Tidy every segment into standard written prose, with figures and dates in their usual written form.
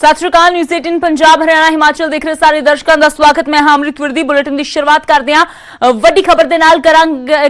सत श्री अकाल। न्यूज़ 18 पंजाब हरियाणा हिमाचल देख रहे सारे दर्शकों का स्वागत। मैं अमृत विरदी। बुलेटिन की शुरुआत करते हैं वड्डी खबर दे नाल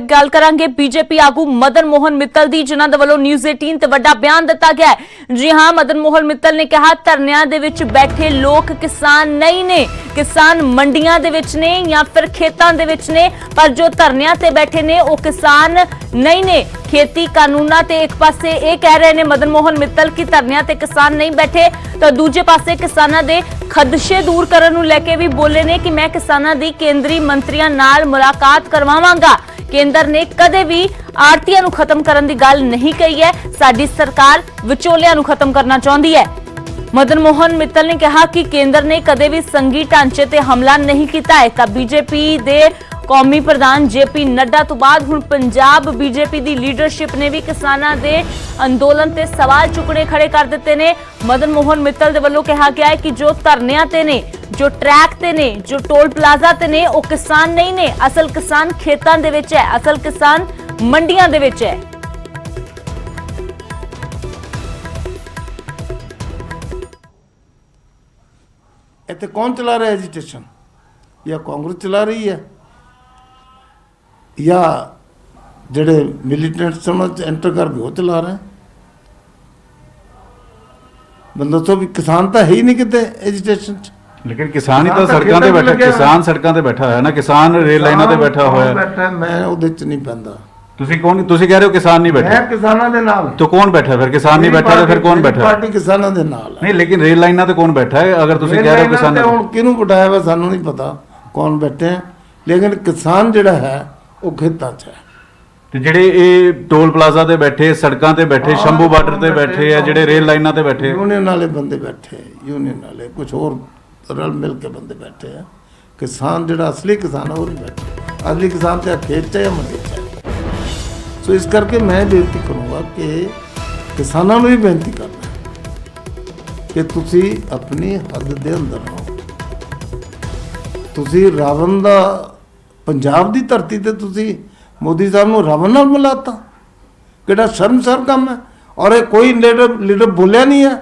गल करांगे बीजेपी आगू मदन मोहन मित्तल दी, जिन्हां दे वल्लों न्यूज़ 18 ते वड्डा बयान दिता गया है। जी हां, मदन मोहन मित्तल ने कहा धरनियां दे विच बैठे लोग किसान नहीं ने, किसान मंडियां दे विच ने या फिर खेतां दे विच ने, पर जो धरनियां ते बैठे ने वो किसान नहीं ने। खेती कानूना ते एक पासे ये कह रहे ने मदन मोहन मित्तल की धरनियां ते किसान नहीं बैठे, तो दूजे पासे किसानां दे खदशे दूर करन नूं लेके भी बोले ने कि मैं किसानां दी केंद्रीय मंत्रियां नाल मुलाकात करवावांगा। केंद्र ने कदे भी आड़तियां नूं खत्म करन दी गल नहीं कही है, साडी सरकार विचोलियां नूं खत्म करना चाहुंदी है। मदन मोहन मित्तल ने कहा कि केंद्र ने कदे भी संघी ढांचे ते हमला नहीं किया है। तां बीजेपी दे कौमी प्रधान जेपी नड्डा तो बाद हुण पंजाब बीजेपी दी लीडरशिप ने भी किसानां दे अंदोलन ते सवाल चुकने खड़े कर दिते ने। मदन मोहन मित्तल दे वल्लों कहा गया है कि जो धरनियां ते ने, जो ट्रैक ते ने, जो टोल प्लाजा ते ने, वो किसान नहीं ने। असल किसान खेतां दे विच है, असल किसान मंडियां दे विच है। इत्थे कौन चला रहा है एजिटेशन? या कांग्रेस चला रही है या जेडे मिलिटेंट समझ एंटर कर भी वो चला रहे हैं? बंदा तो भी किसान तो है ही नहीं कितने एजिटेशन। लेकिन किसान ही तो सड़कों ते बैठा, किसान सड़कों ते बैठा है ना, किसान रेल लाइनों ते बैठा होया बैठा। मैं ਉਹਦੇ ਚ नहीं पैंदा। ਤੁਸੀਂ ਕੌਣ, ਤੁਸੀਂ ਕਹਿ ਰਹੇ ਹੋ ਕਿਸਾਨ ਨਹੀਂ ਬੈਠੇ? मैं किसानों ਦੇ ਨਾਲ। तो कौन बैठा फिर? किसान नहीं बैठा तो फिर कौन बैठा? पार्टी किसानों ਦੇ ਨਾਲ। नहीं, लेकिन रेल लाइनों ते कौन बैठा है? अगर ਤੁਸੀਂ कह रहे हो किसान, ਹੁਣ ਕਿਹਨੂੰ ਬਿਠਾਇਆ ਵਾ ਸਾਨੂੰ नहीं पता कौन बैठे हैं, लेकिन किसान ਜਿਹੜਾ है वो खेतां 'ਚ है। ਤੇ ਜਿਹੜੇ ਇਹ ਟੋਲ ਪਲਾਜ਼ਾ ਤੇ ਬੈਠੇ, ਸੜਕਾਂ ਤੇ ਬੈਠੇ, ਸ਼ੰਭੂ ਬਾਰਡਰ ਤੇ ਬੈਠੇ ਆ, ਜਿਹੜੇ ਰੇਲ ਲਾਈਨਾਂ ਤੇ ਬੈਠੇ, यूनियन वाले बंदे बैठे, यूनियन वाले कुछ और रल मिल के बंदे बैठे हैं। किसान ਜਿਹੜਾ असली किसान है वो नहीं बैठे। असली किसान तो खेत 'ਚ या मंडी 'ਚ है। सो इस करके मैं बेनती करूँगा कि किसानों ਨੂੰ भी बेनती करना कि ਤੁਸੀਂ अपनी हद ਦੇ अंदर ਰਹੋ। ਤੁਸੀਂ ਰਾਵਣ ਦਾ ਪੰਜਾਬ ਦੀ ਧਰਤੀ ਤੇ ਤੁਸੀਂ मोदी साहब ਨੂੰ ਰਾਵਣ ਨਾਲ ਮਿਲਾਤਾ, ਕਿਹੜਾ ਸ਼ਰਮਸਾਰ ਕੰਮ ਹੈ। और ये कोई लीडर बोलिया नहीं है।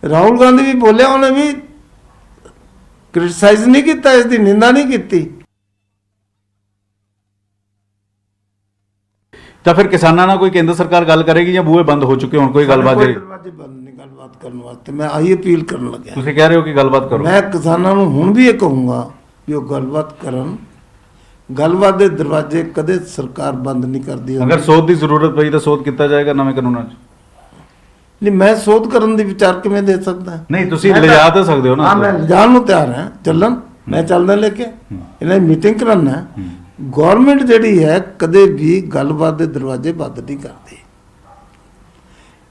राहुल गांधी भी बोलिया, उन्हें भी क्रिटिसाइज नहीं किया, इसकी निंदा नहीं की। ਤਾਂ ਫਿਰ ਕਿਸਾਨਾਂ ਨਾਲ ਕੋਈ ਕੇਂਦਰ ਸਰਕਾਰ ਗੱਲ ਕਰੇਗੀ ਜਾਂ ਬੂਹੇ ਬੰਦ ਹੋ ਚੁੱਕੇ ਹੁਣ? ਕੋਈ ਗੱਲਬਾਤ ਜਿਹੜੀ ਦਰਵਾਜ਼ੇ ਬੰਦ ਨਹੀਂ ਗੱਲਬਾਤ ਕਰਨ ਵਾਸਤੇ ਮੈਂ ਆਹੀ ਅਪੀਲ ਕਰਨ ਲੱਗਿਆ। ਤੁਸੀਂ ਕਹਿ ਰਹੇ ਹੋ ਕਿ ਗੱਲਬਾਤ ਕਰੋ। ਮੈਂ ਕਿਸਾਨਾਂ ਨੂੰ ਹੁਣ ਵੀ ਇਹ ਕਹੂੰਗਾ ਵੀ ਉਹ ਗੱਲਬਾਤ ਕਰਨ। ਗੱਲਬਾਤ ਦੇ ਦਰਵਾਜ਼ੇ ਕਦੇ ਸਰਕਾਰ ਬੰਦ ਨਹੀਂ ਕਰਦੀ। ਅਗਰ ਸੋਧ ਦੀ ਜ਼ਰੂਰਤ ਪਈ ਤਾਂ ਸੋਧ ਕੀਤਾ ਜਾਏਗਾ ਨਵੇਂ ਕਾਨੂੰਨਾਂ 'ਚ। ਨਹੀਂ, ਮੈਂ ਸੋਧ ਕਰਨ ਦੀ ਵਿਚਾਰ ਕਿਵੇਂ ਦੇ ਸਕਦਾ? ਨਹੀਂ, ਤੁਸੀਂ ਲਿਜਾ ਤਾਂ ਸਕਦੇ ਹੋ ਨਾ। ਹਾਂ, ਮੈਂ ਲਿਜਾਣ ਨੂੰ ਤਿਆਰ ਹਾਂ। ਚੱਲਣ, ਮੈਂ ਚੱਲਦਾ ਲੈ ਕੇ ਇਹਨਾਂ ਦੀ ਮੀਟਿੰਗ ਕਰਨਾ ਹੈ। ਗੌਰਮੈਂਟ ਜਿਹੜੀ ਹੈ ਕਦੇ ਵੀ ਗੱਲਬਾਤ ਦੇ ਦਰਵਾਜ਼ੇ ਬੰਦ ਨਹੀਂ ਕਰਦੀ।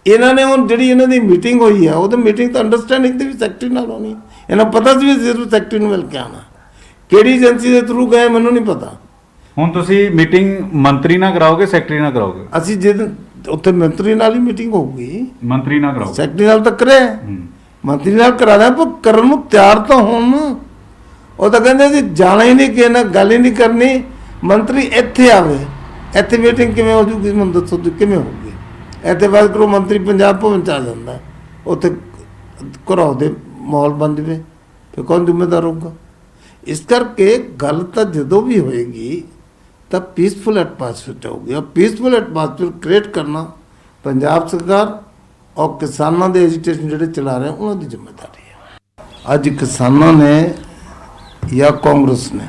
ਇਹਨਾਂ ਨੇ ਹੁਣ ਜਿਹੜੀ ਇਹਨਾਂ ਦੀ ਮੀਟਿੰਗ ਹੋਈ ਹੈ, ਉਹ ਤਾਂ ਮੀਟਿੰਗ ਤਾਂ ਅੰਡਰਸਟੈਂਡਿੰਗ ਦੀ ਵੀ ਸੈਕਟਰੀ ਨਾਲ ਹੋਣੀ। ਇਹਨਾਂ ਪਤਾ ਸੀ ਵੀ ਜ਼ਰੂਰ ਸੈਕਟਰੀ ਨੂੰ ਮਿਲ ਕੇ ਆਉਣਾ। ਕਿਹੜੀ ਏਜੰਸੀ ਦੇ ਥਰੂ ਗਏ ਮੈਨੂੰ ਨਹੀਂ ਪਤਾ। ਹੁਣ ਤੁਸੀਂ ਮੀਟਿੰਗ ਮੰਤਰੀ ਨਾਲ ਕਰਾਓਗੇ, ਸੈਕਟਰੀ ਨਾਲ ਕਰਾਓਗੇ? ਅਸੀਂ ਜਿੱਦ ਉੱਥੇ ਮੰਤਰੀ ਨਾਲ ਹੀ ਮੀਟਿੰਗ ਹੋਊਗੀ। ਮੰਤਰੀ ਨਾਲ ਕਰਾਓਗੇ? ਸੈਕਟਰੀ ਨਾਲ ਤਾਂ ਕਰੇ, ਮੰਤਰੀ ਨਾਲ ਕਰਾਣਾ, ਪਰ ਕਰਨ ਨੂੰ ਤਿਆਰ ਤਾਂ ਹੋਣ। ਉਹ ਤਾਂ ਕਹਿੰਦੇ ਸੀ ਜਾਣਾ ਹੀ ਨਹੀਂ, ਕਿਸੇ ਨਾਲ ਗੱਲ ਹੀ ਨਹੀਂ ਕਰਨੀ, ਮੰਤਰੀ ਇੱਥੇ ਆਵੇ। ਇੱਥੇ ਮੀਟਿੰਗ ਕਿਵੇਂ ਹੋ ਜੂਗੀ ਮੈਨੂੰ ਦੱਸੋ, ਕਿਵੇਂ ਹੋਊਗੀ? ਇੱਥੇ ਬਾਅਦ ਕਰੋ ਮੰਤਰੀ ਪੰਜਾਬ ਭਵਨ 'ਚ ਆ ਜਾਂਦਾ, ਉੱਥੇ ਘਰੋਂ ਦੇ ਮਾਹੌਲ ਬਣ ਜਾਵੇ, ਫਿਰ ਕੌਣ ਜ਼ਿੰਮੇਦਾਰ ਹੋਊਗਾ? ਇਸ ਕਰਕੇ ਗੱਲ ਤਾਂ ਜਦੋਂ ਵੀ ਹੋਏਗੀ ਤਾਂ ਪੀਸਫੁਲ ਐਟਮੋਸਫੇਅਰ 'ਚ ਹੋਊਗੀ। ਔਰ ਪੀਸਫੁਲ ਐਟਮੋਸਫੇਅਰ ਕ੍ਰੀਏਟ ਕਰਨਾ ਪੰਜਾਬ ਸਰਕਾਰ ਔਰ ਕਿਸਾਨਾਂ ਦੇ ਐਜੀਟੇਸ਼ਨ ਜਿਹੜੇ ਚਲਾ ਰਹੇ ਉਹਨਾਂ ਦੀ ਜ਼ਿੰਮੇਵਾਰੀ ਹੈ। ਅੱਜ ਕਿਸਾਨਾਂ ਨੇ ਜਾਂ ਕਾਂਗਰਸ ਨੇ,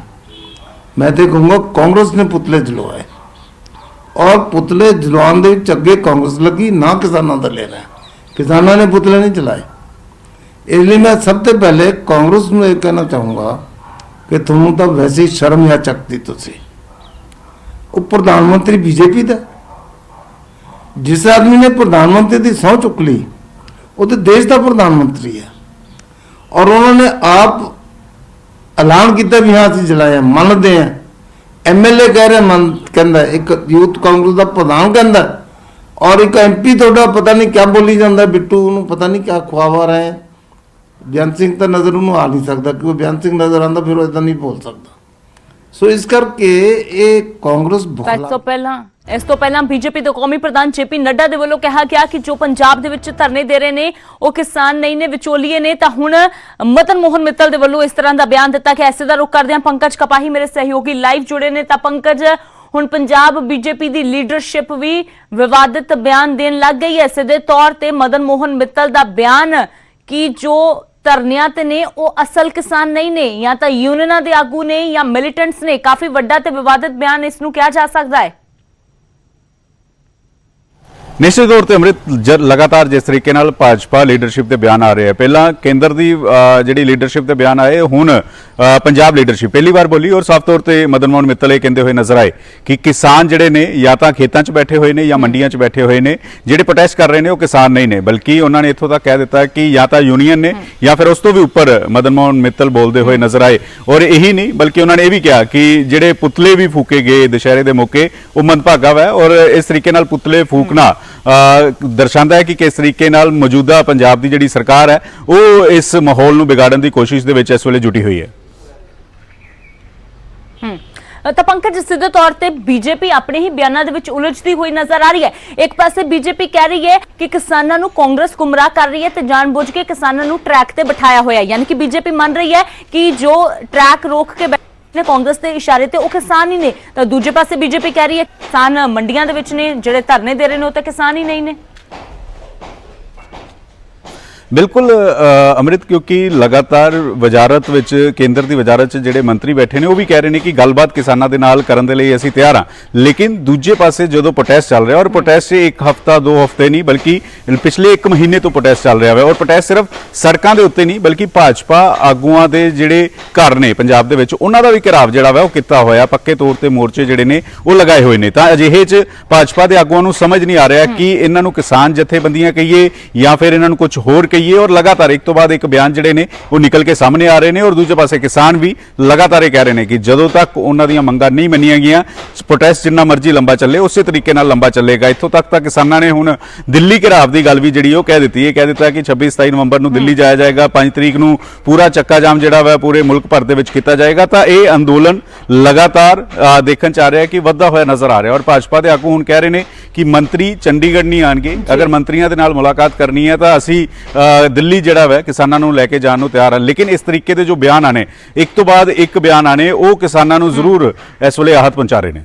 मैं तो कहूँगा कांग्रेस ने पुतले जलवाए, और पुतले जलवान दे विच अगे कांग्रेस लगी ना, किसानों का लेना है। किसानों ने पुतले नहीं चलाए। इसलिए मैं सब तो पहले कांग्रेस में यह कहना चाहूँगा कि तुम तो वैसे ही शर्म या चकती तुसी। वो प्रधानमंत्री बीजेपी का, जिस आदमी ने प्रधानमंत्री की सहुं चुक ली वो तो देश का प्रधानमंत्री है। और उन्होंने आप ऐलान किया भी हाँ असं चलाया, मानते हैं। MLA कह रहे मन कहता, एक यूथ कांग्रेस का प्रधान कहता, और एक MP थोड़ा पता नहीं क्या बोली जाता, बिट्टू उन्होंने पता नहीं क्या खुआवा रहे हैं। बयान सिंह तो नज़र उन्होंने आ नहीं सकता, क्योंकि बयान सिंह नज़र आता फिर वो इदा नहीं बोल सकता। ਸੋ ਇਸ ਕਰਕੇ ਇਹ ਕਾਂਗਰਸ ਬੁਖਲਾ ਇਸ ਤੋਂ ਪਹਿਲਾਂ ਬੀਜੇਪੀ ਦੇ ਕੌਮੀ ਪ੍ਰਧਾਨ ਜੇਪੀ ਨੱਡਾ ਦੇ ਵੱਲੋਂ ਕਿਹਾ ਗਿਆ ਕਿ ਜੋ ਪੰਜਾਬ ਦੇ ਵਿੱਚ ਧਰਨੇ ਦੇ ਰਹੇ ਨੇ ਉਹ ਕਿਸਾਨ ਨਹੀਂ ਨੇ, ਵਿਚੋਲੀਏ ਨੇ। ਤਾਂ ਹੁਣ ਮਦਨ ਮੋਹਨ ਮਿੱਤਲ ਦੇ ਵੱਲੋਂ ਇਸ ਤਰ੍ਹਾਂ ਦਾ ਬਿਆਨ ਦਿੱਤਾ ਕਿ ਐਸੇ ਦਾ ਰੁਖ ਕਰਦੇ ਹਾਂ। ਪੰਕਜ ਕਪਾਹੀ ਮੇਰੇ ਸਹਿਯੋਗੀ ਲਾਈਵ ਜੁੜੇ ਨੇ। ਤਾਂ ਪੰਕਜ, ਹੁਣ ਪੰਜਾਬ ਬੀਜੇਪੀ ਦੀ ਲੀਡਰਸ਼ਿਪ ਵੀ ਵਿਵਾਦਿਤ ਬਿਆਨ ਦੇਣ ਲੱਗ ਗਈ ਹੈ। ਇਸੇ ਦੇ ਤੌਰ ਤੇ ਮਦਨ ਮੋਹਨ ਮਿੱਤਲ ਦਾ ਬਿਆਨ ਕਿ ਜੋ ਧਰਨਿਆਂ ਤੇ ਨੇ ਉਹ ਅਸਲ ਕਿਸਾਨ ਨਹੀਂ ਨੇ, ਜਾਂ ਤਾਂ ਯੂਨੀਅਨਾਂ ਦੇ ਆਗੂ ਨੇ ਜਾਂ ਮਿਲੀਟੈਂਟਸ ਨੇ, ਕਾਫੀ ਵੱਡਾ ਤੇ ਵਿਵਾਦਿਤ ਬਿਆਨ ਇਸ ਨੂੰ ਕਿਹਾ ਜਾ ਸਕਦਾ ਹੈ। ਨਿਸ਼ਚਿਤ ਤੌਰ ਤੇ ਅੰਮ੍ਰਿਤ ਲਗਾਤਾਰ ਜਿਸ ਤਰੀਕੇ ਨਾਲ ਭਾਜਪਾ ਲੀਡਰਸ਼ਿਪ ਦੇ ਬਿਆਨ ਆ ਰਹੇ ਆ, ਪਹਿਲਾਂ ਕੇਂਦਰ ਦੀ ਜਿਹੜੀ ਲੀਡਰਸ਼ਿਪ ਦੇ ਬਿਆਨ ਆਏ, ਹੁਣ ਪੰਜਾਬ ਲੀਡਰਸ਼ਿਪ ਪਹਿਲੀ ਵਾਰ ਬੋਲੀ ਔਰ ਸਾਫ਼ ਤੌਰ ਤੇ ਮਦਨ ਮੋਹਨ ਮਿੱਤਲ ਇਹ ਕਹਿੰਦੇ ਹੋਏ ਨਜ਼ਰ ਆਏ ਕਿ ਕਿਸਾਨ ਜਿਹੜੇ ਨੇ ਜਾਂ ਤਾਂ ਖੇਤਾਂ 'ਚ ਬੈਠੇ ਹੋਏ ਨੇ ਜਾਂ ਮੰਡੀਆਂ 'ਚ ਬੈਠੇ ਹੋਏ ਨੇ, ਜਿਹੜੇ ਪ੍ਰੋਟੈਸਟ ਕਰ ਰਹੇ ਨੇ ਉਹ ਕਿਸਾਨ ਨਹੀਂ ਨੇ, ਬਲਕਿ ਉਹਨਾਂ ਨੇ ਇੱਥੋਂ ਤੱਕ ਕਹਿ ਦਿੱਤਾ ਕਿ ਜਾਂ ਤਾਂ ਯੂਨੀਅਨ ਨੇ ਜਾਂ ਫਿਰ ਉਸ ਤੋਂ ਵੀ ਉੱਪਰ ਮਦਨ ਮੋਹਨ ਮਿੱਤਲ ਬੋਲਦੇ ਹੋਏ ਨਜ਼ਰ ਆਏ। ਔਰ ਇਹੀ ਨਹੀਂ ਬਲਕਿ ਉਹਨਾਂ ਨੇ ਇਹ ਵੀ ਕਿਹਾ ਕਿ ਜਿਹੜੇ ਪੁਤਲੇ ਵੀ ਫੂਕੇ ਗਏ ਦੁਸ਼ਹਿਰੇ ਦੇ ਮੌਕੇ ਉਹ ਮੰਦਭਾਗਾ ਵਾ, ਔਰ ਇਸ ਤਰੀਕੇ ਨਾਲ ਪੁਤਲੇ ਫੂਕਣਾ ਦਰਸਾਉਂਦਾ ਹੈ ਕਿ ਕਿਸ ਤਰੀਕੇ ਨਾਲ ਮੌਜੂਦਾ ਪੰਜਾਬ ਦੀ ਜਿਹੜੀ ਸਰਕਾਰ ਹੈ ਉਹ ਇਸ ਮਾਹੌਲ ਨੂੰ ਵਿਗਾੜਨ ਦੀ ਕੋਸ਼ਿਸ਼ ਦੇ ਵਿੱਚ ਇਸ ਵੇਲੇ ਜੁਟੀ ਹੋਈ ਹੈ। ਤਾਂ ਪੰਕਜ, ਸਿੱਧੇ ਤੌਰ ਤੇ ਬੀਜੇਪੀ ਆਪਣੇ ਹੀ ਬਿਆਨਾਂ ਦੇ ਵਿੱਚ ਉਲਝਦੀ ਹੋਈ ਨਜ਼ਰ ਆ ਰਹੀ ਹੈ। ਇੱਕ ਪਾਸੇ ਬੀਜੇਪੀ ਕਹਿ ਰਹੀ ਹੈ ਕਿ ਕਿਸਾਨਾਂ ਨੂੰ ਕਾਂਗਰਸ ਗੁੰਮਰਾਹ ਕਰ ਰਹੀ ਹੈ ਤੇ ਜਾਣਬੁੱਝ ਕੇ ਕਿਸਾਨਾਂ ਨੂੰ ਟਰੈਕ ਤੇ ਬਿਠਾਇਆ ਹੋਇਆ ਹੈ, ਯਾਨੀ ਕਿ ਬੀਜੇਪੀ ਮੰਨ ਰਹੀ ਹੈ ਕਿ ਜੋ ਟਰੈਕ ਰੋਕ ਕੇ ਨੇ ਕਾਂਗਰਸ ਦੇ ਇਸ਼ਾਰੇ ਤੇ ਉਹ ਕਿਸਾਨ ਹੀ ਨੇ। ਤਾਂ ਦੂਜੇ ਪਾਸੇ ਬੀਜੇਪੀ ਕਹਿ ਰਹੀ ਹੈ ਕਿਸਾਨ ਮੰਡੀਆਂ ਦੇ ਵਿੱਚ ਨੇ, ਜਿਹੜੇ ਧਰਨੇ ਦੇ ਰਹੇ ਨੇ ਉਹ ਤਾਂ ਕਿਸਾਨ ਹੀ ਨਹੀਂ ਨੇ। ਬਿਲਕੁਲ ਅੰਮ੍ਰਿਤ, ਕਿਉਂਕਿ ਲਗਾਤਾਰ ਵਜ਼ਾਰਤ ਵਿੱਚ ਕੇਂਦਰ ਦੀ ਵਜ਼ਾਰਤ 'ਚ ਜਿਹੜੇ ਮੰਤਰੀ ਬੈਠੇ ਨੇ ਉਹ ਵੀ ਕਹਿ ਰਹੇ ਨੇ ਕਿ ਗੱਲਬਾਤ ਕਿਸਾਨਾਂ ਦੇ ਨਾਲ ਕਰਨ ਦੇ ਲਈ ਅਸੀਂ ਤਿਆਰ ਹਾਂ, ਲੇਕਿਨ ਦੂਜੇ ਪਾਸੇ ਜਦੋਂ ਪ੍ਰੋਟੈਸਟ ਚੱਲ ਰਿਹਾ, ਔਰ ਪ੍ਰੋਟੈਸਟ ਇੱਕ ਹਫ਼ਤਾ 2 ਹਫ਼ਤੇ ਨਹੀਂ ਬਲਕਿ ਪਿਛਲੇ 1 ਮਹੀਨੇ ਤੋਂ ਪ੍ਰੋਟੈਸਟ ਚੱਲ ਰਿਹਾ ਹੈ, ਔਰ ਪ੍ਰੋਟੈਸਟ ਸਿਰਫ ਸੜਕਾਂ ਦੇ ਉੱਤੇ ਨਹੀਂ ਬਲਕਿ ਭਾਜਪਾ ਆਗੂਆਂ ਦੇ ਜਿਹੜੇ ਘਰ ਨੇ ਪੰਜਾਬ ਦੇ ਵਿੱਚ ਉਹਨਾਂ ਦਾ ਵੀ ਘਿਰਾਵ ਜਿਹੜਾ ਵਾ ਉਹ ਕੀਤਾ ਹੋਇਆ, ਪੱਕੇ ਤੌਰ ਤੇ ਮੋਰਚੇ ਜਿਹੜੇ ਨੇ ਉਹ ਲਗਾਏ ਹੋਏ ਨੇ। ਤਾਂ ਅਜਿਹੇ 'ਚ ਭਾਜਪਾ ਦੇ ਆਗੂਆਂ ਨੂੰ ਸਮਝ ਨਹੀਂ ਆ ਰਿਹਾ ਕਿ ਇਹਨਾਂ ਨੂੰ ਕਿਸਾਨ ਜਥੇਬੰਦੀਆਂ ਕਹੀਏ ਜਾਂ ਫਿਰ ਇਹਨਾਂ ਨੂੰ ਕੁਝ ਹੋਰ ਕਹੀਏ, ਔਰ ਲਗਾਤਾਰ ਇੱਕ ਤੋਂ ਬਾਅਦ ਇੱਕ ਬਿਆਨ ਜਿਹੜੇ ਨੇ ਉਹ ਨਿਕਲ ਕੇ ਸਾਹਮਣੇ ਆ ਰਹੇ ਨੇ। ਔਰ ਦੂਜੇ ਪਾਸੇ ਕਿਸਾਨ ਵੀ ਲਗਾਤਾਰ ਇਹ ਕਹਿ ਰਹੇ ਨੇ ਕਿ ਜਦੋਂ ਤੱਕ ਉਹਨਾਂ ਦੀਆਂ ਮੰਗਾਂ ਨਹੀਂ ਮੰਨੀਆਂ ਗਈਆਂ ਪ੍ਰੋਟੈਸਟ ਜਿੰਨਾ ਮਰਜ਼ੀ ਲੰਬਾ ਚੱਲੇ ਉਸੇ ਤਰੀਕੇ ਨਾਲ ਲੰਬਾ ਚੱਲੇਗਾ। ਇੱਥੋਂ ਤੱਕ ਤਾਂ ਕਿਸਾਨਾਂ ਨੇ ਹੁਣ ਦਿੱਲੀ ਘਿਰਾਵ ਦੀ ਗੱਲ ਵੀ ਜਿਹੜੀ ਉਹ ਕਹਿ ਦਿੱਤੀ ਹੈ, ਕਹਿ ਦਿੱਤਾ ਕਿ 26-27 ਨਵੰਬਰ ਨੂੰ ਦਿੱਲੀ ਜਾਇਆ ਜਾਏਗਾ, 5 ਤਰੀਕ ਨੂੰ ਪੂਰਾ ਚੱਕਾ ਜਾਮ ਜਿਹੜਾ ਵਾ ਪੂਰੇ ਮੁਲਕ ਭਰ ਦੇ ਵਿੱਚ ਕੀਤਾ ਜਾਏਗਾ। ਤਾਂ ਇਹ ਅੰਦੋਲਨ ਲਗਾਤਾਰ ਦੇਖਣ ਚ ਆ ਰਿਹਾ ਕਿ ਵੱਧਦਾ ਹੋਇਆ ਨਜ਼ਰ ਆ ਰਿਹਾ। ਔਰ ਭਾਜਪਾ ਦੇ ਆਗੂ ਹੁਣ ਕਹਿ ਰਹੇ ਨੇ ਕਿ ਮੰਤਰੀ ਚੰਡੀਗੜ੍ਹ ਨਹੀਂ ਆਣਗੇ, ਅਗਰ ਮੰਤਰੀਆਂ ਦੇ ਨਾਲ ਮੁਲਾਕਾਤ ਕਰਨੀ ਹੈ ਤਾਂ ਅਸੀਂ ਦਿੱਲੀ ਜਿਹੜਾ ਵਾ ਕਿਸਾਨਾਂ ਨੂੰ ਲੈ ਕੇ ਜਾਣ ਨੂੰ ਤਿਆਰ ਹਾਂ। ਲੇਕਿਨ ਇਸ ਤਰੀਕੇ ਦੇ ਜੋ ਬਿਆਨ ਆਣੇ, ਇੱਕ ਤੋਂ ਬਾਅਦ ਇੱਕ ਬਿਆਨ ਆਣੇ, ਉਹ ਕਿਸਾਨਾਂ ਨੂੰ ਜ਼ਰੂਰ ਇਸ ਵੇਲੇ ਆਹਤ ਪਹੁੰਚਾ ਰਹੇ ਨੇ।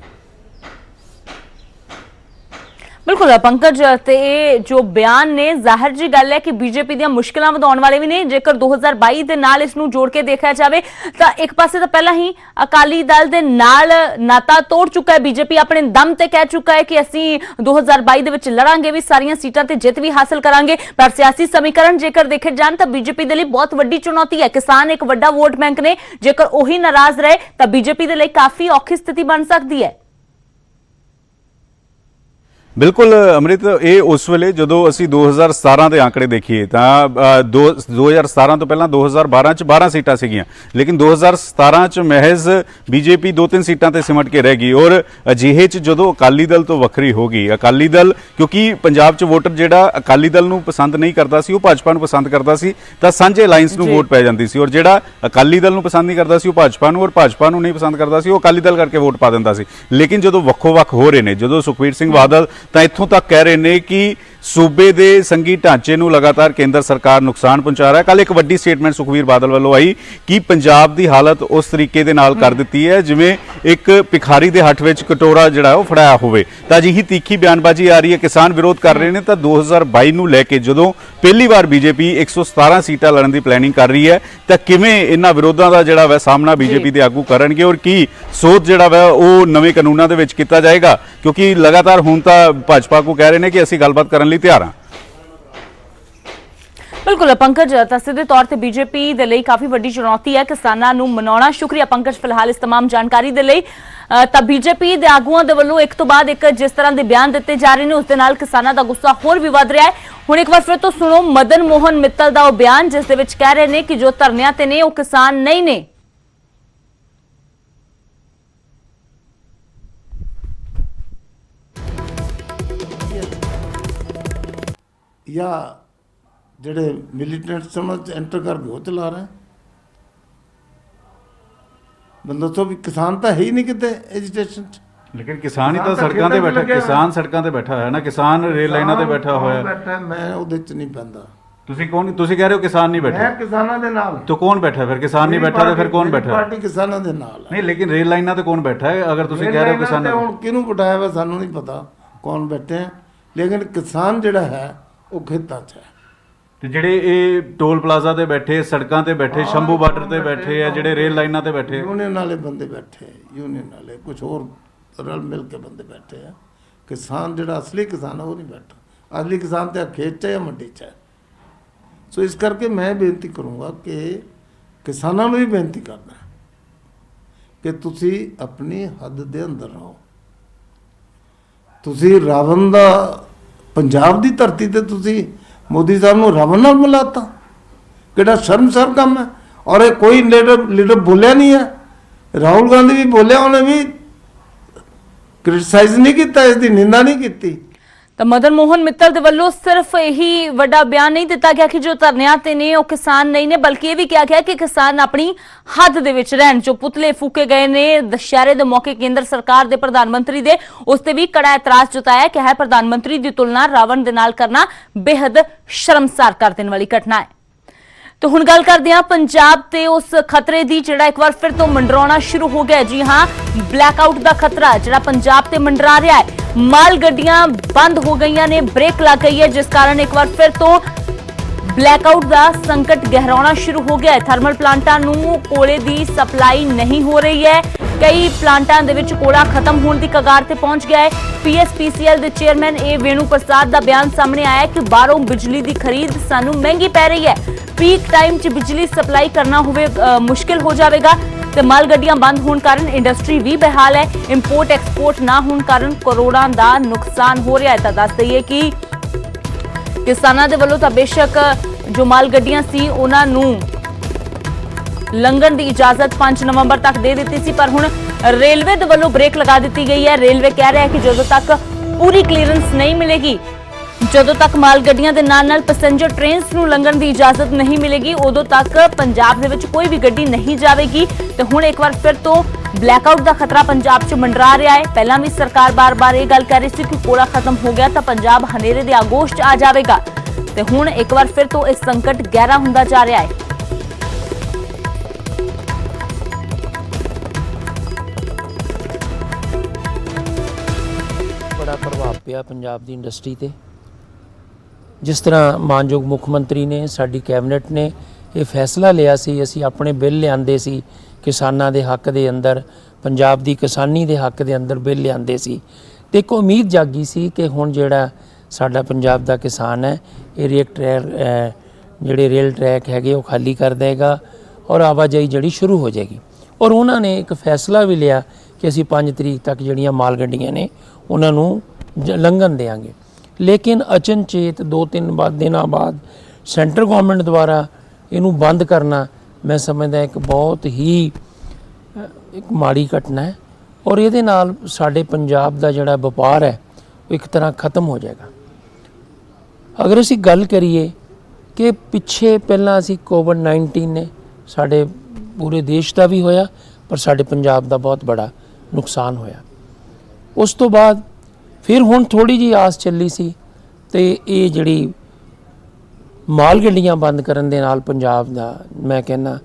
ਬਿਲਕੁਲ ਪੰਕਜ, ਤੇ ਇਹ ਜੋ ਬਿਆਨ ਨੇ ਜ਼ਾਹਿਰ ਜੀ ਗੱਲ ਹੈ ਕਿ ਬੀਜੇਪੀ ਦੀਆਂ ਮੁਸ਼ਕਲਾਂ ਵਧਾਉਣ ਵਾਲੇ ਵੀ ਨੇ। ਜੇਕਰ 2022 ਦੇ ਨਾਲ ਇਸ ਨੂੰ ਜੋੜ ਕੇ ਦੇਖਿਆ ਜਾਵੇ ਤਾਂ ਇੱਕ ਪਾਸੇ ਤਾਂ ਪਹਿਲਾਂ ਹੀ ਅਕਾਲੀ ਦਲ ਦੇ ਨਾਲ ਨਾਤਾ ਤੋੜ ਚੁੱਕਾ ਹੈ ਬੀਜੇਪੀ, ਆਪਣੇ ਦਮ ਤੇ ਕਹਿ ਚੁੱਕਾ ਹੈ ਕਿ ਅਸੀਂ 2022 ਦੇ ਵਿੱਚ ਲੜਾਂਗੇ ਵੀ, ਸਾਰੀਆਂ ਸੀਟਾਂ ਤੇ ਜਿੱਤ ਵੀ ਹਾਸਲ ਕਰਾਂਗੇ। ਪਰ ਸਿਆਸੀ ਸਮੀਕਰਨ ਜੇਕਰ ਦੇਖੇ ਜਾਣ ਤਾਂ ਬੀਜੇਪੀ ਦੇ ਲਈ ਬਹੁਤ ਵੱਡੀ ਚੁਣੌਤੀ ਹੈ। ਕਿਸਾਨ ਇੱਕ ਵੱਡਾ ਵੋਟ ਬੈਂਕ ਨੇ, ਜੇਕਰ ਉਹੀ ਨਾਰਾਜ਼ ਰਹੇ ਤਾਂ ਬੀਜੇਪੀ ਦੇ ਲਈ ਕਾਫੀ ਔਖੀ ਸਥਿਤੀ ਬਣ ਸਕਦੀ ਹੈ। ਬਿਲਕੁਲ ਅੰਮ੍ਰਿਤ, ਇਹ ਉਸ ਵੇਲੇ ਜਦੋਂ ਅਸੀਂ 2017 ਦੇ ਆંકੜੇ ਦੇਖੀਏ ਤਾਂ 2017 ਤੋਂ ਪਹਿਲਾਂ 2012 ਚ 12 ਸੀਟਾਂ ਸੀਗੀਆਂ, ਲੇਕਿਨ 2017 ਚ ਮਹਿਜ਼ ਬੀਜੇਪੀ 2-3 ਸੀਟਾਂ ਤੇ ਸਿਮਟ ਕੇ ਰਹਿ ਗਈ। ਔਰ ਅਜਿਹੇ ਚ ਜਦੋਂ ਅਕਾਲੀ ਦਲ ਤੋਂ ਵੱਖਰੀ ਹੋ ਗਈ, ਅਕਾਲੀ ਦਲ ਕਿਉਂਕਿ ਪੰਜਾਬ ਚ ਵੋਟਰ ਜਿਹੜਾ ਅਕਾਲੀ ਦਲ ਨੂੰ ਪਸੰਦ ਨਹੀਂ ਕਰਦਾ ਸੀ ਉਹ ਭਾਜਪਾ ਨੂੰ ਪਸੰਦ ਕਰਦਾ ਸੀ, ਤਾਂ ਸਾਂਝੇ ਅਲਾਈਅੰਸ ਨੂੰ ਵੋਟ ਪੈ ਜਾਂਦੀ ਸੀ। ਔਰ ਜਿਹੜਾ ਅਕਾਲੀ ਦਲ ਨੂੰ ਪਸੰਦ ਨਹੀਂ ਕਰਦਾ ਸੀ ਉਹ ਭਾਜਪਾ ਨੂੰ, ਔਰ ਭਾਜਪਾ ਨੂੰ ਨਹੀਂ ਪਸੰਦ ਕਰਦਾ ਸੀ ਉਹ ਅਕਾਲੀ ਦਲ ਕਰਕੇ ਵੋਟ ਪਾ ਦਿੰਦਾ ਸੀ। ਲੇਕਿਨ ਜਦੋਂ ਵੱਖੋ-ਵੱਖ ਹੋ ਰਹੇ ਨੇ, ਜਦੋਂ ਸੁਖਬੀਰ ਸਿੰਘ ਬਾਦਲ ਤਾਂ ਇੱਥੋਂ ਤੱਕ ਕਹਿ ਰਹੇ ਨੇ ਕਿ ਸੂਬੇ ਦੇ ਸੰਘੀ ਢਾਂਚੇ ਨੂੰ ਲਗਾਤਾਰ ਕੇਂਦਰ ਸਰਕਾਰ ਨੁਕਸਾਨ ਪਹੁੰਚਾ ਰਿਹਾ। ਕੱਲ ਇੱਕ ਵੱਡੀ ਸਟੇਟਮੈਂਟ ਸੁਖਬੀਰ ਬਾਦਲ ਵੱਲੋਂ ਆਈ ਕਿ ਪੰਜਾਬ ਦੀ ਹਾਲਤ ਉਸ ਤਰੀਕੇ ਦੇ ਨਾਲ ਕਰ ਦਿੱਤੀ ਹੈ ਜਿਵੇਂ ਇੱਕ ਭਿਖਾਰੀ ਦੇ ਹੱਥ ਵਿੱਚ ਕਟੋਰਾ ਜਿਹੜਾ ਉਹ ਫੜਾਇਆ ਹੋਵੇ। ਤਾਂ ਅਜਿਹੀ ਤਿੱਖੀ ਬਿਆਨਬਾਜ਼ੀ ਆ ਰਹੀ ਹੈ, ਕਿਸਾਨ ਵਿਰੋਧ ਕਰ ਰਹੇ ਨੇ। ਤਾਂ 2022 ਨੂੰ ਲੈ ਕੇ ਜਦੋਂ ਪਹਿਲੀ ਵਾਰ ਬੀਜੇਪੀ 117 ਸੀਟਾਂ ਲੜਨ ਦੀ ਪਲੈਨਿੰਗ ਕਰ ਰਹੀ ਹੈ ਤਾਂ ਕਿਵੇਂ ਇਹਨਾਂ ਵਿਰੋਧਾਂ ਦਾ ਜਿਹੜਾ ਵਾ ਸਾਹਮਣਾ ਬੀਜੇਪੀ ਦੇ ਆਗੂ ਕਰਨਗੇ, ਔਰ ਕੀ ਸੋਧ ਜਿਹੜਾ ਵਾ ਉਹ ਨਵੇਂ ਕਾਨੂੰਨਾਂ ਦੇ ਵਿੱਚ ਕੀਤਾ ਜਾਏਗਾ, ਕਿਉਂਕਿ ਲਗਾਤਾਰ ਹੁਣ ਤਾਂ ਭਾਜਪਾ ਕੋ ਕਹਿ ਰਹੇ ਨੇ ਕਿ ਅਸੀਂ ਗੱਲਬਾਤ ਕਰਨ ਲਈ ਤਿਆਰ ਹਾਂ। ਬਿਲਕੁਲ ਪੰਕਜ, ਤਾਂ ਸਿੱਧੇ ਤੌਰ ਤੇ ਬੀਜੇਪੀ ਦੇ ਲਈ ਕਾਫੀ ਵੱਡੀ ਚੁਣੌਤੀ ਹੈ ਕਿਸਾਨਾਂ ਨੂੰ ਮਨਾਉਣਾ। ਸ਼ੁਕਰੀਆ ਪੰਕਜ ਫਿਲਹਾਲ ਇਸ तमाम ਜਾਣਕਾਰੀ ਦੇ ਲਈ। ਤਾਂ ਬੀਜੇਪੀ ਦੇ ਆਗੂਆਂ ਦੇ ਵੱਲੋਂ ਇੱਕ ਤੋਂ ਬਾਅਦ ਇੱਕ ਜਿਸ ਤਰ੍ਹਾਂ ਦੇ ਬਿਆਨ ਦਿੱਤੇ ਜਾ ਰਹੇ ਨੇ ਉਸ ਦੇ ਨਾਲ ਕਿਸਾਨਾਂ ਦਾ ਗੁੱਸਾ ਹੋਰ ਵੀ ਵੱਧ ਰਿਹਾ ਹੈ। ਹੁਣ ਇੱਕ ਵਾਰ ਫਿਰ ਤੋਂ ਸੁਣੋ ਮਦਨ ਮੋਹਨ ਮਿੱਤਲ ਦਾ ਉਹ ਬਿਆਨ ਜਿਸ ਦੇ ਵਿੱਚ ਕਹਿ ਰਹੇ ਨੇ ਕਿ ਜੋ ਧਰਨਿਆਂ ਤੇ ਨੇ ਉਹ ਕਿਸਾਨ ਨਹੀਂ ਨੇ। ਜਾਂ ਜਿਹੜੇ ਮਿਲੀਟੈਂਟ ਸਮਝ ਐਂਟਰ ਕਰਕੇ ਉਹ ਚਲਾ ਰਹੇ, ਮੈਨੂੰ ਦੱਸੋ ਵੀ ਕਿਸਾਨ ਤਾਂ ਹੈ ਹੀ ਨਹੀਂ ਕਿਤੇ ਐਜੀਟੇਸ਼ਨ 'ਚ। ਲੇਕਿਨ ਕਿਸਾਨ ਹੀ ਤਾਂ ਸੜਕਾਂ ਤੇ ਬੈਠਾ, ਕਿਸਾਨ ਸੜਕਾਂ ਤੇ ਬੈਠਾ ਹੋਇਆ ਨਾ, ਕਿਸਾਨ ਰੇਲ ਲਾਈਨਾਂ ਤੇ ਬੈਠਾ ਹੋਇਆ। ਮੈਂ ਉਹਦੇ 'ਚ ਨਹੀਂ ਪੈਂਦਾ। ਤੁਸੀਂ ਕੌਣ, ਤੁਸੀਂ ਕਹਿ ਰਹੇ ਹੋ ਕਿਸਾਨ ਨਹੀਂ ਬੈਠਾ, ਮੈਂ ਕਿਸਾਨਾਂ ਦੇ ਨਾਲ। तो कौन बैठा है फिर? किसान नहीं बैठा तो फिर कौन बैठा है? ਪਾਰਟੀ ਕਿਸਾਨਾਂ ਦੇ ਨਾਲ ਹੈ। नहीं लेकिन रेल लाइना तो कौन बैठा है? अगर ਤੁਸੀਂ ਕਹਿ ਰਹੇ ਹੋ ਕਿਸਾਨ, ਹੁਣ ਕਿਹਨੂੰ ਬਿਠਾਇਆ ਵਾ ਸਾਨੂੰ ਨਹੀਂ ਪਤਾ ਕੌਣ ਬੈਠੇ ਆ, ਲੇਕਿਨ ਕਿਸਾਨ ਜਿਹੜਾ ਹੈ ਉਹ ਖੇਤਾਂ 'ਚ ਹੈ। ਤੇ ਜਿਹੜੇ ਇਹ ਟੋਲ ਪਲਾਜ਼ਾ ਤੇ ਬੈਠੇ, ਸੜਕਾਂ ਤੇ ਬੈਠੇ, ਸ਼ੰਭੂ ਬਾਰਡਰ ਤੇ ਬੈਠੇ ਆ, ਜਿਹੜੇ ਰੇਲ ਲਾਈਨਾਂ ਤੇ ਬੈਠੇ, ਯੂਨੀਅਨ ਵਾਲੇ ਬੰਦੇ ਬੈਠੇ, ਯੂਨੀਅਨ ਵਾਲੇ ਕੁਝ ਹੋਰ ਰਲ ਮਿਲ ਕੇ ਬੰਦੇ ਬੈਠੇ ਆ। ਕਿਸਾਨ ਜਿਹੜਾ ਅਸਲੀ ਕਿਸਾਨ ਆ ਉਹ ਨਹੀਂ ਬੈਠਾ। ਅਸਲੀ ਕਿਸਾਨ ਤੇ ਖੇਤ 'ਚ ਹੈ ਜਾਂ ਮੰਡੀ 'ਚ ਹੈ। ਸੋ ਇਸ ਕਰਕੇ ਮੈਂ ਬੇਨਤੀ ਕਰੂੰਗਾ ਕਿ ਕਿਸਾਨਾਂ ਨੂੰ ਵੀ ਬੇਨਤੀ ਕਰਦਾ ਕਿ ਤੁਸੀਂ ਆਪਣੀ ਹੱਦ ਦੇ ਅੰਦਰ ਰਹੋ। ਤੁਸੀਂ ਰਾਵਣ ਦਾ, ਪੰਜਾਬ ਦੀ ਧਰਤੀ ਤੇ ਤੁਸੀਂ ਮੋਦੀ ਸਾਹਿਬ ਨੂੰ ਰਾਵਣ ਨਾਲ ਮਿਲਾਤਾ, ਕਿਹੜਾ ਸ਼ਰਮਸਾਰ ਕੰਮ ਹੈ। ਔਰ ਇਹ ਕੋਈ ਲੀਡਰ ਬੋਲਿਆ ਨਹੀਂ ਹੈ। ਰਾਹੁਲ ਗਾਂਧੀ ਵੀ ਬੋਲਿਆ, ਉਹਨੇ ਵੀ ਕ੍ਰਿਟਿਸਾਈਜ਼ ਨਹੀਂ ਕੀਤਾ, ਇਸ ਦੀ ਨਿੰਦਾ ਨਹੀਂ ਕੀਤੀ। ਤਾਂ ਮਦਨ ਮੋਹਨ ਮਿੱਤਲ ਦੇ ਵੱਲੋਂ ਸਿਰਫ ਇਹੀ ਵੱਡਾ ਬਿਆਨ ਨਹੀਂ ਦਿੱਤਾ ਗਿਆ ਕਿ ਜੋ ਧਰਨਿਆਂ ਤੇ ਨੇ ਉਹ ਕਿਸਾਨ ਨਹੀਂ ਨੇ, ਬਲਕਿ ਇਹ ਵੀ ਕਿਹਾ ਗਿਆ ਕਿ ਕਿਸਾਨ ਆਪਣੀ ਹੱਦ ਦੇ ਵਿੱਚ ਰਹਿਣ। ਜੋ ਪੁਤਲੇ ਫੂਕੇ ਗਏ ਨੇ ਦੁਸ਼ਹਿਰੇ ਦੇ ਮੌਕੇ ਕੇਂਦਰ ਸਰਕਾਰ ਦੇ ਪ੍ਰਧਾਨ ਮੰਤਰੀ ਦੇ, ਉਸ ਤੇ ਵੀ ਕੜਾ ਇਤਰਾਜ਼ ਜਤਾਇਆ ਕਿ ਹੈ ਪ੍ਰਧਾਨ ਮੰਤਰੀ ਦੀ ਤੁਲਨਾ ਰਾਵਣ ਦੇ ਨਾਲ ਕਰਨਾ ਬੇहद ਸ਼ਰਮਸਾਰ ਕਰ ਦੇਣ ਵਾਲੀ ਘਟਨਾ ਹੈ। तो हुण गल करदे हां पंजाब ते उस खतरे दी जिहड़ा एक बार फिर तो मंडराउणा शुरू हो गया। जी हां, ब्लैकआउट दा खतरा जिहड़ा पंजाब ते मंडरा रहा है। माल गड्डियां बंद हो गईयां ने, ब्रेक लग गई है, जिस कारण एक बार फिर तो ब्लैकआउट का संकट गहराना शुरू हो गया है। थर्मल प्लांटां नूं कोले दी सप्लाई नहीं हो रही है। कई प्लांटां दे विच कोला खत्म होने की कगार ते पहुंच गया है। PSPCL दे चेयरमैन ए वेणु प्रसाद का बयान सामने आया कि बाहरों बिजली की खरीद सानू महंगी पै रही है। पीक टाइम च बिजली सप्लाई करना होवे मुश्किल हो जाएगा। ते माल गड्डियां बंद होने कारण इंडस्ट्री भी बेहाल है। इंपोर्ट एक्सपोर्ट ना होने कारण करोड़ों का नुकसान हो रहा है। तो दस दईए कि किसानां दे वल्लों तां बेशक जो माल गड्डियां सी उन्हां नूं लंघण की इजाजत 5 नवंबर तक दे दी सी, पर हुण रेलवे दे वल्लों ब्रेक लगा दी गई है। रेलवे कह रहा है कि जदों तक पूरी क्लीयरेंस नहीं मिलेगी, जदों तक माल गड्डियां दे नाल-नाल पैसेंजर ट्रेन्स नूं लंघण की इजाजत नहीं मिलेगी, उदों तक पंजाब दे विच कोई भी गड्डी नहीं जावेगी। ते हुण एक बार फिर तो ब्लैकआउट का खतरा पंजाब च मंडरा रहा है। पहला भी सरकार बार-बार ये गल कह रही सी कि कोला खत्म हो गया तो पंजाब हनेरे दे आगोश च आ जाएगा। ते हुण एक बार फिर तो इस संकट गहरा हुंदा जा रहा है। बड़ा प्रभाव पिया पंजाब की इंडस्ट्री ते। जिस तरह मानयोग मुख मंत्री ने, साडी कैबिनेट ने ये फैसला लिया सी, असी अपने बिल लिआंदे सी किसानां दे हक दे अंदर, पंजाब दी किसानी दे हक दे अंदर बिल लिआंदे सी, ते एक उम्मीद जागी सी कि हुण जिहड़ा साडा पंजाब दा किसान है ये जिहड़े रेल ट्रैक हैगे वो खाली कर देगा और आवाजाही जिहड़ी शुरू हो जाएगी। और उन्होंने एक फैसला भी लिया कि असी 5 तरीक तक जिहड़ियां माल गड्डियां ने उन्हां नूं लंघन देंगे। लेकिन अचनचेत 2-3 दिनों बाद सेंटर गवर्नमेंट द्वारा इनू बंद करना मैं समझदा एक बहुत ही एक माड़ी घटना है। और ये नाल साडे पंजाब दा जिहड़ा व्यापार है वो एक तरह खत्म हो जाएगा। अगर असी गल करिए कि पिछे पहला असी कोविड-19 ने साडे पूरे देश का भी होया, पर साडे पंजाब का बहुत बड़ा नुकसान होया। उस तो बाद फिर हुण थोड़ी जी आस चली सी ते ये जिहड़ी माल गड्डियां बंद करन दे नाल पंजाब दा मैं कहना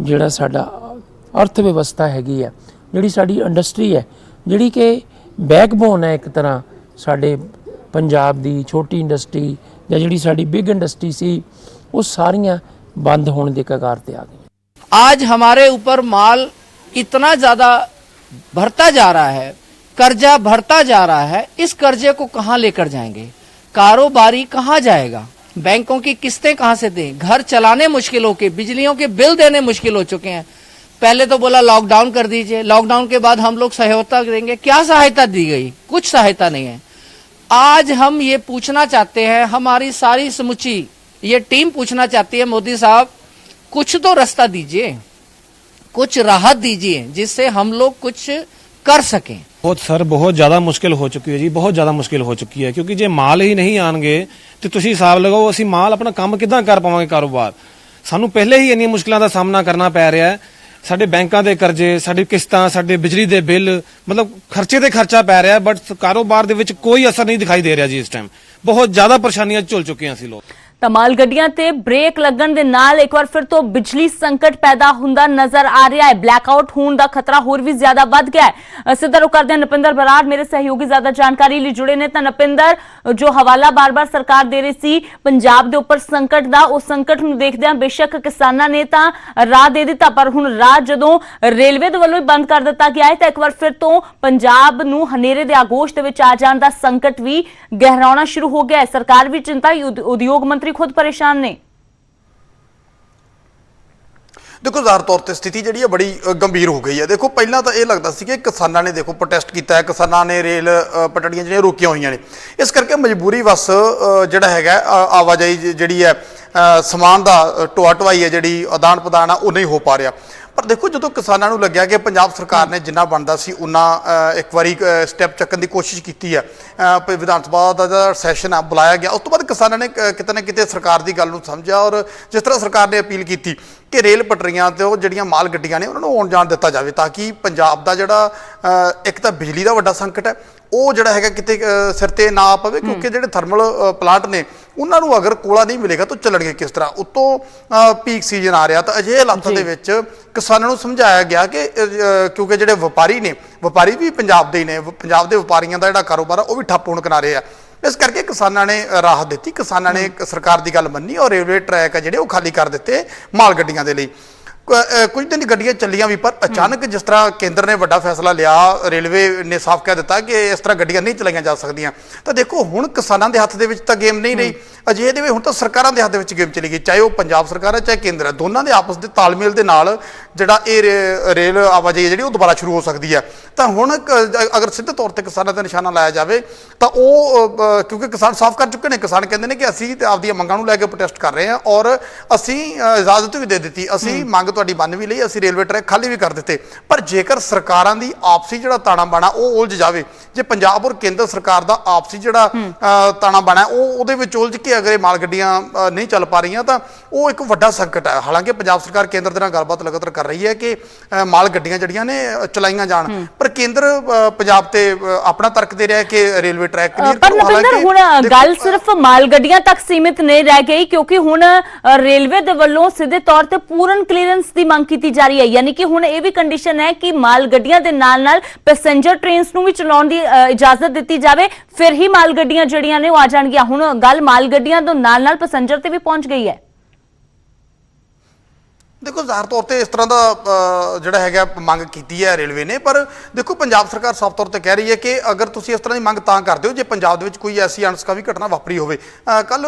जिहड़ा साडा अर्थ व्यवस्था हैगी है, जिहड़ी साडी इंडस्ट्री है, जिहड़ी कि बैकबोन है एक तरह साडे पंजाब दी छोटी इंडस्ट्री जां जिहड़ी साडी बिग इंडस्ट्री सी, वो सारियां बंद होने दे कगार ते आ गई। आज हमारे ऊपर माल इतना ज़्यादा भरता जा रहा है, कर्जा भरता जा रहा है, इस कर्जे को कहाँ लेकर जाएंगे? कारोबारी कहाँ जाएगा? बैंकों की किस्तें कहाँ से दें? घर चलाने मुश्किल हो के, बिजलियों के बिल देने मुश्किल हो चुके हैं। पहले तो बोला लॉकडाउन कर दीजिए, लॉकडाउन के बाद हम लोग सहायता देंगे। क्या सहायता दी गई? कुछ सहायता नहीं है। आज हम ये पूछना चाहते हैं, हमारी सारी समुची ये टीम पूछना चाहती है, मोदी साहब कुछ तो रास्ता दीजिए, कुछ राहत दीजिए जिससे हम लोग कुछ कर सकें। बहुत सर बहुत ज़्यादा मुश्किल हो चुकी है जी, बहुत ज़्यादा मुश्किल हो चुकी है। क्योंकि जे माल ही नहीं आएंगे तो तुसी हिसाब लगाओ असी माल अपना काम किदां कर पावांगे कारोबार। सानू पहले ही इन्नी मुश्किलों का सामना करना पै रहा है। ਸਾਡੇ ਬੈਂਕਾਂ ਦੇ ਕਰਜ਼ੇ, ਸਾਡੀ ਕਿਸ਼ਤਾਂ, ਸਾਡੇ ਬਿਜਲੀ ਦੇ ਬਿੱਲ, ਮਤਲਬ ਖਰਚੇ ਤੇ ਖਰਚਾ ਪੈ ਰਿਹਾ, ਬਟ ਕਾਰੋਬਾਰ ਦੇ ਵਿੱਚ ਕੋਈ ਅਸਰ ਨਹੀਂ ਦਿਖਾਈ ਦੇ ਰਿਹਾ ਜੀ। ਇਸ ਟਾਈਮ ਬਹੁਤ ਜ਼ਿਆਦਾ ਪਰੇਸ਼ਾਨੀਆਂ 'ਚ ਝੁਲ ਚੁੱਕੇ ਹਾਂ ਅਸੀਂ ਲੋਕ। ਤਾਂ ਮਾਲ ਗੱਡੀਆਂ ਤੇ ਬ੍ਰੇਕ ਲੱਗਣ ਦੇ ਨਾਲ ਇੱਕ ਵਾਰ ਫਿਰ ਤੋਂ ਬਿਜਲੀ ਸੰਕਟ ਪੈਦਾ ਹੁੰਦਾ ਨਜ਼ਰ ਆ ਰਿਹਾ ਹੈ। ਬਲੈਕਆਊਟ ਹੋਣ ਦਾ ਖਤਰਾ ਹੋਰ ਵੀ ਜ਼ਿਆਦਾ ਵੱਧ ਗਿਆ ਹੈ। ਸਿੱਧਾ ਰੁਖ ਕਰਦੇ ਹਾਂ ਨਪਿੰਦਰ ਬਰਾੜ, ਮੇਰੇ ਸਹਿਯੋਗੀ ਜ਼ਿਆਦਾ ਜਾਣਕਾਰੀ ਲਈ ਜੁੜੇ ਨੇ। ਤਾਂ ਨਪਿੰਦਰ, ਜੋ ਹਵਾਲਾ ਬਾਰ-ਬਾਰ ਸਰਕਾਰ ਦੇ ਰਹੀ ਸੀ ਪੰਜਾਬ ਦੇ ਉੱਪਰ ਸੰਕਟ ਦਾ, ਉਸ ਸੰਕਟ ਨੂੰ ਦੇਖਦਿਆਂ ਬੇਸ਼ੱਕ ਕਿਸਾਨਾਂ ਨੇ ਤਾਂ ਰਾਹ ਦੇ ਦਿੱਤਾ, ਪਰ ਹੁਣ ਰਾਹ ਜਦੋਂ ਰੇਲਵੇ ਦੇ ਵੱਲੋਂ ਹੀ ਬੰਦ ਕਰ ਦਿੱਤਾ ਗਿਆ ਹੈ ਤਾਂ ਇੱਕ ਵਾਰ ਫਿਰ ਤੋਂ ਪੰਜਾਬ ਨੂੰ ਹਨੇਰੇ ਦੇ ਆਗੋਸ਼ ਦੇ ਵਿੱਚ ਆ ਜਾਣ ਦਾ ਸੰਕਟ ਵੀ ਗਹਿਰਾਉਣਾ ਸ਼ੁਰੂ ਹੋ ਗਿਆ ਹੈ। ਸਰਕਾਰ ਵੀ ਚਿੰਤਾ, ਉਦਯੋਗ ਮੰਤਰੀ खुद परेशान ने। देखो ज़ाहिर तौर पर स्थिति जी है बड़ी गंभीर हो गई है। देखो पहला तो यह लगता है कि किसानों ने देखो प्रोटेस्ट किया है, किसानों ने रेल पटड़ियां जो रोकिया हुई ने, इस करके मजबूरी बस जोड़ा है आवाजाही जी है समान का ढोआ ढुआई है जी आदान प्रदान है वो नहीं हो पा रहा। पर देखो जो किसानों को लग्या कि पंजाब सरकार ने जिन्ना बनता सी उन्ना एक बारी स्टैप चक्कन की कोशिश की है, विधान सभा का सैशन है बुलाया गया, उस तो बाद किसानों ने किते न किते सरकार की गल समझा और जिस तरह सरकार ने अपील की कि रेल पटरियां तो जिहड़ियां माल गड्डियां ने उन्होंने आउण जाण दिता जाए, ताकि पंजाब का जिहड़ा एक तो बिजली का वड्डा संकट है वो जिहड़ा हैगा किते सिर ते ना पवे, क्योंकि जिहड़े थर्मल प्लांट ने उन्होंने अगर कोला नहीं मिलेगा तो चलणगे किस तरह। उत्तों पीक सीजन आ रहा, तो अजिहे हालातां दे विच किसानों को समझाया गया कि क्योंकि जिहड़े वपारी ने, वपारी भी पंजाब दे ही ने, पंजाब के वपारियों का जिहड़ा कारोबार है वो भी ठप्प होण किनारे है, इस करके किसानों ने राहत दी, किसानों ने सरकार की गल मन्नी और रेलवे ट्रैक है जिहड़े वो खाली कर दिते माल गड्डियां दे लई। कुछ दिन गड्डियां चलियां भी, पर अचानक जिस तरह केंद्र ने बड़ा फैसला लिया, रेलवे ने साफ कह दिता कि इस तरह गड्डियां नहीं चलाईयां जा सकदियां, तो देखो हुण किसानों के हत्थ दे विच तां गेम नहीं रही, अजिहे दे हुण तां सरकारां दे हत्थ दे विच गेम चली गई, चाहे वो पंजाब सरकार है चाहे केंद्र है, दोनों के आपस के तालमेल के नाल जिहड़ा ये रेल आवाजाही जिहड़ी वो दोबारा शुरू हो सकती है। तो हुण अगर सीधे तौर पर किसानों का निशाना लाया जाए तो वो क्योंकि किसान साफ कर चुके हैं, किसान कहते हैं कि असीं आपदी मंगां नूं लैके प्रोटेस्ट कर रहे हैं और असीं इजाजत भी दे दी, असीं मंग तुहाडी बन भी लई, असीं रेलवे ट्रैक खाली भी कर दिते, पर जेकर सरकारां दी आपसी जिहड़ा ताना बाना वो उलझ जाए, जे पंजाब और केंद्र सरकार दा आपसी जिहड़ा ताना बाना है वो उहदे विच उलझ के अगर माल गड्डियां नहीं चल पा रही तो वो एक वड्डा संकट है। हालांकि पंजाब सरकार केंद्र दे नाल गलबात लगातार कर रही है कि माल गड्डियां जिहड़ियां ने चलाईयां जाण, पर केंद्र पंजाब ते अपना तर्क दे रहा है कि रेलवे ट्रैक क्लीयर पर नपिंदर हुण गल सिर्फ माल गड्डियां तक सीमित नहीं रह गई, क्योंकि हुण रेलवे दे वल्लों सीधे तौर ते पूर्ण क्लीयरेंस दी मांग की जा रही है, यानी कि हुण ये भी कंडीशन है कि माल गड्डियां दे नाल नाल पैसेंजर ट्रेन्स नूं भी चलाउण दी इजाजत दी जाए, फिर ही माल गड्डियां जिहड़ियां ने वो आ जाणगियां। हुण गल माल गड्डियां दे नाल नाल पैसेंजर ते भी पहुंच गई है। देखो ज़ाहिर तौर पर इस तरह का जोड़ा है मंग की है रेलवे ने, पर देखो पंजाब सरकार साफ तौर पर कह रही है कि अगर तुम इस तरह की मंग तां करते हो जो पंजाब में कोई ऐसी अणसकावी घटना वापरी हो। कल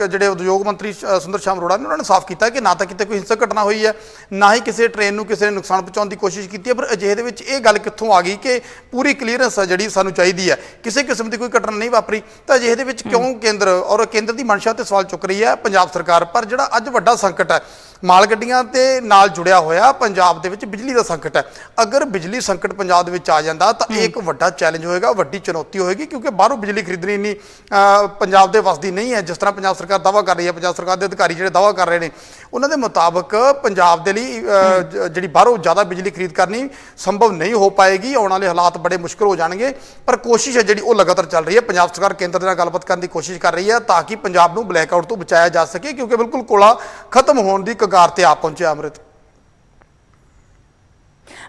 जोड़े उद्योग मंत्री सुंदर शाम अरोड़ा ने उन्होंने साफ किया कि ना तो कितने कोई हिंसक घटना हुई है, ना ही किसी ट्रेन को किसी ने नुकसान पहुँचाने की कोशिश की है, पर अजिहे ये गल कितों आ गई कि पूरी क्लीयरेंस है जी सानू चाहिए है, किसी किस्म की कोई घटना नहीं वापरी, तो अजिहे क्यों केंद्र और केंद्र की मंशा ते सवाल चुक रही है पंजाब सरकार। पर जिहड़ा अज वड्डा संकट है माल गड्डियां ते नाल जुड़िया होया पंजाब दे विच बिजली का संकट है, अगर बिजली संकट पंजाब दे विच आ जांदा तो एक वड्डा चैलेंज होएगा, वड्डी चुनौती होएगी, क्योंकि बाहरों बिजली खरीदनी इन्नी पंजाब दे वसदी नहीं है जिस तरह पंजाब सरकार दावा कर रही है। पंजाब सरकार के अधिकारी जिहड़े दावा कर रहे हैं उन्होंने मुताबक पंजाब दे लई जिहड़ी बाहरों ज़्यादा बिजली खरीद करनी संभव नहीं हो पाएगी, आने वाले हालात बड़े मुश्किल हो जाएंगे, पर कोशिश है जिहड़ी वो लगातार चल रही है। पंजाब सरकार केंद्र दे नाल गलबात करने की कोशिश कर रही है ताकि पंजाब नूं ब्लैकआउट तो बचाया जा सके, क्योंकि बिल्कुल कोला खत्म होने की कगार ते आ पहुंचे। अमृत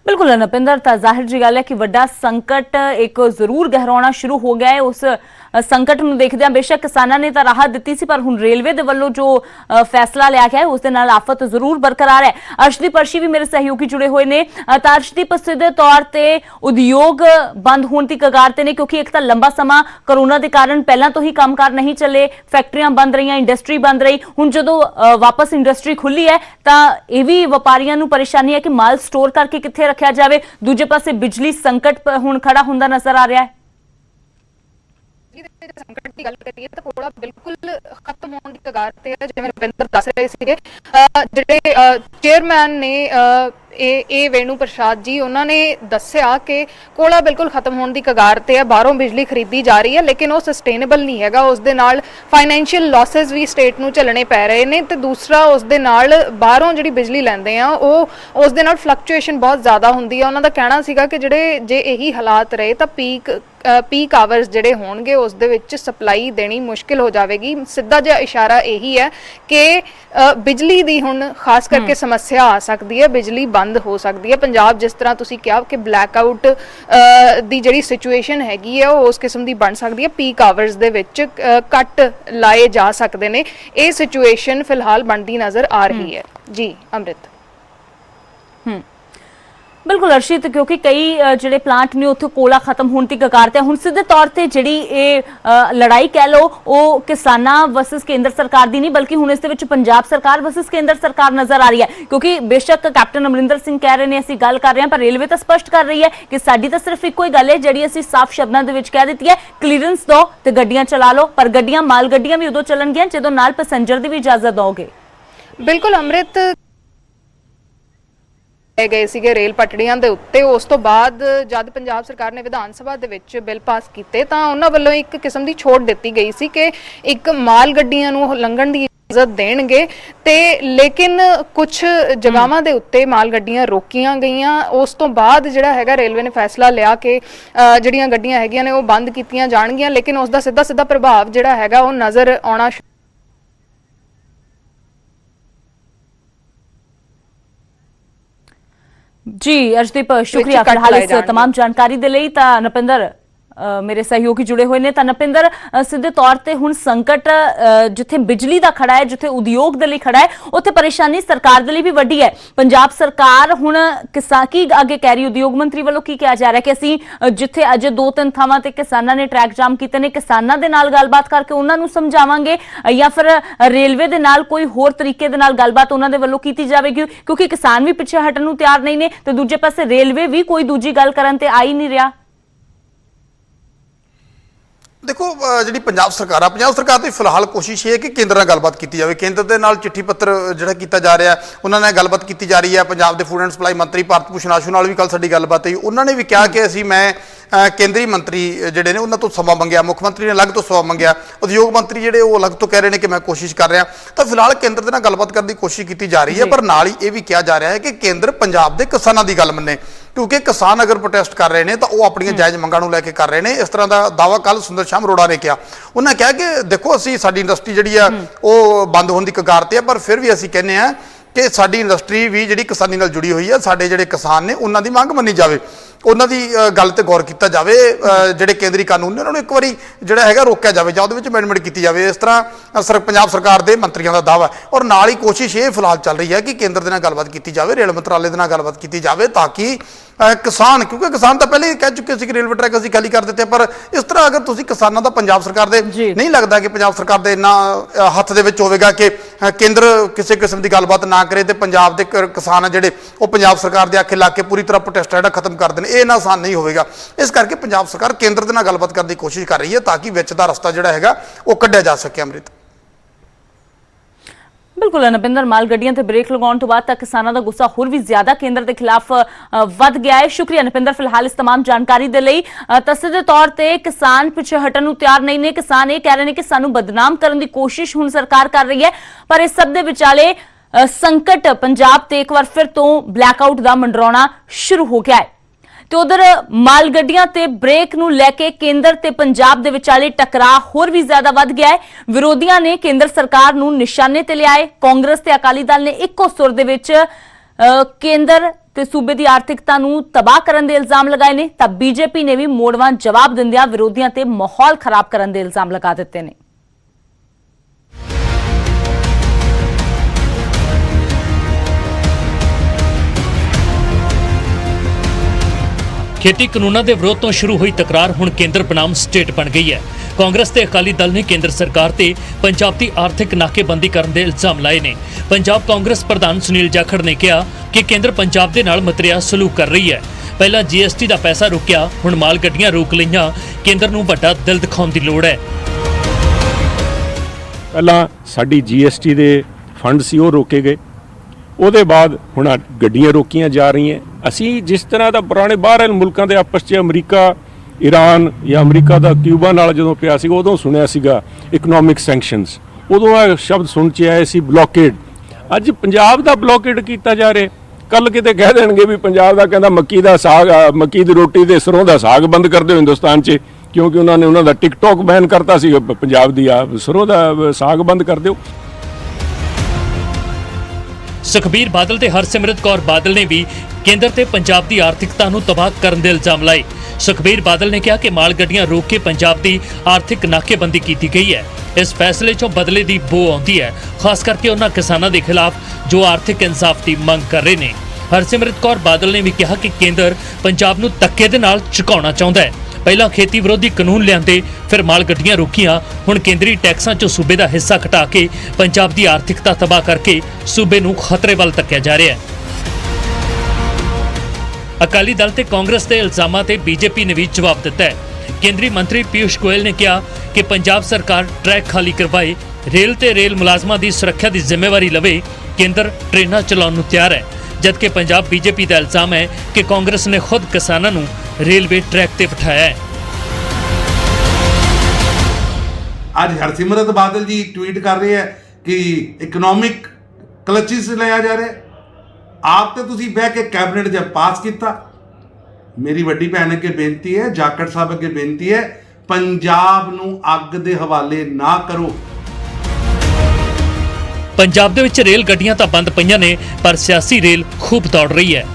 बिल्कुल नपिंदर, तो जाहिर जी गल है कि वड्डा संकट एक जरूर गहराउणा शुरू हो गया है। उस संकट नूं देखदे बेशक किसानां ने तो राहत दित्ती सी, पर हुण रेलवे दे वल्लों जो फैसला लिया गया है उस दे नाल आफत जरूर बरकरार है। अर्शदीप अर्शी भी मेरे सहयोगी जुड़े हुए ने। अर्शदीप, सीधे तौर ते उद्योग बंद होने की कगार ते ने, क्योंकि एक तो लंबा समा कोरोना के कारण पहला तो ही कामकार नहीं चले, फैक्ट्रियां बंद रही, इंडस्ट्री बंद रही, हुण जदों वापस इंडस्ट्री खुली है तो यह भी व्यापारियों नूं परेशानी है कि माल स्टोर करके कित्थे रखा जाए। दूजे पासे बिजली संकट हुण खड़ा हुंदा नजर आ रहा है। संकट की गल करिए तो कोड़ा बिल्कुल खत्म होने की कगार ते है, जिवें रविंदर दस रहे सीगे। जिहड़े चेयरमैन ने ਇਹ ਵੇਣੂ ਪ੍ਰਸਾਦ ਜੀ ਉਹਨਾਂ ਨੇ ਦੱਸਿਆ ਕਿ ਕੋਲਾ ਬਿਲਕੁਲ ਖਤਮ ਹੋਣ ਦੀ ਕਗਾਰ ਤੇ ਹੈ। ਬਾਹਰੋਂ ਬਿਜਲੀ ਖਰੀਦੀ ਜਾ ਰਹੀ ਹੈ ਲੇਕਿਨ ਉਹ ਸਸਟੇਨੇਬਲ ਨਹੀਂ ਹੈਗਾ। ਉਸ ਦੇ ਨਾਲ ਫਾਈਨੈਂਸ਼ੀਅਲ ਲਾਸਸ ਵੀ ਸਟੇਟ ਨੂੰ ਝੱਲਣੇ ਪੈ ਰਹੇ ਨੇ ਤੇ ਦੂਸਰਾ ਉਸ ਦੇ ਨਾਲ ਬਾਹਰੋਂ ਜਿਹੜੀ ਬਿਜਲੀ ਲੈਂਦੇ ਆ ਉਹ ਉਸ ਦੇ ਨਾਲ ਫਲਕਚੁਏਸ਼ਨ ਬਹੁਤ ਜ਼ਿਆਦਾ ਹੁੰਦੀ ਆ। ਉਹਨਾਂ ਦਾ ਕਹਿਣਾ ਸੀਗਾ ਕਿ ਜੇ ਇਹੀ ਹਾਲਾਤ ਰਹੇ ਤਾਂ ਪੀਕ ਆਵਰਸ ਜਿਹੜੇ ਹੋਣਗੇ ਉਸ ਦੇ ਵਿੱਚ ਸਪਲਾਈ ਦੇਣੀ ਮੁਸ਼ਕਿਲ ਹੋ ਜਾਵੇਗੀ। ਸਿੱਧਾ ਜਿਹਾ ਇਸ਼ਾਰਾ ਇਹੀ ਹੈ ਕਿ ਬਿਜਲੀ ਦੀ ਹੁਣ ਖਾਸ ਕਰਕੇ ਸਮੱਸਿਆ ਆ ਸਕਦੀ ਹੈ, ਬਿਜਲੀ ਬੰਦ ਹੋ ਸਕਦੀ ਹੈ। ਪੰਜਾਬ ਜਿਸ ਤਰ੍ਹਾਂ ਤੁਸੀਂ ਕਿਹਾ ਕਿ ਬਲੈਕ ਆਊਟ ਦੀ ਜਿਹੜੀ ਸਿਚੁਏਸ਼ਨ ਹੈਗੀ ਹੈ ਉਹ ਉਸ ਕਿਸਮ ਦੀ ਬਣ ਸਕਦੀ ਹੈ। ਪੀਕ ਆਵਰਸ ਦੇ ਵਿੱਚ ਕੱਟ ਲਾਏ ਜਾ ਸਕਦੇ ਨੇ। ਇਹ ਸਿਚੁਏਸ਼ਨ ਫਿਲਹਾਲ ਬਣਦੀ ਨਜ਼ਰ ਆ ਰਹੀ ਹੈ। ਜੀ ਅੰਮ੍ਰਿਤ। ਬਿਲਕੁਲ ਅਰਸ਼ਿਤ, ਕਿਉਂਕਿ ਕਈ ਜਿਹੜੇ ਪਲਾਂਟ ਨੇ ਉੱਥੇ ਕੋਲਾ ਖਤਮ ਹੋਣ ਦੀ ਕਗਾਰ ਤੇ ਹੁਣ ਸਿੱਧੇ ਤੌਰ ਤੇ ਜਿਹੜੀ ਇਹ ਲੜਾਈ ਕਹਿ ਲਓ ਉਹ ਕਿਸਾਨਾਂ ਵਰਸਸ ਕੇਂਦਰ ਸਰਕਾਰ ਦੀ ਨਹੀਂ ਬਲਕਿ ਹੁਣ ਇਸ ਦੇ ਵਿੱਚ ਪੰਜਾਬ ਸਰਕਾਰ ਵਰਸਸ ਕੇਂਦਰ ਸਰਕਾਰ ਨਜ਼ਰ ਆ ਰਹੀ ਹੈ। ਕਿਉਂਕਿ ਬੇਸ਼ੱਕ ਕੈਪਟਨ ਅਮਰਿੰਦਰ ਸਿੰਘ ਕਹਿ ਰਹੇ ਨੇ ਅਸੀਂ ਗੱਲ ਕਰ ਰਹੇ ਹਾਂ, ਪਰ ਰੇਲਵੇ ਤਾਂ ਸਪਸ਼ਟ ਕਰ ਰਹੀ ਹੈ ਕਿ ਸਾਡੀ ਤਾਂ ਸਿਰਫ ਇੱਕੋ ਹੀ ਗੱਲ ਹੈ ਜਿਹੜੀ ਅਸੀਂ ਸਾਫ਼ ਸ਼ਬਦਾਂ ਦੇ ਵਿੱਚ ਕਹਿ ਦਿੱਤੀ ਹੈ, ਕਲੀਅਰੈਂਸ ਦਿਓ ਤੇ ਗੱਡੀਆਂ ਚਲਾ ਲਓ। ਪਰ ਗੱਡੀਆਂ ਮਾਲ ਗੱਡੀਆਂ ਵੀ ਉਦੋਂ ਚੱਲਣਗੀਆਂ ਜਦੋਂ ਨਾਲ ਪੈਸੇਂਜਰ ਦੀ ਵੀ ਇਜਾਜ਼ਤ ਦਿਓਗੇ। ਬਿਲਕੁਲ ਅੰਮ੍ਰਿਤ ਗਏ ਸੀਗੇ ਰੇਲ ਪਟੜੀਆਂ ਦੇ ਉੱਤੇ। ਉਸ ਤੋਂ ਬਾਅਦ ਜਦ ਪੰਜਾਬ ਸਰਕਾਰ ਨੇ ਵਿਧਾਨ ਸਭਾ ਦੇ ਵਿੱਚ ਬਿੱਲ ਪਾਸ ਕੀਤੇ ਤਾਂ ਉਹਨਾਂ ਵੱਲੋਂ ਇੱਕ ਕਿਸਮ ਦੀ ਛੋਟ ਦਿੱਤੀ ਗਈ ਸੀ ਕਿ ਇੱਕ ਮਾਲ ਗੱਡੀਆਂ ਨੂੰ ਲੰਘਣ ਦੀ ਇਜਾਜ਼ਤ ਦੇਣਗੇ ਤੇ ਲੇਕਿਨ ਕੁਝ ਜਗ੍ਹਾਵਾਂ ਦੇ ਉੱਤੇ ਮਾਲ ਗੱਡੀਆਂ ਰੋਕੀਆਂ ਗਈਆਂ। ਉਸ ਤੋਂ ਬਾਅਦ ਜਿਹੜਾ ਹੈਗਾ ਰੇਲਵੇ ਨੇ ਫੈਸਲਾ ਲਿਆ ਕਿ ਜਿਹੜੀਆਂ ਗੱਡੀਆਂ ਹੈਗੀਆਂ ਨੇ ਉਹ ਬੰਦ ਕੀਤੀਆਂ ਜਾਣਗੀਆਂ, ਲੇਕਿਨ ਉਸ ਦਾ ਸਿੱਧਾ ਪ੍ਰਭਾਵ ਜਿਹੜਾ ਹੈਗਾ ਉਹ ਨਜ਼ਰ ਆਉਣਾ जी अर्शदीप शुक्रिया फिलहाल इस तमाम जानकारी दे लई। तां नपिंदर मेरे सहयोगी जुड़े हुए ने। तां नपिंदर सीधे तौर ते हुण संकट जिथे बिजली दा खड़ा है, जिथे उद्योग दे लई खड़ा है, उत्थे परेशानी सरकार दे लई भी वड्डी है। पंजाब सरकार हुण किसान की आगे कह रही, उद्योग मंत्री वालों की कहा जा रहा है कि असीं जिथे अजे 2-3 थावां ते किसानां ने ट्रैक जाम कीते ने, किसानां दे नाल गलबात करके उन्हां नूं समझावांगे या फिर रेलवे दे नाल कोई होर तरीके दे नाल गलबात उन्हां दे वल्लों कीती जावेगी, क्योंकि किसान भी पिछे हटण नूं तैयार नहीं ने ते दूजे पासे रेलवे भी कोई दूजी गल करन ते आ ही नहीं रहा। देखो जी पंजाब सरकार की फिलहाल कोशिश ये है कि केंद्र नाल गलबात की जाए। केंद्र के नाल चिट्ठी पत्र जिहड़ा कीता जा रहा है उन्होंने गलबात की जा रही है। पंजाब के फूड एंड सप्लाई मंत्री भारत भूषण आशू नाल भी कल साडी गलबात हुई। उन्होंने भी कहा कि असीं मैं केंद्रीय मंत्री जिहड़े ने उन्हां तों समा मंगिया, मुख मंत्री ने अलग तो समा मंगिया, उद्योग मंत्री जिहड़े वो अलग तो कह रहे हैं कि मैं कोशिश कर रहा। तो फिलहाल केंद्र के नाल गलबात करने की कोशिश की जा रही है, पर नाल ही ये भी कहा जा रहा है कि केंद्र पंजाब के किसानों की गल मन्ने, क्योंकि किसान अगर प्रोटेस्ट कर रहे हैं तो वो अपनी जायज़ मंगां नूं लैके कर रहे हैं। इस तरह का दावा कल सुंदर श्याम अरोड़ा ने किया। उन्होंने कहा कि देखो असी साडी इंडस्ट्री जिहड़ी आ वो बंद होने की कगार ते है, पर फिर भी असी कहने हैं कि साडी इंडस्ट्री भी जिहड़ी किसानी नाल जुड़ी हुई है, साडे जिहड़े किसान ने उन्हां दी मंग मन्नी जावे, उन्हां दी गल ते गौर किया जाए। जिहड़े केंद्रीय कानून ने उन्होंने एक बारी जिहड़ा हैगा रोकिया जाए जां उहदे विच अमेंडमेंट की जाए। इस तरह पंजाब सरकार के मंत्रियों का दावा है और नाल ही कोशिश ये फिलहाल चल रही है कि केंद्र दे नाल गलबात की जाए, रेल मंत्रालय दे नाल गलबात की जाए, ताकि किसान, क्योंकि किसान तो पहले ही कह चुके थे कि रेलवे ट्रैक असीं खाली कर दिते, पर इस तरह अगर तुसीं किसानां दा पंजाब सरकार दे नहीं लगता कि पंजाब सरकार दे इन्ना हत्थ दे विच होवेगा कि केंद्र किसी किस्म की गलबात ना करे ते पंजाब दे किसान आ जिहड़े वो पंजाब सरकार दे आखे ला के पूरी तरह प्रोटेस्ट जिहड़ा खत्म कर देण, ये इन्ना आसान नहीं होवेगा। इस करके पंजाब सरकार केंद्र दे नाल गलबात करने की कोशिश कर रही है ताकि विच दा रस्ता जिहड़ा हैगा वो कढिया जा सके। अमृत बिल्कुल नपिंदर, माल गड्डियां ते ब्रेक लगाने तो बाद तक किसानों का गुस्सा होर भी ज्यादा केंद्र के खिलाफ वध गया है। शुक्रिया नपिंदर फिलहाल इस तमाम जानकारी दे लई। सीधे तौर ते किसान पिछे हटण नूं तैयार नहीं ने। किसान ये कह रहे हैं कि सानू बदनाम करने की कोशिश हुण सरकार कर रही है, पर इस सब दे विचाले संकट पंजाब ते एक बार फिर तो ब्लैकआउट दा मंडराउणा शुरू हो गया है। ਤੇ ਉਧਰ ਮਾਲ ਗੱਡੀਆਂ ਤੇ ਬ੍ਰੇਕ ਨੂੰ ਲੈ ਕੇ ਕੇਂਦਰ ਤੇ ਪੰਜਾਬ ਦੇ ਵਿਚਾਲੇ ਟਕਰਾਅ ਹੋਰ ਵੀ ਜ਼ਿਆਦਾ ਵੱਧ ਗਿਆ ਹੈ। ਵਿਰੋਧੀਆਂ ਨੇ ਕੇਂਦਰ ਸਰਕਾਰ ਨੂੰ ਨਿਸ਼ਾਨੇ ਤੇ ਲਿਆ ਹੈ। ਕਾਂਗਰਸ ਤੇ ਅਕਾਲੀ ਦਲ ਨੇ ਇੱਕੋ ਸੁਰ ਦੇ ਵਿੱਚ ਕੇਂਦਰ ਤੇ ਸੂਬੇ ਦੀ ਆਰਥਿਕਤਾ ਨੂੰ ਤਬਾਹ ਕਰਨ ਦੇ ਇਲਜ਼ਾਮ ਲਗਾਏ ਨੇ, ਤਾਂ ਬੀਜੇਪੀ ਨੇ ਵੀ ਮੋੜਵਾਂ ਜਵਾਬ ਦਿੰਦਿਆਂ ਵਿਰੋਧੀਆਂ ਤੇ ਮਾਹੌਲ ਖਰਾਬ ਕਰਨ ਦੇ ਇਲਜ਼ਾਮ ਲਗਾ ਦਿੱਤੇ ਨੇ। खेती कानूनों के विरोध तो शुरू हुई तकरार हुण केंद्र बनाम स्टेट बन गई है। कांग्रेस ते अकाली दल ने केंद्र सरकार ते पंजाब की आर्थिक नाकेबंदी करने के इल्जाम लाए ने। पंजाब कांग्रेस प्रधान सुनील जाखड़ ने कहा कि केंद्र पंजाब के नाल मतरिया सलूक कर रही है। पहला GST का पैसा रुकिया, हुण माल गड्डियां रोक लईयां, केंद्र नूं वड्डा दिल दिखाउण दी लोड़ है। पहला साडी GST के फंड सी वो रोके गए, ਉਹਦੇ ਬਾਅਦ ਹੁਣ ਗੱਡੀਆਂ ਰੋਕੀਆਂ ਜਾ ਰਹੀਆਂ। ਅਸੀਂ ਜਿਸ ਤਰ੍ਹਾਂ ਦਾ ਪੁਰਾਣੇ ਬਾਹਰ ਮੁਲਕਾਂ ਦੇ ਆਪਸ 'ਚ ਅਮਰੀਕਾ ਈਰਾਨ ਜਾਂ ਅਮਰੀਕਾ ਦਾ ਕਿਊਬਾ ਨਾਲ ਜਦੋਂ ਪਿਆ ਸੀ ਉਦੋਂ ਸੁਣਿਆ ਸੀਗਾ ਇਕਨੋਮਿਕ ਸੈਂਕਸ਼ਨਸ, ਉਦੋਂ ਇਹ ਸ਼ਬਦ ਸੁਣ 'ਚ ਆਏ ਸੀ ਬਲੌਕੇਡ। ਅੱਜ ਪੰਜਾਬ ਦਾ ਬਲੌਕੇਡ ਕੀਤਾ ਜਾ ਰਿਹਾ। ਕੱਲ ਕਿਤੇ ਕਹਿ ਦੇਣਗੇ ਵੀ ਪੰਜਾਬ ਦਾ ਕਹਿੰਦਾ ਮੱਕੀ ਦਾ ਸਾਗ, ਮੱਕੀ ਦੀ ਰੋਟੀ ਤੇ ਸਰੋਂ ਦਾ ਸਾਗ ਬੰਦ ਕਰ ਦਿਓ ਹਿੰਦੁਸਤਾਨ 'ਚ, ਕਿਉਂਕਿ ਉਹਨਾਂ ਦਾ ਟਿਕਟੌਕ ਬੈਨ ਕਰਤਾ ਸੀ। ਪੰਜਾਬ ਦੀ ਸਰੋਂ ਦਾ ਸਾਗ ਬੰਦ ਕਰ ਦਿਓ। ਸੁਖਬੀਰ ਬਾਦਲ ਤੇ ਹਰਸਿਮਰਤ ਕੌਰ ਬਾਦਲ ਨੇ ਵੀ ਕੇਂਦਰ ਤੇ ਪੰਜਾਬ ਦੀ ਆਰਥਿਕਤਾ ਨੂੰ ਤਬਾਹ ਕਰਨ ਦੇ ਇਲਜ਼ਾਮ ਲਾਏ। ਸੁਖਬੀਰ ਬਾਦਲ ਨੇ ਕਿਹਾ ਕਿ ਮਾਲ ਗੱਡੀਆਂ ਰੋਕ ਕੇ ਪੰਜਾਬ ਦੀ ਆਰਥਿਕ ਨਾਕੇਬੰਦੀ ਕੀਤੀ ਗਈ ਹੈ। ਇਸ ਫੈਸਲੇ 'ਚੋਂ ਬਦਲੇ ਦੀ ਬੋ ਆਉਂਦੀ ਹੈ, ਖਾਸ ਕਰਕੇ ਉਹਨਾਂ ਕਿਸਾਨਾਂ ਦੇ ਖਿਲਾਫ ਜੋ ਆਰਥਿਕ ਇਨਸਾਫ ਦੀ ਮੰਗ ਕਰ ਰਹੇ ਨੇ। ਹਰਸਿਮਰਤ ਕੌਰ ਬਾਦਲ ਨੇ ਵੀ ਕਿਹਾ ਕਿ ਕੇਂਦਰ ਪੰਜਾਬ ਨੂੰ ਧੱਕੇ ਦੇ ਨਾਲ ਝੁਕਾਉਣਾ ਚਾਹੁੰਦਾ ਹੈ। ਪਹਿਲਾਂ ਖੇਤੀ ਵਿਰੋਧੀ ਕਾਨੂੰਨ ਲਿਆਂਦੇ, ਫਿਰ ਮਾਲ ਗੱਡੀਆਂ ਰੋਕੀਆਂ, ਹੁਣ ਕੇਂਦਰੀ ਟੈਕਸਾਂ 'ਚੋਂ ਸੂਬੇ ਦਾ ਹਿੱਸਾ ਘਟਾ ਕੇ ਪੰਜਾਬ ਦੀ ਆਰਥਿਕਤਾ ਤਬਾਹ ਕਰਕੇ ਸੂਬੇ ਨੂੰ ਖਤਰੇ ਵੱਲ ਧੱਕਿਆ ਜਾ ਰਿਹਾ ਹੈ। ਅਕਾਲੀ ਦਲ ਤੇ ਕਾਂਗਰਸ ਦੇ ਇਲਜ਼ਾਮਾਂ ਤੇ ਬੀਜੇਪੀ ਨੇ ਵੀ ਜਵਾਬ ਦਿੱਤਾ ਹੈ। ਕੇਂਦਰੀ ਮੰਤਰੀ ਪੀਯੂਸ਼ ਗੋਇਲ ਨੇ ਕਿਹਾ ਕਿ ਪੰਜਾਬ ਸਰਕਾਰ ਟਰੈਕ ਖਾਲੀ ਕਰਵਾਏ, ਰੇਲ ਤੇ ਰੇਲ ਮੁਲਾਜ਼ਮਾਂ ਦੀ ਸੁਰੱਖਿਆ ਦੀ ਜ਼ਿੰਮੇਵਾਰੀ ਲਵੇ। ਕੇਂਦਰ ਟ੍ਰੇਨਾਂ ਚਲਾਉਣ ਨੂੰ ਤਿਆਰ ਹੈ, ਜਦਕਿ ਪੰਜਾਬ ਬੀਜੇਪੀ ਦਾ ਇਲਜ਼ਾਮ ਹੈ ਕਿ ਕਾਂਗਰਸ ਨੇ ਖੁਦ ਕਿਸਾਨਾਂ ਨੂੰ ਰੇਲਵੇ ਟਰੈਕ ਤੇ ਬਿਠਾਇਆ ਹੈ। ਅੱਜ ਹਰਸਿਮਰਤ ਬਾਦਲ ਜੀ ਟਵੀਟ ਕਰ ਰਹੇ ਹੈ ਕਿ ਇਕਨੋਮਿਕ ਕਲਚਿਸ ਲਿਆ ਜਾ ਰਿਹਾ। ਆਪ ਤੇ ਤੁਸੀਂ ਬਹਿ ਕੇ ਕੈਬਨਿਟ 'ਚ ਪਾਸ ਕੀਤਾ। ਮੇਰੀ ਵੱਡੀ ਭੈਣ ਅੱਗੇ ਬੇਨਤੀ ਹੈ, ਜਾਖੜ ਸਾਹਿਬ ਅੱਗੇ ਬੇਨਤੀ ਹੈ, ਪੰਜਾਬ ਨੂੰ ਅੱਗ ਦੇ ਹਵਾਲੇ ਨਾ ਕਰੋ। ਪੰਜਾਬ ਦੇ ਵਿੱਚ ਰੇਲ ਗੱਡੀਆਂ ਤਾਂ ਬੰਦ ਪਈਆਂ ਨੇ, ਪਰ ਸਿਆਸੀ ਰੇਲ ਖੂਬ ਦੌੜ ਰਹੀ ਹੈ।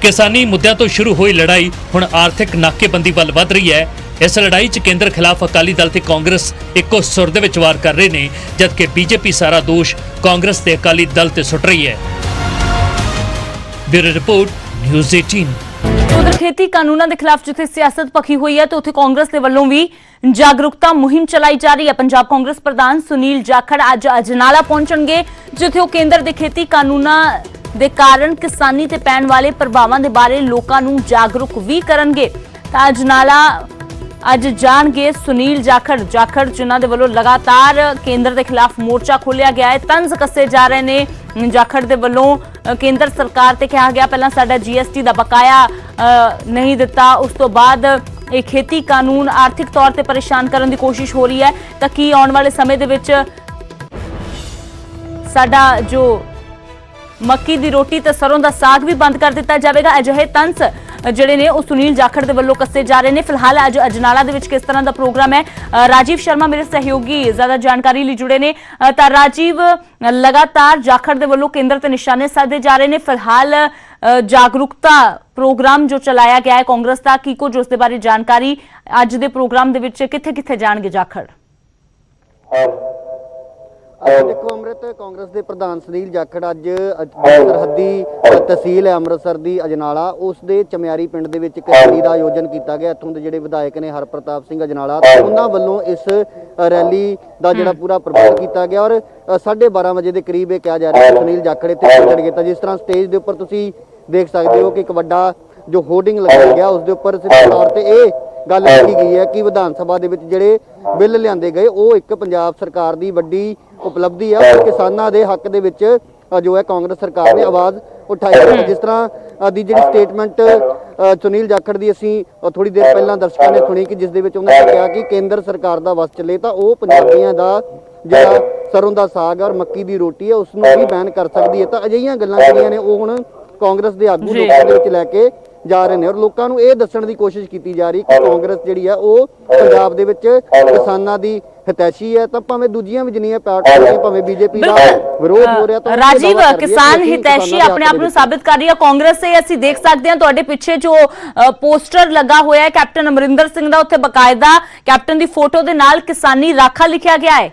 ਕਿਸਾਨੀ ਮੁੱਦਿਆਂ ਤੋਂ ਸ਼ੁਰੂ ਹੋਈ ਲੜਾਈ ਹੁਣ ਆਰਥਿਕ ਨਾਕੇਬੰਦੀ ਵੱਲ ਵਧ ਰਹੀ ਹੈ। ਇਸ ਲੜਾਈ 'ਚ ਕੇਂਦਰ ਖਿਲਾਫ ਅਕਾਲੀ ਦਲ ਤੇ ਕਾਂਗਰਸ ਇੱਕੋ ਸੁਰ ਦੇ ਵਿੱਚ ਵਾਰ ਕਰ ਰਹੇ ਨੇ, ਜਦਕਿ ਬੀਜੇਪੀ ਸਾਰਾ ਦੋਸ਼ ਕਾਂਗਰਸ ਤੇ ਅਕਾਲੀ ਦਲ ਤੇ ਸੁੱਟ ਰਹੀ ਹੈ। Bureau report, news 18। ਉਧਰ ਖੇਤੀ ਕਾਨੂੰਨਾਂ ਦੇ ਖਿਲਾਫ ਜਿੱਥੇ ਸਿਆਸਤ ਪੱਖੀ ਹੋਈ ਹੈ ਤੇ ਉੱਥੇ ਕਾਂਗਰਸ ਦੇ ਵੱਲੋਂ ਵੀ ਜਾਗਰੂਕਤਾ ਮੁਹਿੰਮ ਚਲਾਈ ਜਾ ਰਹੀ ਹੈ। ਪੰਜਾਬ ਕਾਂਗਰਸ ਪ੍ਰਧਾਨ ਸੁਨੀਲ ਜਾਖੜ ਅੱਜ ਅਜਨਾਲਾ ਪਹੁੰਚਣਗੇ, ਜਿੱਥੇ ਉਹ ਕੇਂਦਰ ਦੇ ਖੇਤੀ ਕਾਨੂੰਨਾਂ ਦੇ ਕਾਰਨ ਕਿਸਾਨੀ ਤੇ ਪੈਣ ਵਾਲੇ ਪ੍ਰਭਾਵਾਂ ਦੇ ਬਾਰੇ ਲੋਕਾਂ ਨੂੰ ਜਾਗਰੂਕ ਵੀ ਕਰਨਗੇ। ਤਾਂ ਅਜਨਾਲਾ ਅੱਜ ਜਾਣਗੇ ਸੁਨੀਲ ਜਾਖੜ ਜਿਨ੍ਹਾਂ ਦੇ ਵੱਲੋਂ ਲਗਾਤਾਰ ਕੇਂਦਰ ਦੇ ਖਿਲਾਫ ਮੋਰਚਾ ਖੋਲ੍ਹਿਆ ਗਿਆ ਹੈ। ਤੰਜ਼ ਕੱਸੇ ਜਾ ਰਹੇ ਨੇ ਜਾਖੜ ਦੇ ਵੱਲੋਂ। ਕੇਂਦਰ ਸਰਕਾਰ ਤੇ ਕਿਹਾ ਗਿਆ ਪਹਿਲਾਂ ਸਾਡਾ GST ਦਾ ਬਕਾਇਆ ਨਹੀਂ ਦਿੱਤਾ, ਉਸ ਤੋਂ ਬਾਅਦ ਇਹ ਖੇਤੀ ਕਾਨੂੰਨ ਆਰਥਿਕ ਤੌਰ ਤੇ ਪਰੇਸ਼ਾਨ ਕਰਨ ਦੀ ਕੋਸ਼ਿਸ਼ ਹੋ ਰਹੀ ਹੈ। ਤਾਂ ਕੀ ਆਉਣ ਵਾਲੇ ਸਮੇਂ ਦੇ ਵਿੱਚ ਸਾਡਾ ਜੋ ਮੱਕੀ ਦੀ ਰੋਟੀ ਤੇ ਸਰੋਂ ਦਾ ਸਾਗ ਵੀ ਬੰਦ ਕਰ ਦਿੱਤਾ ਜਾਵੇਗਾ? ਅਜਿਹੇ ਤੰਜ਼ ਜਿਹੜੇ ਨੇ ਉਹ ਸੁਨੀਲ ਜਾਖੜ ਦੇ ਵੱਲੋਂ ਕੱਸੇ ਜਾ ਰਹੇ ਨੇ। ਫਿਲਹਾਲ ਅੱਜ ਅਜਨਾਲਾ ਦੇ ਵਿੱਚ ਕਿਸ ਤਰ੍ਹਾਂ ਦਾ ਪ੍ਰੋਗਰਾਮ ਹੈ, ਰਾਜੀਵ ਸ਼ਰਮਾ ਮੇਰੇ ਸਹਿਯੋਗੀ ਜ਼ਿਆਦਾ ਜਾਣਕਾਰੀ ਲਈ ਜੁੜੇ ਨੇ। ਤਾਂ ਰਾਜੀਵ, ਲਗਾਤਾਰ ਜਾਖੜ ਦੇ ਵੱਲੋਂ ਕੇਂਦਰ ਤੇ ਨਿਸ਼ਾਨੇ ਸਾਧੇ ਜਾ ਰਹੇ ਨੇ। ਫਿਲਹਾਲ ਜਾਗਰੂਕਤਾ ਪ੍ਰੋਗਰਾਮ ਜੋ ਚਲਾਇਆ ਗਿਆ ਹੈ ਕਾਂਗਰਸ ਦਾ, ਕੀ ਕੁਝ ਉਸ ਦੇ ਬਾਰੇ ਜਾਣਕਾਰੀ? ਅੱਜ ਦੇ ਪ੍ਰੋਗਰਾਮ ਦੇ ਵਿੱਚ ਕਿੱਥੇ ਜਾਣਗੇ ਜਾਖੜ? ਦੇਖੋ ਅੰਮ੍ਰਿਤ, ਕਾਂਗਰਸ ਦੇ ਪ੍ਰਧਾਨ ਸੁਨੀਲ ਜਾਖੜ ਅੱਜ ਸਰਹੱਦੀ ਤਹਿਸੀਲ ਹੈ ਅੰਮ੍ਰਿਤਸਰ ਦੀ ਅਜਨਾਲਾ, ਉਸ ਦੇ ਚਮਿਆਰੀ ਪਿੰਡ ਦੇ ਵਿੱਚ ਇੱਕ ਰੈਲੀ ਦਾ ਆਯੋਜਨ ਕੀਤਾ ਗਿਆ। ਇੱਥੋਂ ਦੇ ਜਿਹੜੇ ਵਿਧਾਇਕ ਨੇ ਹਰਪ੍ਰਤਾਪ ਸਿੰਘ ਅਜਨਾਲਾ, ਉਹਨਾਂ ਵੱਲੋਂ ਇਸ ਰੈਲੀ ਦਾ ਜਿਹੜਾ ਪੂਰਾ ਪ੍ਰਬੰਧ ਕੀਤਾ ਗਿਆ ਔਰ 12:30 ਵਜੇ ਦੇ ਕਰੀਬ ਇਹ ਕਿਹਾ ਜਾ ਰਿਹਾ ਕਿ ਸੁਨੀਲ ਜਾਖੜ ਇੱਥੇ ਪਹੁੰਚਣਗੇ। ਤਾਂ ਜਿਸ ਤਰ੍ਹਾਂ ਸਟੇਜ ਦੇ ਉੱਪਰ ਤੁਸੀਂ ਦੇਖ ਸਕਦੇ ਹੋ ਕਿ ਇੱਕ ਵੱਡਾ ਜੋ ਹੋਰਡਿੰਗ ਲਗਾਇਆ ਗਿਆ, ਉਸ ਦੇ ਉੱਪਰ ਸਿੱਧੇ ਤੌਰ ਤੇ ਇਹ ਗੱਲ ਲਿਖੀ ਗਈ ਹੈ ਕਿ ਵਿਧਾਨ ਸਭਾ ਦੇ ਵਿੱਚ ਜਿਹੜੇ ਬਿੱਲ ਲਿਆਂਦੇ ਗਏ ਉਹ ਇੱਕ ਪੰਜਾਬ ਸਰਕਾਰ ਦੀ ਵੱਡੀ ਉਪਲਬਧੀ ਹੈ। ਕਿਸਾਨਾਂ ਦੇ ਹੱਕ ਦੇ ਵਿੱਚ ਜੋ ਹੈ ਕਾਂਗਰਸ ਸਰਕਾਰ ਨੇ ਆਵਾਜ਼ ਉਠਾਈ ਹੈ। ਜਿਸ ਤਰ੍ਹਾਂ ਦੀ ਜਿਹੜੀ ਸਟੇਟਮੈਂਟ ਸੁਨੀਲ ਜਾਖੜ ਦੀ ਅਸੀਂ ਥੋੜੀ ਦੇਰ ਪਹਿਲਾਂ ਦਰਸ਼ਕਾਂ ਨੇ ਸੁਣੀ ਕਿ ਜਿਸ ਦੇ ਵਿੱਚ ਉਹਨਾਂ ਨੇ ਕਿਹਾ ਕਿ ਕੇਂਦਰ ਸਰਕਾਰ ਦਾ ਵਸ ਚੱਲੇ ਤਾਂ ਉਹ ਪੰਜਾਬੀਆਂ ਦਾ ਜਿਹੜਾ ਸਰੋਂ ਦਾ ਸਾਗ ਔਰ ਮੱਕੀ ਦੀ ਰੋਟੀ ਹੈ ਉਸ ਨੂੰ ਵੀ ਬੈਨ ਕਰ ਸਕਦੀ ਹੈ। ਤਾਂ ਅਜਿਹੀਆਂ ਗੱਲਾਂ ਜਿਹੜੀਆਂ ਨੇ ਉਹ ਹੁਣ ਕਾਂਗਰਸ ਦੇ ਆਗੂ ਲੋਕਾਂ ਦੇ ਵਿੱਚ ਲੈ ਕੇ ਜਾ ਰਹੇ ਨੇ ਔਰ ਲੋਕਾਂ ਨੂੰ ਇਹ ਦੱਸਣ ਦੀ ਕੋਸ਼ਿਸ਼ ਕੀਤੀ ਜਾ ਰਹੀ ਕਿ ਕਾਂਗਰਸ ਜਿਹੜੀ ਆ ਉਹ ਪੰਜਾਬ ਦੇ ਵਿੱਚ ਕਿਸਾਨਾਂ ਦੀ ਹਿਤੈਸ਼ੀ ਹੈ। ਤਾਂ ਭਾਵੇਂ ਦੂਜੀਆਂ ਵੀ ਜਿੰਨੀਆਂ ਪਾਰਟੀਆਂ ਨੇ, ਭਾਵੇਂ ਬੀਜੇਪੀ ਦਾ ਵਿਰੋਧ ਹੋ ਰਿਹਾ, ਤਾਂ ਰਾਜੀਵ, ਕਿਸਾਨ ਹਿਤੈਸ਼ੀ ਆਪਣੇ ਆਪ ਨੂੰ ਸਾਬਿਤ ਕਰ ਰਹੀ ਹੈ ਕਾਂਗਰਸ। ਇਹ ਅਸੀਂ ਦੇਖ ਸਕਦੇ ਹਾਂ ਤੁਹਾਡੇ ਪਿੱਛੇ ਜੋ ਪੋਸਟਰ ਲੱਗਾ ਹੋਇਆ ਹੈ ਕੈਪਟਨ ਅਮਰਿੰਦਰ ਸਿੰਘ ਦਾ, ਉੱਥੇ ਬਕਾਇਦਾ ਕੈਪਟਨ ਦੀ ਫੋਟੋ ਦੇ ਨਾਲ ਕਿਸਾਨੀ ਰਾਖਾ ਲਿਖਿਆ ਗਿਆ ਹੈ।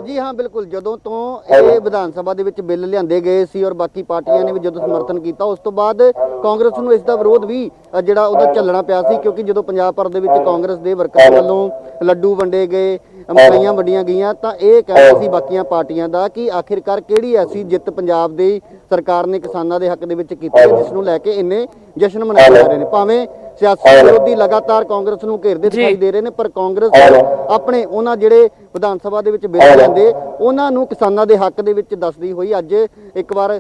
ਜੀ ਹਾਂ, ਬਿਲਕੁਲ। ਜਦੋਂ ਤੋਂ ਇਹ ਵਿਧਾਨ ਸਭਾ ਦੇ ਵਿੱਚ ਬਿੱਲ ਲਿਆਂਦੇ ਗਏ ਸੀ ਔਰ ਬਾਕੀ ਪਾਰਟੀਆਂ ਨੇ ਵੀ ਜਦੋਂ ਸਮਰਥਨ ਕੀਤਾ, ਉਸ ਤੋਂ ਬਾਅਦ ਕਾਂਗਰਸ ਨੂੰ ਇਸ ਦਾ ਵਿਰੋਧ ਵੀ ਜਿਹੜਾ ਉਹਦਾ ਝੱਲਣਾ ਪਿਆ ਸੀ, ਕਿਉਂਕਿ ਜਦੋਂ ਪੰਜਾਬ ਭਰ ਦੇ ਵਿੱਚ ਕਾਂਗਰਸ ਦੇ ਵਰਕਰਾਂ ਵੱਲੋਂ ਲੱਡੂ ਵੰਡੇ ਗਏ, ਮਠਿਆਈਆਂ ਵੰਡੀਆਂ ਗਈਆਂ, ਤਾਂ ਇਹ ਕਹਿਣਾ ਸੀ ਬਾਕੀਆਂ ਪਾਰਟੀਆਂ ਦਾ ਕਿ ਆਖਿਰਕਾਰ ਕਿਹੜੀ ਐਸੀ ਜਿੱਤ ਪੰਜਾਬ ਦੀ ਸਰਕਾਰ ਨੇ ਕਿਸਾਨਾਂ ਦੇ ਹੱਕ ਦੇ ਵਿੱਚ ਕੀਤੀ ਹੈ ਜਿਸ ਨੂੰ ਲੈ ਕੇ ਇੰਨੇ ਜਸ਼ਨ ਮਨਾਏ ਜਾ ਰਹੇ ਨੇ। ਭਾਵੇਂ ਸਿਆਸੀ ਵਿਰੋਧੀ ਲਗਾਤਾਰ ਕਾਂਗਰਸ ਨੂੰ ਘੇਰਦੇ ਦਿਖਾਈ ਦੇ ਰਹੇ ਨੇ, ਪਰ ਕਾਂਗਰਸ ਆਪਣੇ ਉਹਨਾਂ ਜਿਹੜੇ ਵਿਧਾਨ ਸਭਾ ਦੇ ਵਿੱਚ ਬਿੱਲ ਲਿਆਂਦੇ ਉਹਨਾਂ ਨੂੰ ਕਿਸਾਨਾਂ ਦੇ ਹੱਕ ਦੇ ਵਿੱਚ ਦੱਸਦੀ ਹੋਈ ਅੱਜ ਇੱਕ ਵਾਰ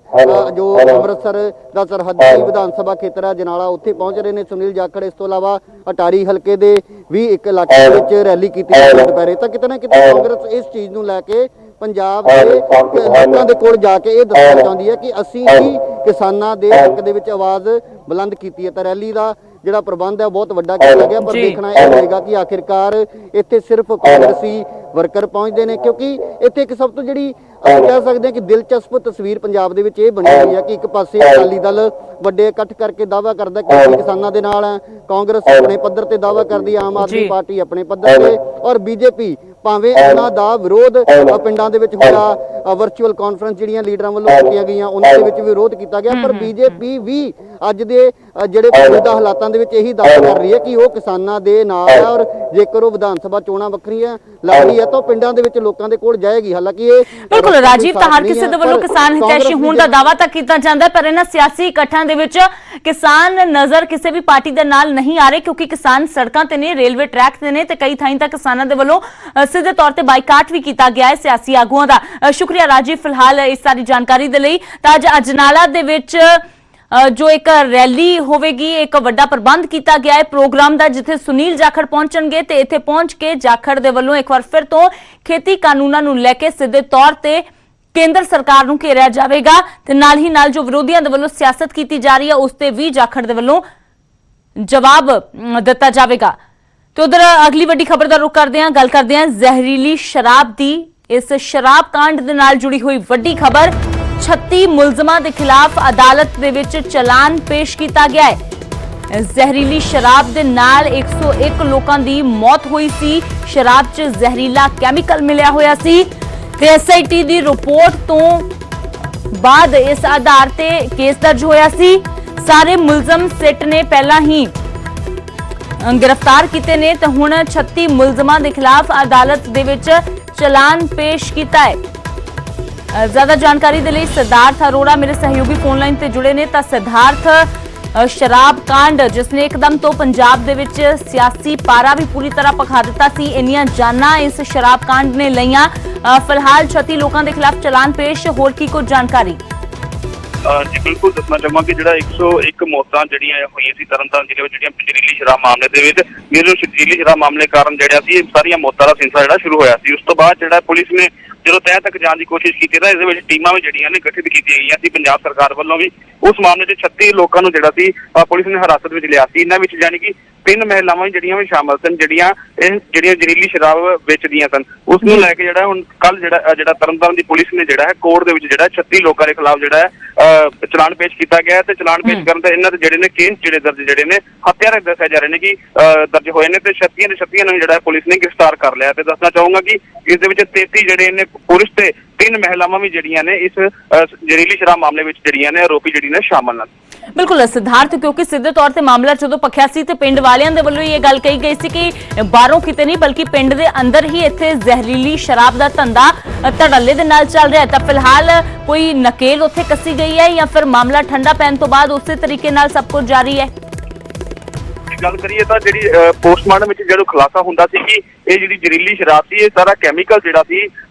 ਜੋ ਅੰਮ੍ਰਿਤਸਰ ਦਾ ਸਰਹੱਦੀ ਵਿਧਾਨ ਸਭਾ ਖੇਤਰ ਹੈ ਜਨਾਲਾ, ਉੱਥੇ ਪਹੁੰਚ ਰਹੇ ਨੇ ਸੁਨੀਲ ਜਾਖੜ। ਇਸ ਤੋਂ ਇਲਾਵਾ ਅਟਾਰੀ ਹਲਕੇ ਦੇ ਵੀ ਇੱਕ ਇਲਾਕੇ ਵਿੱਚ ਰੈਲੀ ਕੀਤੀ ਦੁਪਹਿਰੇ। ਤਾਂ ਕਿਤੇ ਨਾ ਕਿਤੇ ਕਾਂਗਰਸ ਇਸ ਚੀਜ਼ ਨੂੰ ਲੈ ਕੇ ਪੰਜਾਬ ਦੇ ਲੋਕਾਂ ਦੇ ਕੋਲ ਜਾ ਕੇ ਇਹ ਦੱਸਣਾ ਚਾਹੁੰਦੀ ਹੈ ਕਿ ਅਸੀਂ ਹੀ ਕਿਸਾਨਾਂ ਦੇ ਹੱਕ ਦੇ ਵਿੱਚ ਆਵਾਜ਼ ਬੁਲੰਦ ਕੀਤੀ ਹੈ। ਤਾਂ ਰੈਲੀ ਦਾ ਜਿਹੜਾ ਪ੍ਰਬੰਧ ਹੈ ਬਹੁਤ ਵੱਡਾ ਕੀਤਾ ਗਿਆ, ਪਰ ਦੇਖਣਾ ਇਹ ਹੋਏਗਾ ਕਿ ਆਖਿਰਕਾਰ ਇੱਥੇ ਸਿਰਫ ਕਾਂਗਰਸੀ ਵਰਕਰ ਪਹੁੰਚਦੇ ਨੇ, ਕਿਉਂਕਿ ਇੱਥੇ ਇੱਕ ਸਭ ਤੋਂ ਜਿਹੜੀ ਅਸੀਂ ਕਹਿ ਸਕਦੇ ਹਾਂ ਕਿ ਦਿਲਚਸਪ ਤਸਵੀਰ ਪੰਜਾਬ ਦੇ ਵਿੱਚ ਇਹ ਬਣੀ ਹੋਈ ਹੈ ਕਿ ਇੱਕ ਪਾਸੇ ਅਕਾਲੀ ਦਲ ਵੱਡੇ ਇਕੱਠ ਕਰਕੇ ਦਾਅਵਾ ਕਰਦਾ ਕਿ ਅਸੀਂ ਕਿਸਾਨਾਂ ਦੇ ਨਾਲ ਹੈ, ਕਾਂਗਰਸ ਆਪਣੇ ਪੱਧਰ ਤੇ ਦਾਅਵਾ ਕਰਦੀ, ਆਮ ਆਦਮੀ ਪਾਰਟੀ ਆਪਣੇ ਪੱਧਰ ਤੇ, ਔਰ ਬੀਜੇਪੀ ਭਾਵੇਂ ਇਹਨਾਂ ਦਾ ਵਿਰੋਧ ਪਿੰਡਾਂ ਦੇ ਵਿੱਚ ਹੋਇਆ, ਵਰਚੁਅਲ ਕਾਨਫਰੰਸ ਜਿਹੜੀਆਂ ਲੀਡਰਾਂ ਵੱਲੋਂ ਕੀਤੀਆਂ ਗਈਆਂ ਉਹਨਾਂ ਦੇ ਵਿੱਚ ਵਿਰੋਧ ਕੀਤਾ ਗਿਆ, ਪਰ ਬੀਜੇਪੀ ਵੀ ਅੱਜ ਦੇ ਜਿਹੜੇ ਮੌਜੂਦਾ ਹਾਲਾਤਾਂ ਦੇ ਵਿੱਚ ਇਹੀ ਦਾਅਵਾ ਕਰ ਰਹੀ ਹੈ ਕਿ ਉਹ ਕਿਸਾਨਾਂ ਦੇ ਨਾਲ ਹੈ, ਔਰ ਜੇਕਰ ਉਹ ਵਿਧਾਨ ਸਭਾ ਚੋਣਾਂ ਵੱਖਰੀਆਂ ਲੜ ਰਹੀ ਹੈ ਤਾਂ ਪਿੰਡਾਂ ਦੇ ਵਿੱਚ ਲੋਕਾਂ ਦੇ ਕੋਲ ਜਾਏਗੀ। ਹਾਲਾਂਕਿ ਇਹ ਬਿਲਕੁਲ ਰਾਜੀਵ, ਤਾਂ ਹਰ ਕਿਸੇ ਦੇ ਵੱਲੋਂ ਕਿਸਾਨ ਹਿਤੈਸ਼ੀ ਹੋਣ ਦਾ ਦਾਅਵਾ ਤਾਂ ਕੀਤਾ ਜਾਂਦਾ, ਪਰ ਇਹਨਾਂ ਸਿਆਸੀ ਇਕੱਠਾਂ ਦੇ ਵਿੱਚ ਕਿਸਾਨ ਨਜ਼ਰ ਕਿਸੇ ਵੀ ਪਾਰਟੀ ਦੇ ਨਾਲ ਨਹੀਂ ਆ ਰਹੇ, ਕਿਉਂਕਿ ਕਿਸਾਨ ਸੜਕਾਂ ਤੇ ਨੇ, ਰੇਲਵੇ ਟਰੈਕ ਤੇ ਨੇ, ਤੇ ਕਈ ਥਾਈਂ ਤਾਂ ਕਿਸਾਨਾਂ ਦੇ ਵੱਲੋਂ ਸਿੱਧੇ ਤੌਰ ਤੇ ਬਾਈਕਾਟ ਵੀ ਕੀਤਾ ਗਿਆ ਹੈ ਸਿਆਸੀ ਆਗੂਆਂ ਦਾ। ਸ਼ੁਕਰੀਆ ਰਾਜੀਵ ਫਿਲਹਾਲ ਇਸ ਸਾਰੀ ਜਾਣਕਾਰੀ ਦੇ ਲਈ। ਤਾਂ ਅੱਜ ਅਜਨਾਲਾ ਦੇ ਵਿੱਚ ਜੋ ਇੱਕ ਰੈਲੀ ਹੋਵੇਗੀ, ਇੱਕ ਵੱਡਾ ਪ੍ਰਬੰਧ ਕੀਤਾ ਗਿਆ ਹੈ ਪ੍ਰੋਗਰਾਮ ਦਾ, ਜਿੱਥੇ ਸੁਨੀਲ ਜਾਖੜ ਪਹੁੰਚਣਗੇ ਤੇ ਇੱਥੇ ਪਹੁੰਚ ਕੇ ਜਾਖੜ ਦੇ ਵੱਲੋਂ ਇੱਕ ਵਾਰ ਫਿਰ ਤੋਂ ਖੇਤੀ ਕਾਨੂੰਨਾਂ ਨੂੰ ਲੈ ਕੇ ਸਿੱਧੇ ਤੌਰ ਤੇ ਕੇਂਦਰ ਸਰਕਾਰ ਨੂੰ ਘੇਰਿਆ ਜਾਵੇਗਾ, ਤੇ ਨਾਲ ਹੀ ਨਾਲ ਜੋ ਵਿਰੋਧੀਆਂ ਦੇ ਵੱਲੋਂ ਸਿਆਸਤ ਕੀਤੀ ਜਾ ਰਹੀ ਹੈ ਉਸ ਤੇ ਵੀ ਜਾਖੜ ਦੇ ਵੱਲੋਂ ਜਵਾਬ ਦਿੱਤਾ ਜਾਵੇਗਾ। ਤੇ ਉਧਰ ਅਗਲੀ ਵੱਡੀ ਖਬਰ ਦਾ ਰੁਖ ਕਰਦੇ ਹਾਂ, ਗੱਲ ਕਰਦੇ ਹਾਂ ਜ਼ਹਿਰੀਲੀ ਸ਼ਰਾਬ ਦੀ। ਇਸ ਸ਼ਰਾਬ ਕਾਂਡ ਦੇ ਨਾਲ ਜੁੜੀ ਹੋਈ ਵੱਡੀ ਖਬਰ, 36 ਮੁਲਜ਼ਮਾਂ ਦੇ ਖਿਲਾਫ ਅਦਾਲਤ ਦੇ ਵਿੱਚ ਚਲਾਨ ਪੇਸ਼ ਕੀਤਾ ਗਿਆ ਹੈ। ਜ਼ਹਿਰੀਲੀ ਸ਼ਰਾਬ ਦੇ ਨਾਲ 101 ਲੋਕਾਂ ਦੀ ਮੌਤ ਹੋਈ ਸੀ। ਸ਼ਰਾਬ 'ਚ ਜ਼ਹਿਰੀਲਾ ਕੈਮੀਕਲ ਮਿਲਿਆ ਹੋਇਆ ਸੀ ਤੇ ਐਸਆਈਟੀ ਦੀ ਰਿਪੋਰਟ ਤੋਂ ਬਾਅਦ ਇਸ ਆਧਾਰ ਤੇ ਕੇਸ ਦਰਜ ਹੋਇਆ ਸੀ। ਸਾਰੇ ਮੁਲਜ਼ਮ ਸਿੱਟ ਨੇ ਪਹਿਲਾਂ ਹੀ गिरफ्तार किए ने, तो हुण 36 मुलजमां के खिलाफ अदालत दे विच चलान पेश किया है। ज्यादा जानकारी दे लई सिद्धार्थ अरोड़ा मेरे सहयोगी फोन लाइन ते जुड़े ने। तो सिद्धार्थ, शराब कांड जिसने एकदम तो पंजाब दे विच सियासी पारा भी पूरी तरह पखा दिता सी, इन्नियां जानां इस शराब कांड ने लईआं। फिलहाल 36 लोगों के खिलाफ चलान पेश, होर की कुछ जानकारी? जी बिल्कुल दसना चाहांगे जिहड़ा 101 मौतां जिहड़ियां होईयां सी तरनताਰਨ ਜ਼ਿਲ੍ਹੇ ਵਿੱਚ ਜਿਹੜੀਆਂ ਜ਼ਹਿਰੀਲੀ ਸ਼ਰਾਬ ਮਾਮਲੇ ਦੇ ਵਿੱਚ, ਜਦੋਂ ਜ਼ਹਿਰੀਲੀ ਸ਼ਰਾਬ ਮਾਮਲੇ ਕਾਰਨ ਜਿਹੜਾ ਸੀ ਸਾਰੀਆਂ ਮੌਤਾਂ ਦਾ ਸਿਲਸਿਲਾ ਜਿਹੜਾ ਸ਼ੁਰੂ ਹੋਇਆ ਸੀ। ਉਸ ਤੋਂ ਬਾਅਦ ਜਿਹੜਾ ਪੁਲਿਸ ਨੇ ਜਦੋਂ ਤਹਿ ਤੱਕ ਜਾਣ ਦੀ ਕੋਸ਼ਿਸ਼ ਕੀਤੀ ਤਾਂ ਇਸ ਵਿੱਚ ਟੀਮਾਂ ਵੀ ਜਿਹੜੀਆਂ ਨੇ ਗਠਿਤ ਕੀਤੀਆਂ ਗਈਆਂ ਸੀ ਪੰਜਾਬ ਸਰਕਾਰ ਵੱਲੋਂ ਵੀ। ਉਸ ਮਾਮਲੇ 'ਚ 36 ਲੋਕਾਂ ਨੂੰ ਜਿਹੜਾ ਸੀ ਪੁਲਿਸ ਨੇ ਹਿਰਾਸਤ ਵਿੱਚ ਲਿਆ ਸੀ। ਇਹਨਾਂ ਵਿੱਚ ਯਾਨੀ ਕਿ 3 ਮਹਿਲਾਵਾਂ ਜਿਹੜੀਆਂ ਵੀ ਸ਼ਾਮਲ ਸਨ, ਜਿਹੜੀਆਂ ਜ਼ਹਿਰੀਲੀ ਸ਼ਰਾਬ ਵੇਚਦੀਆਂ ਸਨ। ਉਸ ਨੂੰ ਲੈ ਕੇ ਜਿਹੜਾ ਹੁਣ ਕੱਲ ਜਿਹੜਾ ਤਰਨਤਾਰਨ ਦੀ ਪੁਲਿਸ ਨੇ ਜਿਹੜਾ ਹੈ ਕੋਰਟ ਦੇ ਵਿੱਚ ਜਿਹੜਾ 36 ਲੋਕਾਂ ਦੇ ਖਿਲਾਫ ਜਿਹੜਾ ਹੈ ਚਲਾਨ ਪੇਸ਼ ਕੀਤਾ ਗਿਆ ਤੇ ਚਲਾਨ ਪੇਸ਼ ਕਰਨ ਤੇ ਇਹਨਾਂ ਦੇ ਜਿਹੜੇ ਨੇ ਕੇਸ ਜਿਹੜੇ ਨੇ ਹੱਤਿਆ ਦੱਸਿਆ ਜਾ ਰਹੇ ਨੇ ਕਿ ਦਰਜ ਹੋਏ ਨੇ ਤੇ 36 ਨੂੰ ਜਿਹੜਾ ਪੁਲਿਸ ਨੇ ਗ੍ਰਿਫਤਾਰ ਕਰ ਲਿਆ। ਤੇ ਦੱਸਣਾ ਚਾਹੂੰਗਾ ਕਿ ਇਸ ਦੇ ਵਿੱਚ 33 ਜਿਹੜੇ ਨੇ ਪੁਰਸ਼ ਤੇ 3 ਮਹਿਲਾਵਾਂ ਵੀ ਜਿਹੜੀਆਂ ਨੇ ਇਸ ਜ਼ਹਿਰੀਲੀ ਸ਼ਰਾਬ ਮਾਮਲੇ ਵਿੱਚ ਜਿਹੜੀਆਂ ਨੇ ਆਰੋਪੀ ਜਿਹੜੀ ਨੇ ਸ਼ਾਮਲ ਨੇ। ਬਿਲਕੁਲ ਸਿਧਾਰਥ, ਕਿਉਂਕਿ ਸਿੱਧੇ ਤੌਰ ਤੇ ਮਾਮਲਾ ਜਦੋਂ ਪੱਖਿਆ ਸੀ ਤੇ ਪਿੰਡ ਵਾਲਿਆਂ ਦੇ ਵੱਲੋਂ ਇਹ ਗੱਲ ਕਹੀ ਗਈ ਸੀ ਕਿ ਬਾਹਰੋਂ ਕਿਤੇ ਨਹੀਂ ਬਲਕਿ ਪਿੰਡ ਦੇ ਅੰਦਰ ਹੀ ਇੱਥੇ ਜ਼ਹਿਰੀਲੀ ਸ਼ਰਾਬ ਦਾ ਧੰਦਾ ਧੜੱਲੇ ਦੇ ਨਾਲ ਚੱਲ ਰਿਹਾ ਹੈ। ਤਾਂ ਫਿਲਹਾਲ ਕੋਈ ਨਕੇਲ ਉੱਥੇ ਕੱਸੀ ਗਈ ਹੈ ਜਾਂ ਫਿਰ ਮਾਮਲਾ ਠੰਡਾ ਪੈਣ ਤੋਂ ਬਾਅਦ ਉਸੇ ਤਰੀਕੇ ਨਾਲ ਸਭ ਕੁਝ ਜਾਰੀ ਹੈ? ਗੱਲ ਕਰੀਏ ਤਾਂ ਜਿਹੜੀ ਪੋਸਟਮਾਰਟਮ ਵਿੱਚ ਜਦੋਂ ਖੁਲਾਸਾ ਹੁੰਦਾ ਸੀ ਕਿ ਇਹ ਜਿਹੜੀ ਜ਼ਹਿਰੀਲੀ ਸ਼ਰਾਬ ਸੀ ਇਹ ਸਾਰਾ ਕੈਮੀਕਲ ਜਿਹੜਾ ਸੀ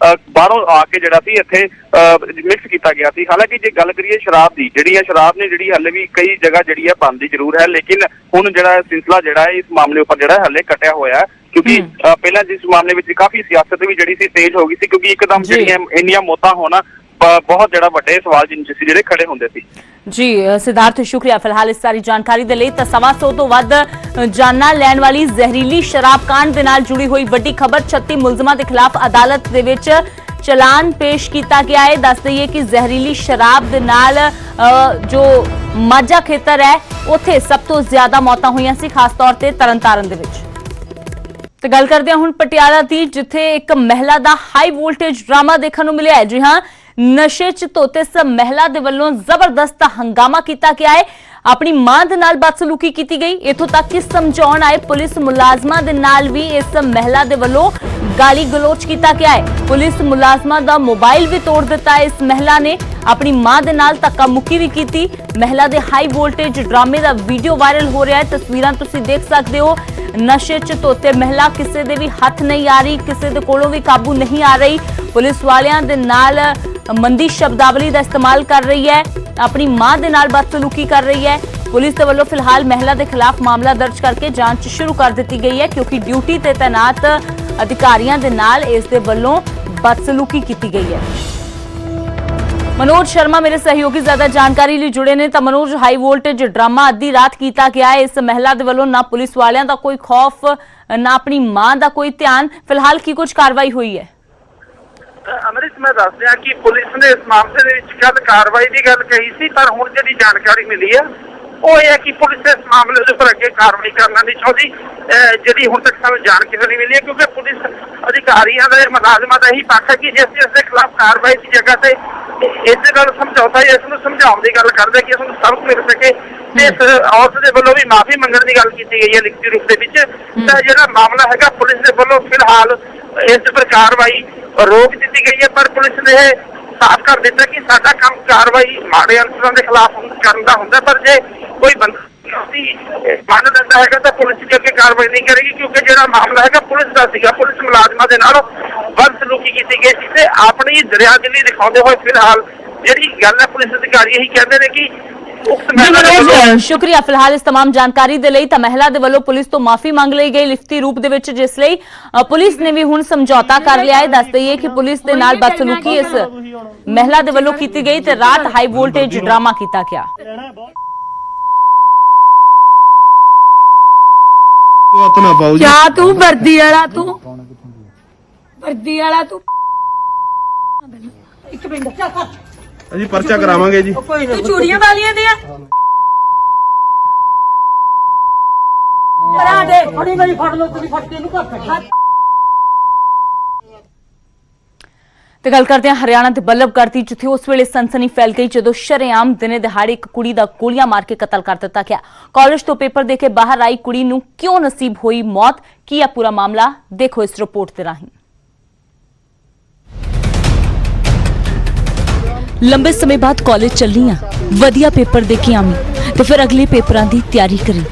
ਬਾਹਰੋਂ ਆ ਕੇ ਜਿਹੜਾ ਸੀ ਇੱਥੇ ਮਿਕਸ ਕੀਤਾ ਗਿਆ ਸੀ। ਹਾਲਾਂਕਿ ਜੇ ਗੱਲ ਕਰੀਏ ਸ਼ਰਾਬ ਦੀ, ਜਿਹੜੀ ਹੈ ਸ਼ਰਾਬ ਨੇ ਜਿਹੜੀ ਹਾਲੇ ਵੀ ਕਈ ਜਗ੍ਹਾ ਜਿਹੜੀ ਹੈ ਬੰਦ ਜ਼ਰੂਰ ਹੈ, ਲੇਕਿਨ ਹੁਣ ਜਿਹੜਾ ਸਿਲਸਿਲਾ ਜਿਹੜਾ ਹੈ ਇਸ ਮਾਮਲੇ ਉੱਪਰ ਜਿਹੜਾ ਹਾਲੇ ਕੱਟਿਆ ਹੋਇਆ ਹੈ, ਕਿਉਂਕਿ ਪਹਿਲਾਂ ਜਿਸ ਮਾਮਲੇ ਵਿੱਚ ਕਾਫੀ ਸਿਆਸਤ ਵੀ ਜਿਹੜੀ ਸੀ ਤੇਜ਼ ਹੋ ਗਈ ਸੀ, ਕਿਉਂਕਿ ਇੱਕਦਮ ਜਿਹੜੀਆਂ ਇੰਨੀਆਂ ਮੌਤਾਂ ਹੋਣਾ ਬਹੁਤ ਜਿਹੜਾ ਵੱਡੇ ਸਵਾਲ ਜਿੰਨੇ ਸੀ ਜਿਹੜੇ ਖੜੇ ਹੁੰਦੇ ਸੀ। जी सिद्धार्थ, शुक्रिया फिलहाल इस सारी जानकारी दे लई। ਤਾਂ 125 ਤੋਂ ਵੱਧ ਜਾਨਾਂ ਲੈਣ ਵਾਲੀ ਜ਼ਹਿਰੀਲੀ ਸ਼ਰਾਬ ਕਾਂਡ ਦੇ ਨਾਲ ਜੁੜੀ ਹੋਈ ਵੱਡੀ ਖਬਰ, 36 ਮੁਲਜ਼ਮਾਂ ਦੇ ਖਿਲਾਫ ਅਦਾਲਤ ਦੇ ਵਿੱਚ ਚਲਾਨ ਪੇਸ਼ ਕੀਤਾ ਗਿਆ ਹੈ। ਦੱਸ ਦਈਏ ਕਿ ਜ਼ਹਿਰੀਲੀ ਸ਼ਰਾਬ ਦੇ ਨਾਲ ਜੋ ਮਾਝਾ ਖੇਤਰ ਹੈ ਉੱਥੇ ਸਭ ਤੋਂ ਜ਼ਿਆਦਾ ਮੌਤਾਂ ਹੋਈਆਂ ਸੀ, ਖਾਸ ਤੌਰ ਤੇ ਤਰਨਤਾਰਨ ਦੇ ਵਿੱਚ। ਤੇ ਗੱਲ ਕਰਦੇ ਹਾਂ ਹੁਣ ਪਟਿਆਲਾ ਦੀ, ਜਿੱਥੇ ਇੱਕ ਮਹਿਲਾ ਦਾ ਹਾਈ ਵੋਲਟੇਜ ਡਰਾਮਾ ਦੇਖਣ ਨੂੰ ਮਿਲਿਆ ਹੈ। ਜੀ ਹਾਂ, ਨਸ਼ੇ 'ਚ ਧੋਤੇ ਇਸ ਮਹਿਲਾ ਦੇ ਵੱਲੋਂ ਜ਼ਬਰਦਸਤ ਹੰਗਾਮਾ ਕੀਤਾ ਗਿਆ ਹੈ। ਆਪਣੀ ਮਾਂ ਦੇ ਨਾਲ ਬਦਸਲੂਕੀ ਕੀਤੀ ਗਈ। ਇਥੋਂ ਤੱਕ ਕਿ ਸਮਝਾਉਣ ਆਏ ਪੁਲਿਸ ਮੁਲਾਜ਼ਮਾਂ ਦੇ ਨਾਲ ਵੀ ਇਸ ਮਹਿਲਾ ਦੇ ਵੱਲੋਂ ਗਾਲੀ ਗਲੋਚ ਕੀਤਾ ਗਿਆ ਹੈ। ਪੁਲਿਸ ਮੁਲਾਜ਼ਮਾਂ ਦਾ ਮੋਬਾਈਲ ਵੀ ਤੋੜ ਦਿੱਤਾ ਹੈ। ਇਸ ਮਹਿਲਾ ਨੇ ਆਪਣੀ ਮਾਂ ਦੇ ਨਾਲ ਧੱਕਾ ਮੁੱਕੀ ਵੀ ਕੀਤੀ। ਮਹਿਲਾ ਦੇ ਹਾਈ ਵੋਲਟੇਜ ਡਰਾਮੇ ਦਾ ਵੀਡੀਓ ਵਾਇਰਲ ਹੋ ਰਿਹਾ ਹੈ। ਤਸਵੀਰਾਂ ਤੁਸੀਂ ਦੇਖ ਸਕਦੇ ਹੋ। ਨਸ਼ੇ 'ਚ ਧੋਤੇ ਮਹਿਲਾ ਕਿਸੇ ਦੇ ਵੀ ਹੱਥ ਨਹੀਂ ਆ ਰਹੀ, ਕਿਸੇ ਦੇ ਕੋਲੋਂ ਵੀ ਕਾਬੂ ਨਹੀਂ ਆ ਰਹੀ। ਪੁਲਿਸ ਵਾਲਿਆਂ ਦੇ ਨਾਲ ਮੰਦੀ ਸ਼ਬਦਾਵਲੀ ਦਾ ਇਸਤੇਮਾਲ ਕਰ ਰਹੀ ਹੈ। ਆਪਣੀ ਮਾਂ ਦੇ ਨਾਲ ਬਦਸਲੂਕੀ ਕਰ ਰਹੀ ਹੈ। ਪੁਲਿਸ ਦੇ ਵੱਲੋਂ ਫਿਲਹਾਲ ਮਹਿਲਾ ਦੇ ਖਿਲਾਫ ਮਾਮਲਾ ਦਰਜ ਕਰਕੇ ਜਾਂਚ ਸ਼ੁਰੂ ਕਰ ਦਿੱਤੀ ਗਈ ਹੈ, ਕਿਉਂਕਿ ਡਿਊਟੀ ਤੇ ਤੈਨਾਤ ਅਧਿਕਾਰੀਆਂ ਦੇ ਨਾਲ ਇਸ ਦੇ ਵੱਲੋਂ ਬਦਸਲੂਕੀ ਕੀਤੀ ਗਈ ਹੈ। मनोज शर्मा मेरे सहयोगी ज्यादा जानकारी लिए जुड़े ने। तो मनोज, हाई वोल्टेज ड्रामा अद्धी रात किया गया है। इस महिला के वालों ना पुलिस वालियां दा कोई खौफ, ना अपनी मां दा कोई ध्यान। फिलहाल की कुछ कार्रवाई हुई है? अमृत मैं दस दिया कि पुलिस ने इस मामले कल कार्रवाई की गल कही सी, पर हुण जिहड़ी जानकारी मिली है वो ये है कि पुलिस इस मामले के उपर अगे कार्रवाई करना नहीं चाहती, जिहड़ी हुण तक सानूं जानकारी नहीं मिली है। क्योंकि पुलिस अधिकारियों का मुलाजमां का यही पक्ष है कि जिस के खिलाफ कार्रवाई की जगह से इस गल समझौता या इसनूं समझाउण दी गल करदे कि इसनूं सबक मिल सके। ते इस औरत दे वल्लों भी माफी मंगण दी गल कीती गई है लिखती रूप दे विच। तां जिहड़ा मामला हैगा पुलिस दे वल्लों फिलहाल इस पर कार्रवाई रोक दी गई है, पर पुलिस ने साफ कर दिता कि साडा काम कार्रवाई माड़े अंसरां दे खिलाफ करन दा हुंदा, पर जे कोई बंदा मान लेता है तो पुलिस के अगे कार्रवाई नहीं करेगी। क्योंकि जो मामला है पुलिस का सीगा, पुलिस मुलाजमां दे नाल बदसलूकी की गई सी। अपनी दरियादिली दिखाते हुए फिलहाल जी गल है पुलिस अधिकारी यही कहते हैं कि शुक्रिया फिलहाल इस तमाम जानकारी दे लई। तां महिला दे वल्लों पुलिस तो माफी मंग लई गई लिखती रूप दे विच, जिस लई पुलिस ने भी हुण समझौता कर लिया है। दस दईए कि पुलिस दे नाल बदसलूकी इस महिला दे वल्लों कीती गई ते रात हाई वोल्टेज ड्रामा कीता गया। क्या तू वर्दी वाला तू वर्दी वाला तू एक मिनट जी पर्चा करावांगे जी। चूड़ियां वालियां दिया बना दे फड़ी मेरी फड़ लो तेरी फट के नु कर ਤੇ ਗੱਲ ਕਰਦੇ ਹਾਂ ਹਰਿਆਣਾ ਦੇ ਬੱਲਭਗੜ੍ਹ ਦੀ, ਜਿੱਥੇ ਉਸ ਵੇਲੇ ਸਨਸਨੀ ਫੈਲ ਗਈ ਜਦੋਂ ਸ਼ਰੇਆਮ ਦਿਨੇ ਦਿਹਾੜੇ ਇੱਕ ਕੁੜੀ ਦਾ ਗੋਲੀਆਂ ਮਾਰ ਕੇ ਕਤਲ ਕਰ ਦਿੱਤਾ ਗਿਆ। ਕਾਲਜ ਤੋਂ ਪੇਪਰ ਦੇ ਕੇ ਬਾਹਰ ਆਈ ਕੁੜੀ ਨੂੰ ਕਿਉਂ ਨਸੀਬ ਹੋਈ ਮੌਤ, ਕੀ ਹੈ ਪੂਰਾ ਮਾਮਲਾ, ਦੇਖੋ ਇਸ ਰਿਪੋਰਟ ਦੇ ਰਾਹੀਂ। ਲੰਬੇ ਸਮੇਂ ਬਾਅਦ ਕਾਲਜ ਚੱਲੀ ਆ, ਵਧੀਆ ਪੇਪਰ ਦੇ ਕੇ ਆਵੀਂ ਤੇ ਫਿਰ ਅਗਲੇ ਪੇਪਰਾਂ ਦੀ ਤਿਆਰੀ ਕਰੀ।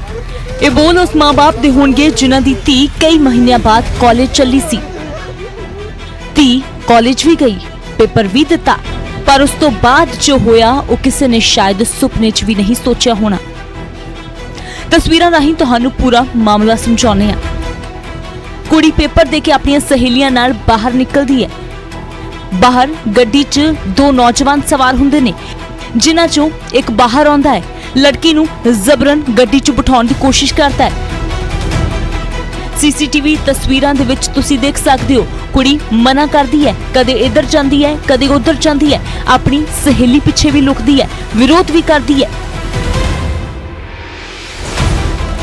ਇਹ ਬੋਲ ਉਸ ਮਾਂ-ਬਾਪ ਦੇ ਹੋਣਗੇ ਜਿਨ੍ਹਾਂ ਦੀ ਧੀ ਕਈ ਮਹੀਨਿਆਂ ਬਾਅਦ ਕਾਲਜ ਚੱਲੀ ਸੀ। ਧੀ ਕਾਲਜ ਵੀ ਗਈ, ਪੇਪਰ ਵੀ ਦਿੱਤਾ, ਪਰ ਉਸ ਤੋਂ ਬਾਅਦ ਜੋ ਹੋਇਆ ਉਹ ਕਿਸੇ ਨੇ ਸ਼ਾਇਦ ਸੁਪਨੇ 'ਚ ਵੀ ਨਹੀਂ ਸੋਚਿਆ ਹੋਣਾ। ਤਸਵੀਰਾਂ ਰਾਹੀਂ ਤੁਹਾਨੂੰ ਪੂਰਾ ਮਾਮਲਾ ਸਮਝਾਉਂਦੇ ਹਾਂ। ਕੁੜੀ ਪੇਪਰ ਦੇ ਕੇ ਆਪਣੀਆਂ ਸਹੇਲੀਆਂ ਨਾਲ ਬਾਹਰ ਨਿਕਲਦੀ ਹੈ। ਬਾਹਰ ਗੱਡੀ 'ਚ ਦੋ ਨੌਜਵਾਨ ਸਵਾਰ ਹੁੰਦੇ ਨੇ, ਜਿਨ੍ਹਾਂ 'ਚੋਂ ਇੱਕ ਬਾਹਰ ਆਉਂਦਾ ਹੈ, ਲੜਕੀ ਨੂੰ ਜ਼ਬਰਨ ਗੱਡੀ 'ਚ ਬਿਠਾਉਣ ਦੀ ਕੋਸ਼ਿਸ਼ ਕਰਦਾ ਹੈ। सीसीटीवी तस्वीरां दे विच तुसी देख सकते हो, कुड़ी मना करदी है, कदे इधर जांदी है कदे उधर जांदी है, अपनी सहेली पिछे भी लुकदी है, विरोध भी करदी है।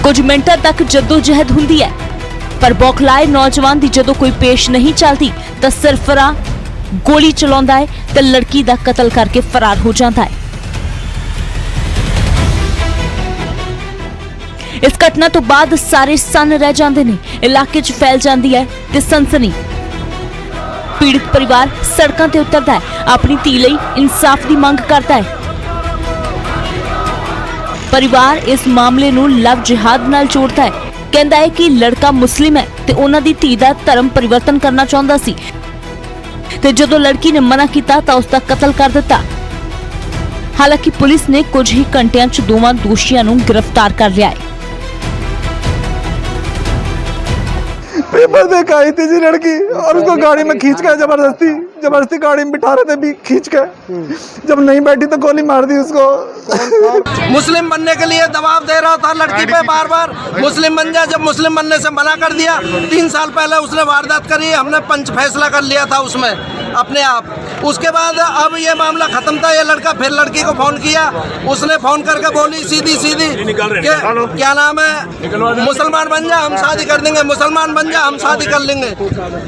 कुछ मिनटां तक जद्दोजहद हुंदी है, पर बौखलाए नौजवान दी जदों कोई पेश नहीं चलती तां सरफरा गोली चलाउंदा है ते लड़की दा कतल करके फरार हो जाता है। इस घटना तो बाद सारे सन्न रह जाते हैं, इलाके च फैल जाती है ते सनसनी। पीड़ित परिवार सड़कों ते उतरता है, अपनी धी लई इंसाफ की मांग करता है। परिवार इस मामले नूं लव जिहाद नाल जोड़ता है, कहता है कि लड़का मुस्लिम है ते उन्हां दी धी दा धर्म परिवर्तन करना चाहुंदा सी ते जदों लड़की ने मना कीता तां उसदा कतल कर दिता। हालांकि पुलिस ने कुछ ही घंटियां च दोवां दोषियां नूं गिरफ्तार कर लिया है। पेपर दे के आई थी जी लड़की, और उसको गाड़ी में खींच के जबरदस्ती गाड़ी में बिठा रहे थे भी खींच के, जब नहीं बैठी तो गोली मार दी उसको। मुस्लिम बनने के लिए दबाव दे रहा था लड़की पे बार बार, मुस्लिम बन जा। जब मुस्लिम बनने से मना कर दिया, 3 साल पहले उसने वारदात करी, हमने पंच फैसला कर लिया था उसमें अपने आप। उसके बाद अब ये मामला खत्म था, ये लड़का फिर लड़की को फोन किया, उसने फोन करके बोली सीधी क्या नाम है, मुसलमान बन जा हम शादी कर देंगे, मुसलमान बन जा हम शादी कर लेंगे।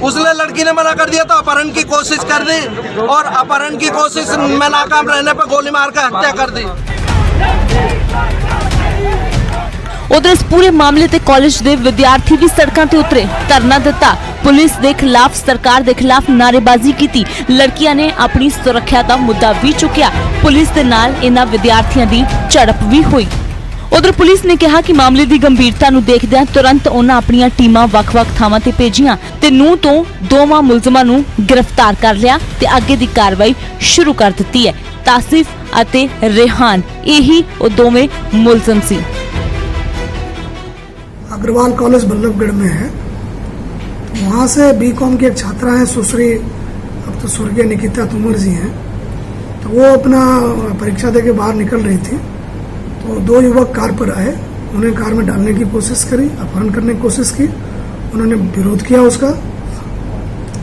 उसने लड़की ने मना कर दिया तो अपहरण की कोशिश कोशिश कर दी और अपहरण की कोशिश में नाकाम रहने पर गोली मार कर हत्या कर दी। उधर इस पूरे मामले ते कॉलेज दे विद्यार्थी भी सड़कों ते उतरे, धरना दिता, पुलिस दे खिलाफ, सरकार दे खिलाफ नारेबाजी की। लड़कियां ने अपनी सुरक्षा का मुद्दा भी चुकिया। पुलिस दे नाल इन्हां विद्यार्थियों की झड़प भी हुई। उधर पुलिस ने कहा कि मामले की गंभीरता नूं देखदिआं तुरंत उन्हां अपणीआं टीमां वख-वख थावां ते भेजियां ते नूं तो दोवां मुलजमां नूं गिरफ्तार कर लिया ते अगे दी कार्रवाई शुरू कर दित्ती है। तासिफ अते रेहान यही वो दोवें मुलजम सी। अग्रवाल कॉलेज बल्लभगढ़ में है, वहाँ से बीकॉम की एक छात्रा है सुश्री, अब तो स्वर्गीय निकिता तोमर जी हैं, तो वो अपना परीक्षा देके बाहर निकल रही थी तो दो युवक कार पर आए, उन्हें कार में डालने की कोशिश करी, अपहरण करने की कोशिश की, उन्होंने विरोध किया उसका,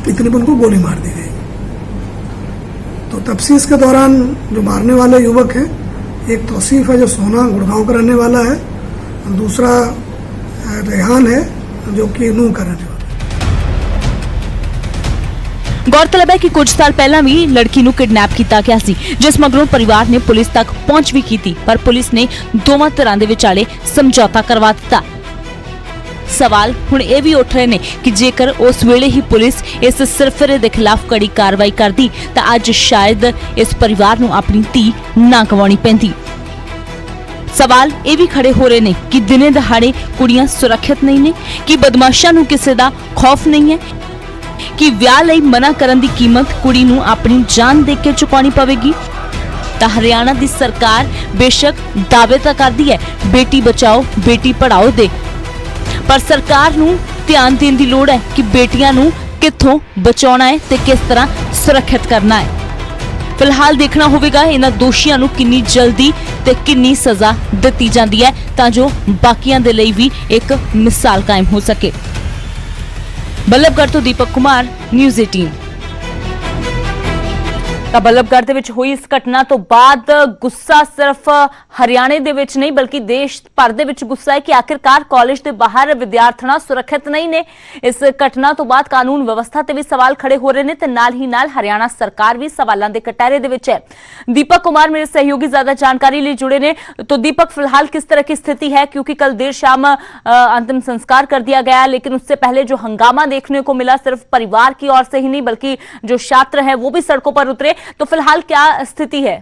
इतने पर उनको गोली मार दी गई। तो तफ्तीश के दौरान जो मारने वाले युवक हैं, एक तौसीफ है जो सोना गुड़गांव का रहने वाला है, दूसरा रेहान है जो कि नूह का रहने वाला। गौरतलब है कि कुछ साल पहला भी लड़की नूं किडनैप किया गया सी, जिस मगरों परिवार ने पुलिस तक पहुंच भी की, पर पुलिस ने दोवां धिरां दे विचाले समझौता करवा दिता। सवाल हुण ये भी उठ रहे ने कि जेकर उस वेले ही पुलिस इस सिरफिरे दे खिलाफ कड़ी कार्रवाई करदी तां अज शायद इस परिवार नूं अपनी धी ना गवाउणी पैंदी। सवाल ये भी खड़े हो रहे ने कि दिने दहाड़े कुड़ियां सुरक्षित नहीं ने, कि बदमाशां नूं किसे दा खौफ नहीं है, कि विआह लई मना करन दी कीमत कुड़ी नूं अपनी जान दे के चुकानी पवेगी। तां हरियाणा दी सरकार बेशक दावे तां करदी है बेटी बचाओ बेटी पढ़ाओ दे, पर सरकार नूं ध्यान देण दी लोड़ है कि बेटियां नूं कित्थों बचाउणा है ते किस तरह सुरक्षित करना है। फिलहाल देखना होगा इन्हां दोषियों नूं कितनी जल्दी ते कितनी सजा दी जाती है तां जो बाकियां दे लई भी एक मिसाल कायम हो सके। बल्लभगढ़ तो दीपक कुमार, न्यूज़ 18। ਤਾਂ ਬਲਬਗੜ੍ਹ ਦੇ ਵਿੱਚ ਹੋਈ ਇਸ ਘਟਨਾ ਤੋਂ ਬਾਅਦ ਗੁੱਸਾ ਸਿਰਫ ਹਰਿਆਣੇ ਦੇ ਵਿੱਚ ਨਹੀਂ ਬਲਕਿ ਦੇਸ਼ ਭਰ ਦੇ ਵਿੱਚ ਗੁੱਸਾ ਹੈ ਕਿ ਆਖਿਰਕਾਰ ਕਾਲਜ ਦੇ ਬਾਹਰ ਵਿਦਿਆਰਥਣਾਂ ਸੁਰੱਖਿਅਤ ਨਹੀਂ ਨੇ। ਇਸ ਘਟਨਾ ਤੋਂ ਬਾਅਦ ਕਾਨੂੰਨ ਵਿਵਸਥਾ ਤੇ ਵੀ ਸਵਾਲ ਖੜੇ ਹੋ ਰਹੇ ਨੇ ਤੇ ਨਾਲ ਹੀ ਨਾਲ ਹਰਿਆਣਾ ਸਰਕਾਰ ਵੀ ਸਵਾਲਾਂ ਦੇ ਕਟਾਰੇ ਦੇ ਵਿੱਚ ਹੈ। दीपक कुमार मेरे सहयोगी ज्यादा जानकारी लिए जुड़े ने। तो दीपक, फिलहाल किस तरह की स्थिति है, क्योंकि कल देर शाम अंतिम संस्कार कर दिया गया, लेकिन उससे पहले जो हंगामा देखने को मिला सिर्फ परिवार की ओर से ही नहीं बल्कि जो छात्र हैं वो भी सड़कों पर उतरे, तो फिलहाल क्या स्थिति है?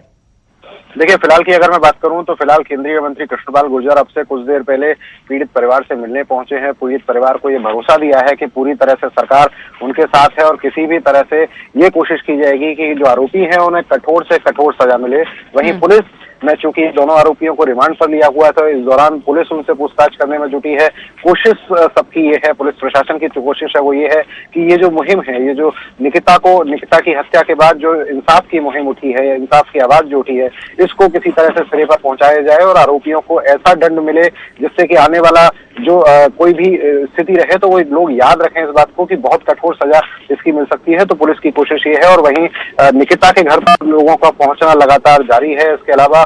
देखिए, फिलहाल की अगर मैं बात करूं तो फिलहाल केंद्रीय मंत्री कृष्णपाल गुर्जर अब से कुछ देर पहले पीड़ित परिवार से मिलने पहुंचे हैं। पीड़ित परिवार को ये भरोसा दिया है कि पूरी तरह से सरकार उनके साथ है और किसी भी तरह से ये कोशिश की जाएगी कि जो आरोपी हैं उन्हें कठोर से कठोर सजा मिले। वहीं पुलिस में चूंकि दोनों आरोपियों को रिमांड पर लिया हुआ था, इस दौरान पुलिस उनसे पूछताछ करने में जुटी है। कोशिश सबकी ये है, पुलिस प्रशासन की कोशिश है वो ये है कि ये जो मुहिम है, ये जो निकिता की हत्या के बाद जो इंसाफ की मुहिम उठी है, इंसाफ की आवाज जो उठी है, इसको किसी तरह से सिरे पर पहुंचाया जाए और आरोपियों को ऐसा दंड मिले जिससे कि आने वाला जो कोई भी स्थिति रहे तो वो लोग याद रखें इस बात को कि बहुत कठोर सजा इसकी मिल सकती है। तो पुलिस की कोशिश ये है और वहीं निकिता के घर पर लोगों का पहुंचना लगातार जारी है। इसके अलावा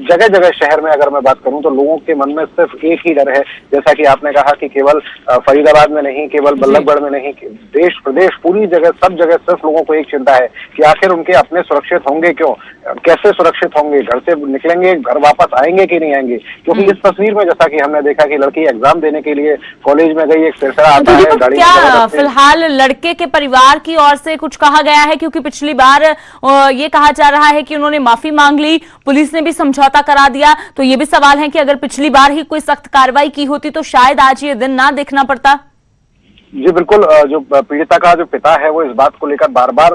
जगह जगह शहर में अगर मैं बात करूं तो लोगों के मन में सिर्फ एक ही डर है, जैसा कि आपने कहा कि केवल फरीदाबाद में नहीं, केवल बल्लभगढ़ में नहीं, देश प्रदेश पूरी जगह सब जगह सिर्फ लोगों को एक चिंता है कि आखिर उनके अपने सुरक्षित होंगे क्यों, कैसे सुरक्षित होंगे, घर से निकलेंगे, घर वापस आएंगे कि नहीं आएंगे। क्योंकि इस तस्वीर में जैसा कि हमने देखा कि लड़की एग्जाम देने के लिए कॉलेज में गई, एक सिलसिला आता है गाड़ी क्या फिलहाल लड़के के परिवार की ओर से कुछ कहा गया है? क्योंकि पिछली बार ये कहा जा रहा है कि उन्होंने माफी मांग ली, पुलिस ने भी समझौता करा दिया, तो ये भी सवाल है कि अगर पिछली बार ही कोई सख्त कार्रवाई की होती तो शायद आज ये दिन ना देखना पड़ता। जी बिल्कुल, जो पीड़िता का जो पिता है वो इस बात को लेकर बार बार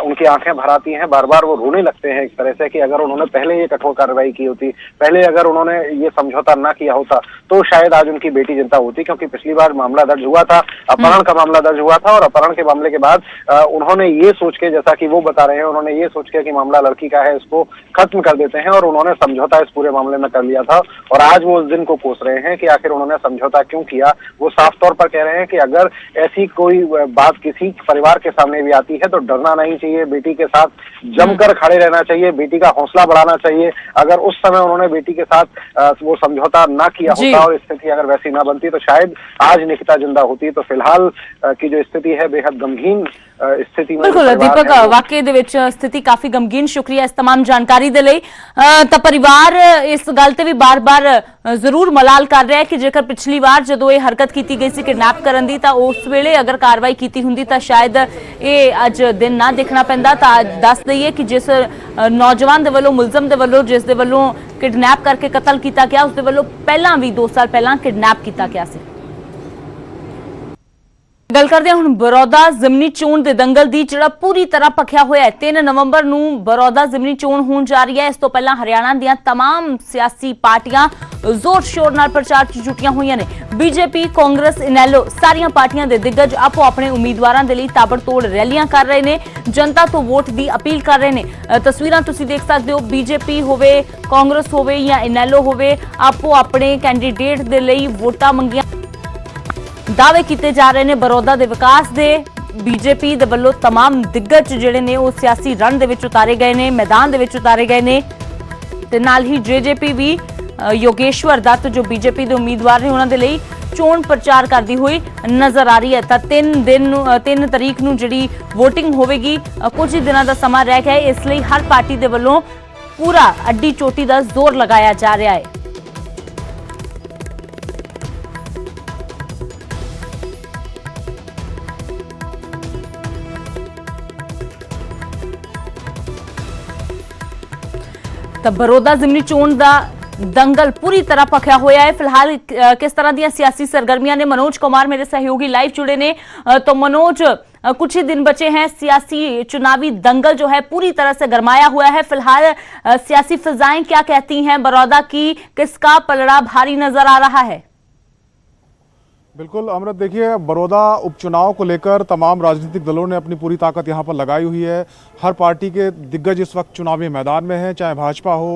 उनकी आंखें भर आती हैं, बार बार वो रोने लगते हैं इस तरह से कि अगर उन्होंने पहले ये कठोर कार्रवाई की होती, पहले अगर उन्होंने ये समझौता ना किया होता तो शायद आज उनकी बेटी जिंदा होती। क्योंकि पिछली बार मामला दर्ज हुआ था, अपहरण का मामला दर्ज हुआ था और अपहरण के मामले के बाद उन्होंने ये सोच के, जैसा कि वो बता रहे हैं, उन्होंने ये सोच के कि मामला लड़की का है, इसको खत्म कर देते हैं और उन्होंने समझौता इस पूरे मामले में कर लिया था। और आज वो उस दिन को कोस रहे हैं कि आखिर उन्होंने समझौता क्यों किया। वो साफ तौर पर कह रहे हैं कि अगर ऐसी कोई बात किसी परिवार के सामने भी आती है तो डरना नहीं चाहिए, बेटी के साथ जमकर खड़े रहना चाहिए, बेटी का हौसला बढ़ाना चाहिए। अगर उस समय उन्होंने बेटी के साथ वो समझौता ना किया होता और स्थिति अगर वैसी ना बनती तो शायद आज निकिता जिंदा होती। तो फिलहाल की जो स्थिति है बेहद गमगीन स्थिति में बिल्कुल परिवार दीपक, है वो- वाकई ਦੇ ਵਿੱਚ ਸਥਿਤੀ ਕਾਫੀ ਗਮਗੀਨ। ਸ਼ੁਕਰੀਆ ਇਸ तमाम ਜਾਣਕਾਰੀ ਦੇ ਲਈ। ਤਾਂ ਪਰਿਵਾਰ ਇਸ ਗੱਲ ਤੇ ਵੀ ਬਾਰ-ਬਾਰ ਜ਼ਰੂਰ ਮਲਾਲ ਕਰ ਰਿਹਾ ਹੈ ਕਿ ਜੇਕਰ ਪਿਛਲੀ ਵਾਰ ਜਦੋਂ ਇਹ ਹਰਕਤ ਕੀਤੀ ਗਈ ਸੀ ਕਿਡਨੈਪ ਕਰਨ ਦੀ, ਤਾਂ ਉਸ ਵੇਲੇ ਅਗਰ ਕਾਰਵਾਈ ਕੀਤੀ ਹੁੰਦੀ ਤਾਂ ਸ਼ਾਇਦ ਇਹ ਅੱਜ ਦਿਨ ਨਾ ਦੇਖਣਾ ਪੈਂਦਾ। ਤਾਂ ਦੱਸ ਦਈਏ ਕਿ ਜਿਸ ਨੌਜਵਾਨ ਦੇ ਵੱਲੋਂ, ਮੁਲਜ਼ਮ ਦੇ ਵੱਲੋਂ, ਜਿਸ ਦੇ ਵੱਲੋਂ ਕਿਡਨੈਪ ਕਰਕੇ ਕਤਲ ਕੀਤਾ ਗਿਆ, ਉਸ ਦੇ ਵੱਲੋਂ ਪਹਿਲਾਂ ਵੀ 2 ਸਾਲ ਪਹਿਲਾਂ ਕਿਡਨੈਪ ਕੀਤਾ ਗਿਆ ਸੀ। ਗੱਲ ਕਰਦੇ ਹਾਂ ਹੁਣ ਬਰੌਦਾ ਜ਼ਿਮਨੀ ਚੋਣ ਦੇ ਦੰਗਲ ਦੀ, ਜਿਹੜਾ ਪੂਰੀ ਤਰ੍ਹਾਂ ਭਖਿਆ ਹੋਇਆ ਹੈ। 3 ਨਵੰਬਰ ਨੂੰ ਬਰੌਦਾ ਜ਼ਿਮਨੀ ਚੋਣ ਹੋਣ ਜਾ ਰਹੀ ਹੈ। ਇਸ ਤੋਂ ਪਹਿਲਾਂ ਹਰਿਆਣਾ ਦੀਆਂ तमाम ਸਿਆਸੀ ਪਾਰਟੀਆਂ ਜ਼ੋਰ ਸ਼ੋਰ ਨਾਲ ਪ੍ਰਚਾਰ 'ਚ ਜੁਟੀਆਂ ਹੋਈਆਂ ਨੇ। ਬੀਜੇਪੀ, ਕਾਂਗਰਸ, ਇਨੈਲੋ ਸਾਰੀਆਂ ਪਾਰਟੀਆਂ ਦੇ ਦਿੱਗਜ ਆਪੋ ਆਪਣੇ ਉਮੀਦਵਾਰਾਂ ਦੇ ਲਈ ਤਾਬੜਤੋੜ ਰੈਲੀਆਂ ਕਰ ਰਹੇ ਨੇ, ਜਨਤਾ ਤੋਂ ਵੋਟ ਦੀ ਅਪੀਲ ਕਰ ਰਹੇ ਨੇ। ਤਸਵੀਰਾਂ ਤੁਸੀਂ ਦੇਖ ਸਕਦੇ ਹੋ, ਬੀਜੇਪੀ ਹੋਵੇ, ਕਾਂਗਰਸ ਹੋਵੇ ਜਾਂ ਇਨੈਲੋ ਹੋਵੇ, ਆਪੋ ਆਪਣੇ ਕੈਂਡੀਡੇਟ ਦੇ ਲਈ ਵੋਟਾਂ ਮੰਗੀਆਂ, दावे किए जा रहे हैं बड़ौदा के विकास के। बीजेपी दे वल्लों तमाम दिग्गज जिहड़े ने वो सियासी रण दे विच उतारे गए ने, मैदान दे विच उतारे गए ने। ते नाल ही जेजेपी भी योगेश्वर दत्त जो बीजेपी के उम्मीदवार ने उन्हां दे लई चोण प्रचार करती हुई नजर आ रही है। तो 3 तरीक नूं जिहड़ी वोटिंग होवेगी, कुछ ही दिनों का समा रह गया है, इसलिए हर पार्टी के वल्लों पूरा अड्डी चोटी का जोर लगाया जा रहा है। ਤਾਂ ਬਰੌਦਾ ਜ਼ਿਮਨੀ ਚੋਣ ਦਾ दंगल पूरी तरह भखिया होया है। फिलहाल किस तरह दी सियासी सरगर्मियां ने, मनोज कुमार मेरे सहयोगी लाइव जुड़े ने। तो मनोज, कुछ ही दिन बचे हैं, सियासी चुनावी दंगल जो है पूरी तरह से गरमाया हुआ है। फिलहाल सियासी फिजाएं क्या कहती हैं? बरौदा की किसका पलड़ा भारी नजर आ रहा है? बिल्कुल अमृत, देखिए बड़ौदा उपचुनाव को लेकर तमाम राजनीतिक दलों ने अपनी पूरी ताकत यहाँ पर लगाई हुई है। हर पार्टी के दिग्गज इस वक्त चुनावी मैदान में हैं, चाहे भाजपा हो,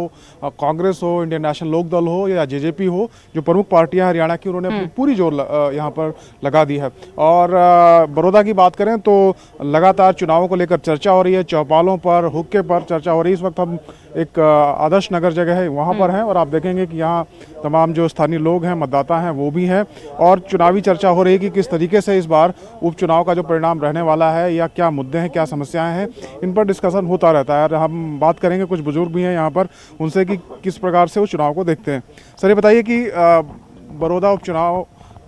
कांग्रेस हो, इंडियन नेशनल लोकदल हो या जेजेपी हो, जो प्रमुख पार्टियां हरियाणा की, उन्होंने अपनी पूरी जोर यहाँ पर लगा दी है। और बड़ौदा की बात करें तो लगातार चुनावों को लेकर चर्चा हो रही है, चौपालों पर, हुक्के पर चर्चा हो रही है। इस वक्त हम एक आदर्श नगर जगह है वहाँ पर हैं और आप देखेंगे कि यहाँ तमाम जो स्थानीय लोग हैं, मतदाता हैं, वो भी हैं। और चुनावी चर्चा हो रही है कि किस तरीके से इस बार उपचुनाव का जो परिणाम रहने वाला है या क्या मुद्दे हैं, क्या समस्याएं हैं, इन पर डिस्कशन होता रहता है। और हम बात करेंगे, कुछ बुजुर्ग भी हैं यहाँ पर, उनसे कि किस प्रकार से वो चुनाव को देखते हैं। सर ये बताइए कि बड़ौदा उपचुनाव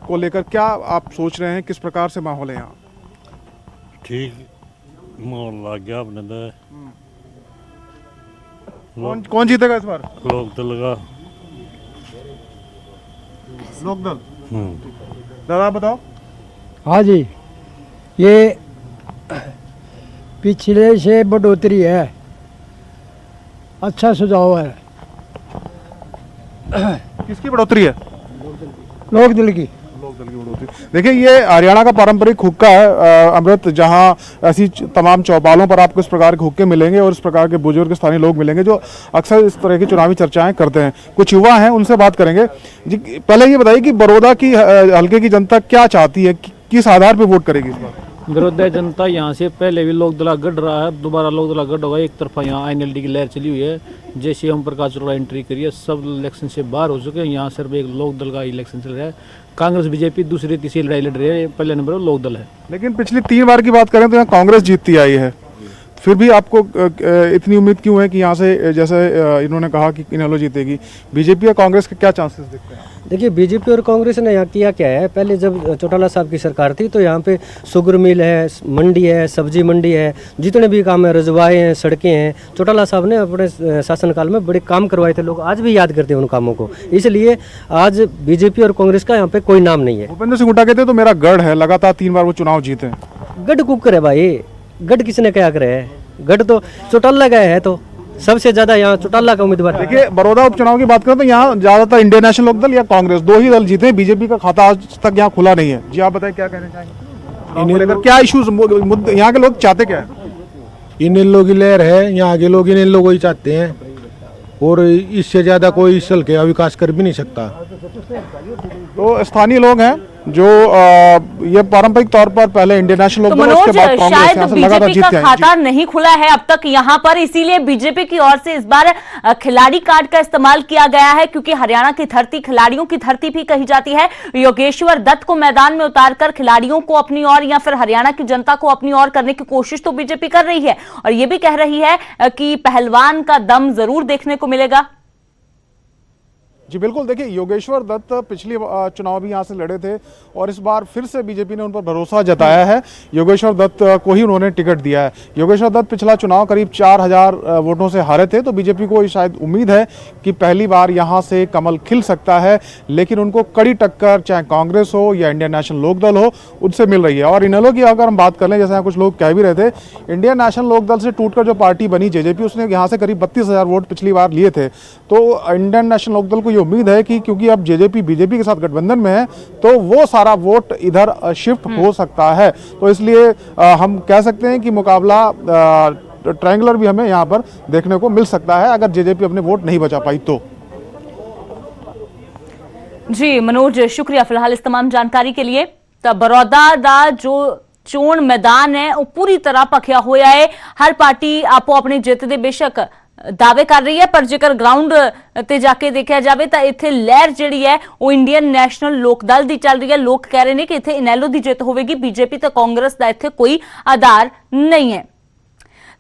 को लेकर क्या आप सोच रहे हैं, किस प्रकार से माहौल है यहाँ? ठीक माहौल लग गया अपने कौन जीतेगा इस बार? लोकदल का। लोकदल। दादा बताओ। हाँ जी, ये पिछले से बढ़ोतरी है, अच्छा सुझाव है। किसकी बढ़ोतरी है? लोकदल की। देखिए ये हरियाणा का पारंपरिक हुक्का है अमृत, जहां ऐसी तमाम चौपालों पर आपको इस प्रकार के हुक्के मिलेंगे और इस प्रकार के बुजुर्ग स्थानीय लोग मिलेंगे जो अक्सर इस तरह की चुनावी चर्चाएं करते हैं। कुछ युवा हैं, उनसे बात करेंगे जी। पहले ये बताइए कि बड़ौदा की हल्के की जनता क्या चाहती है, किस आधार पर वोट करेगी इस बार? बड़ौदा जनता यहाँ से पहले भी लोकदल गढ़ रहा है, दोबारा लोकदल गढ़ होगा। एक तरफा यहाँ INLD की लहर चली हुई है, जैसे हम प्रकाश अरोड़ा एंट्री करिए, सब इलेक्शन से बाहर हो चुके हैं। यहाँ सिर्फ एक लोकदल का इलेक्शन चल रहा है। कांग्रेस बीजेपी दूसरी तीसरी लड़ाई लड़ रही है, पहले नंबर लोकदल है। लेकिन पिछली 3 बार की बात करें तो यहाँ कांग्रेस जीतती आई है, फिर भी आपको इतनी उम्मीद क्यों है कि यहाँ से, जैसे इन्होंने कहा कि इनेलो जीतेगी, बीजेपी और कांग्रेस के क्या चांसेस दिखते हैं? देखिए बीजेपी और कांग्रेस ने यहाँ किया क्या है, पहले जब चौटाला साहब की सरकार थी तो यहाँ पे शुगर मिल है, मंडी है, सब्जी मंडी है, जितने भी काम है, रजवाए हैं, सड़कें हैं, चौटाला साहब ने अपने शासनकाल में बड़े काम करवाए थे। लोग आज भी याद करते हैं उन कामों को, इसलिए आज बीजेपी और कांग्रेस का यहाँ पे कोई नाम नहीं है। भूपेंद्र सिंह हुड्डा कहते हैं तो मेरा गढ़ है, लगातार 3 बार वो चुनाव जीते हैं। गढ़ कुकर है भाई, गढ़ किसने क्या करे है, गढ़ तो चौटाला गए है, तो सबसे ज्यादा यहाँ चौटाला का उम्मीदवार। देखिए बड़ौदा उपचुनाव की बात करें तो यहाँ ज्यादातर इंडियन नेशनल लोकदल या कांग्रेस, 2 ही दल जीते हैं। बीजेपी का खाता आज तक यहाँ खुला नहीं है। जी आप बताएं क्या कहना चाहेंगे, क्या इश्यूज मुद्दे यहाँ के लोग चाहते क्या है? इनेलो की लहर है, यहाँ के लोग इनेलो को ही चाहते हैं और इससे ज्यादा कोई इस हल्के का विकास कर भी नहीं सकता। तो स्थानीय लोग हैं, जो ये पारंपरिक तौर पर पहले इंडियन नेशनल तो लोकदल, उसके बाद मनोज, कांग्रेस शायद यहाँ से लगातार बीजेपी जीत का के आई। खाता नहीं खुला है अब तक यहाँ पर, इसीलिए बीजेपी की ओर से इस बार खिलाड़ी कार्ड का इस्तेमाल किया गया है, क्योंकि हरियाणा की धरती खिलाड़ियों की धरती भी कही जाती है। योगेश्वर दत्त को मैदान में उतारकर खिलाड़ियों को अपनी ओर या फिर हरियाणा की जनता को अपनी ओर करने की कोशिश तो बीजेपी कर रही है, और ये भी कह रही है कि पहलवान का दम जरूर देखने को मिलेगा। जी बिल्कुल, देखिए योगेश्वर दत्त पिछली चुनाव भी यहाँ से लड़े थे और इस बार फिर से बीजेपी ने उन पर भरोसा जताया है। योगेश्वर दत्त को ही उन्होंने टिकट दिया है। योगेश्वर दत्त पिछला चुनाव करीब 4000 वोटों से हारे थे, तो बीजेपी को शायद उम्मीद है कि पहली बार यहाँ से कमल खिल सकता है, लेकिन उनको कड़ी टक्कर चाहे कांग्रेस हो या इंडियन नेशनल लोकदल हो उनसे मिल रही है। और इनेलो की अगर हम बात कर लें, जैसे यहाँ कुछ लोग कह भी रहे थे, इंडियन नेशनल लोकदल से टूटकर जो पार्टी बनी जेजेपी, उसने यहाँ से करीब 32,000 वोट पिछली बार लिए थे। तो इंडियन नेशनल लोकदल को उम्मीद है कि क्योंकि अब जेजेपी बीजेपी के साथ गठबंधन में है, तो वो सारा वोट इधर शिफ्ट हो सकता है। तो इसलिए हम कह सकते हैं कि मुकाबला ट्रायंगुलर भी हमें यहाँ पर देखने को मिल सकता है, अगर जेजेपी अपने वोट नहीं बचा पाई तो। जी मनोज, शुक्रिया फिलहाल इस तमाम जानकारी के लिए। तो बड़ौदा दा जो चोण मैदान है वो पूरी तरह भखिया होया है। हर पार्टी आपो अपनी जित दे बेशक दावे कर रही है, पर जेकर ग्राउंड ते जाके देखा जाए तो इत्थे लहर जिहड़ी है वो इंडियन नेशनल लोकदल दी चल रही है। लोग कह रहे हैं कि इत्थे इनेलो दी जित होगी, बीजेपी ते कांग्रेस दा इत्थे कोई आधार नहीं है।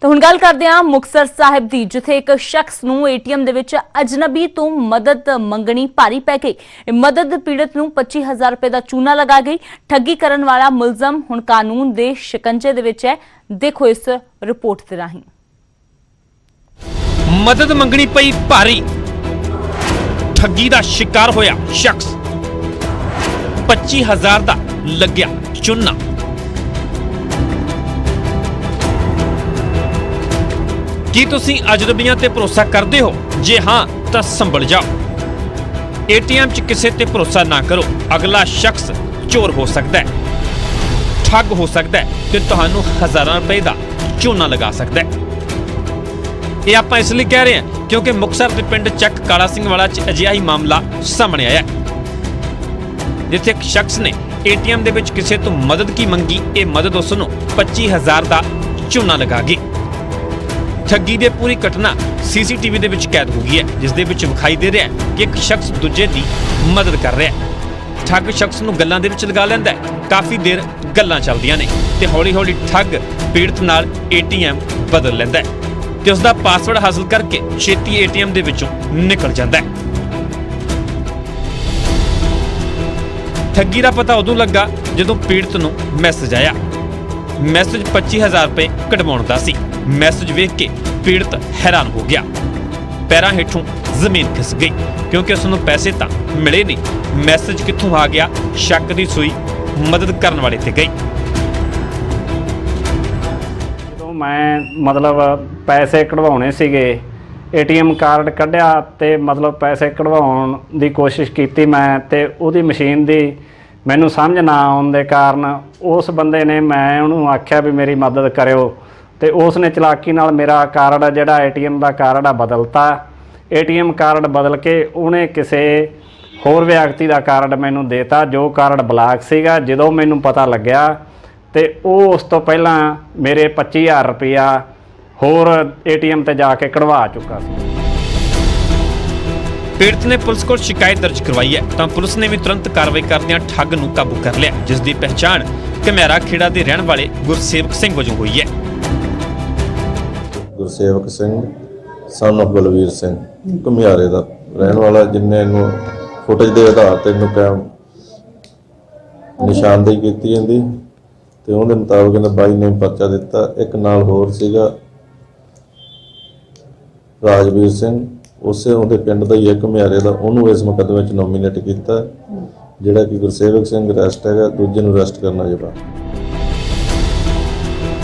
तो हुण गल करदे हां मुक्तसर साहिब दी, जिथे एक शख्स नूं एटीएम दे विच अजनबी तो मदद मंगनी भारी पै गई। मदद पीड़ित नूं 25,000 रुपए दा चूना लगा गई। ठगी करन वाला मुलजम हुण कानून दे शिकंजे दे विच है। देखो इस रिपोर्ट दे राहीं। मदद मंगनी पई भारी, ठगी दा शिकार होया शख्स, 25,000 दा लग्या चूना। ਕੀ ਤੁਸੀਂ ਅਜਨਬੀਆਂ ਤੇ ਭਰੋਸਾ ਕਰਦੇ ਹੋ? ਜੇ ਹਾਂ ਤਾਂ ਸੰਭਲ ਜਾਓ। ਏਟੀਐਮ 'ਚ ਕਿਸੇ ਤੇ ਭਰੋਸਾ ਨਾ ਕਰੋ, ਅਗਲਾ ਸ਼ਖਸ ਚੋਰ ਹੋ ਸਕਦਾ ਹੈ, ਠੱਗ ਹੋ ਸਕਦਾ ਹੈ ਤੇ ਤੁਹਾਨੂੰ ਹਜ਼ਾਰਾਂ ਰੁਪਏ ਦਾ ਚੂਨਾ ਲਗਾ ਸਕਦਾ ਹੈ। ਇਹ ਆਪਾਂ ਇਸ ਲਈ ਕਹਿ ਰਹੇ ਹਾਂ ਕਿਉਂਕਿ ਮੁਕਤਸਰ ਦੇ ਪਿੰਡ ਚੱਕ ਕਾਲਾ ਸਿੰਘ ਵਾਲਾ 'ਚ ਅਜਿਹਾ ਹੀ ਮਾਮਲਾ ਸਾਹਮਣੇ ਆਇਆ ਜਿੱਥੇ ਇੱਕ ਸ਼ਖਸ ਨੇ ਏਟੀਐਮ ਦੇ ਵਿੱਚ ਕਿਸੇ ਤੋਂ ਮਦਦ ਕੀ ਮੰਗੀ। ਇਹ ਮਦਦ ਉਸ ਨੂੰ 25,000 ਦਾ ਚੂਨਾ ਲਗਾ ਗਈ। ਠੱਗੀ ਦੀ ਪੂਰੀ ਘਟਨਾ ਸੀਸੀਟੀਵੀ ਦੇ ਵਿੱਚ ਕੈਦ ਹੋ ਗਈ ਹੈ, ਜਿਸ ਦੇ ਵਿੱਚ ਵਿਖਾਈ ਦੇ ਰਿਹਾ ਹੈ ਕਿ ਇੱਕ ਸ਼ਖਸ ਦੂਜੇ ਦੀ ਮਦਦ ਕਰ ਰਿਹਾ ਹੈ। ਠੱਗ ਸ਼ਖਸ ਨੂੰ ਗੱਲਾਂ ਦੇ ਵਿੱਚ ਲਗਾ ਲੈਂਦਾ ਹੈ। ਕਾਫੀ ਦੇਰ ਗੱਲਾਂ ਚੱਲਦੀਆਂ ਨੇ ਤੇ ਹੌਲੀ-ਹੌਲੀ ਠੱਗ ਪੀੜਤ ਨਾਲ ਏਟੀਐਮ ਬਦਲ ਲੈਂਦਾ ਹੈ ਤੇ ਉਸ ਦਾ ਪਾਸਵਰਡ ਹਾਸਲ ਕਰਕੇ ਛੇਤੀ ਏਟੀਐਮ ਦੇ ਵਿੱਚੋਂ ਨਿਕਲ ਜਾਂਦਾ ਹੈ। ਠੱਗੀ ਦਾ ਪਤਾ ਉਦੋਂ ਲੱਗਾ ਜਦੋਂ ਪੀੜਤ ਨੂੰ ਮੈਸੇਜ ਆਇਆ। ਮੈਸੇਜ 25,000 ਰੁਪਏ ਕਢਵਾਉਣ ਦਾ ਸੀ। ਮੈਸੇਜ ਵੇਖ ਕੇ ਪੀੜਤ ਹੈਰਾਨ ਹੋ ਗਿਆ। ਪੈਰਾਂ ਹੇਠੋਂ ਜ਼ਮੀਨ ਖਿਸ ਗਈ ਕਿਉਂਕਿ ਉਸ ਨੂੰ ਪੈਸੇ ਤਾਂ ਮਿਲੇ ਨਹੀਂ। ਮੈਸੇਜ ਕਿੱਥੋਂ ਆ ਗਿਆ? ਸ਼ੱਕ ਦੀ ਸੂਈ ਮਦਦ ਕਰਨ ਵਾਲੇ ਤੇ ਗਈ। ਜਦੋਂ ਮੈਂ ਮਤਲਬ ਪੈਸੇ ਕਢਵਾਉਣੇ ਸੀਗੇ, ਏਟੀਐਮ ਕਾਰਡ ਕੱਢਿਆ ਤੇ ਮਤਲਬ ਪੈਸੇ ਕਢਵਾਉਣ ਦੀ ਕੋਸ਼ਿਸ਼ ਕੀਤੀ ਮੈਂ, ਤੇ ਉਹਦੀ ਮਸ਼ੀਨ ਦੀ ਮੈਨੂੰ ਸਮਝ ਨਾ ਆਉਣ ਦੇ ਕਾਰਨ ਉਸ ਬੰਦੇ ਨੇ, ਮੈਂ ਉਹਨੂੰ ਆਖਿਆ ਵੀ ਮੇਰੀ ਮਦਦ ਕਰਿਓ, ਤੇ ਉਸ ਨੇ ਚਲਾਕੀ ਨਾਲ ਮੇਰਾ ਕਾਰਡ ਜਿਹੜਾ ਏਟੀਐਮ ਦਾ ਕਾਰਡ ਆ ਬਦਲਤਾ। ਏਟੀਐਮ ਕਾਰਡ ਬਦਲ ਕੇ ਉਹਨੇ ਕਿਸੇ ਹੋਰ ਵਿਅਕਤੀ ਦਾ ਕਾਰਡ ਮੈਨੂੰ ਦੇਤਾ, ਜੋ ਕਾਰਡ ਬਲਾਕ ਸੀਗਾ। ਜਦੋਂ ਮੈਨੂੰ ਪਤਾ ਲੱਗਿਆ ਤੇ ਉਹ ਉਸ ਤੋਂ ਪਹਿਲਾਂ ਮੇਰੇ 25,000 ਰੁਪਇਆ ਹੋਰ ਏਟੀਐਮ ਤੇ ਜਾ ਕੇ ਕਢਵਾ ਚੁੱਕਾ ਸੀ। ਪੀੜਤ ਨੇ ਪੁਲਿਸ ਕੋਲ ਸ਼ਿਕਾਇਤ ਦਰਜ ਕਰਵਾਈ ਹੈ ਤਾਂ ਪੁਲਿਸ ਨੇ ਵੀ ਤੁਰੰਤ ਕਾਰਵਾਈ ਕਰਦਿਆਂ ਠੱਗ ਨੂੰ ਕਾਬੂ ਕਰ ਲਿਆ, ਜਿਸ ਦੀ ਪਹਿਚਾਣ ਘਮਿਆਰਾ ਖੇੜਾ ਦੇ ਰਹਿਣ ਵਾਲੇ ਗੁਰਸੇਵਕ ਸਿੰਘ ਵਜੋਂ ਹੋਈ ਹੈ। ਗੁਰਸੇਵਕ ਸਿੰਘ ਸਨ ਆਫ ਬਲਵੀਰ ਸਿੰਘ ਘੁਮਿਆਰੇ ਦਾ ਰਹਿਣ ਵਾਲਾ, ਜਿੰਨੇ ਇਹਨੂੰ ਫੁਟੇਜ ਦੇ ਆਧਾਰ ਤੇ ਇਹਨੂੰ ਕਾਇਮ ਨਿਸ਼ਾਨਦੇਹੀ ਕੀਤੀ ਜਾਂਦੀ ਤੇ ਉਹਦੇ ਮੁਤਾਬਕ ਇਹਨੇ 22 ਨੇ ਪਰਚਾ ਦਿੱਤਾ। ਇੱਕ ਨਾਲ ਹੋਰ ਸੀਗਾ ਰਾਜਵੀਰ ਸਿੰਘ, ਉਸੇ ਉਹਦੇ ਪਿੰਡ ਦਾ ਹੀ ਹੈ ਘੁਮਿਆਰੇ ਦਾ, ਉਹਨੂੰ ਇਸ ਮੁਕੱਦਮੇ ਵਿੱਚ ਨੋਮੀਨੇਟ ਕੀਤਾ। ਜਿਹੜਾ ਕਿ ਗੁਰਸੇਵਕ ਸਿੰਘ ਅਰੈਸਟ ਹੈਗਾ, ਦੂਜੇ ਨੂੰ ਅਰੈਸਟ ਕਰਨਾ ਜੇਗਾ।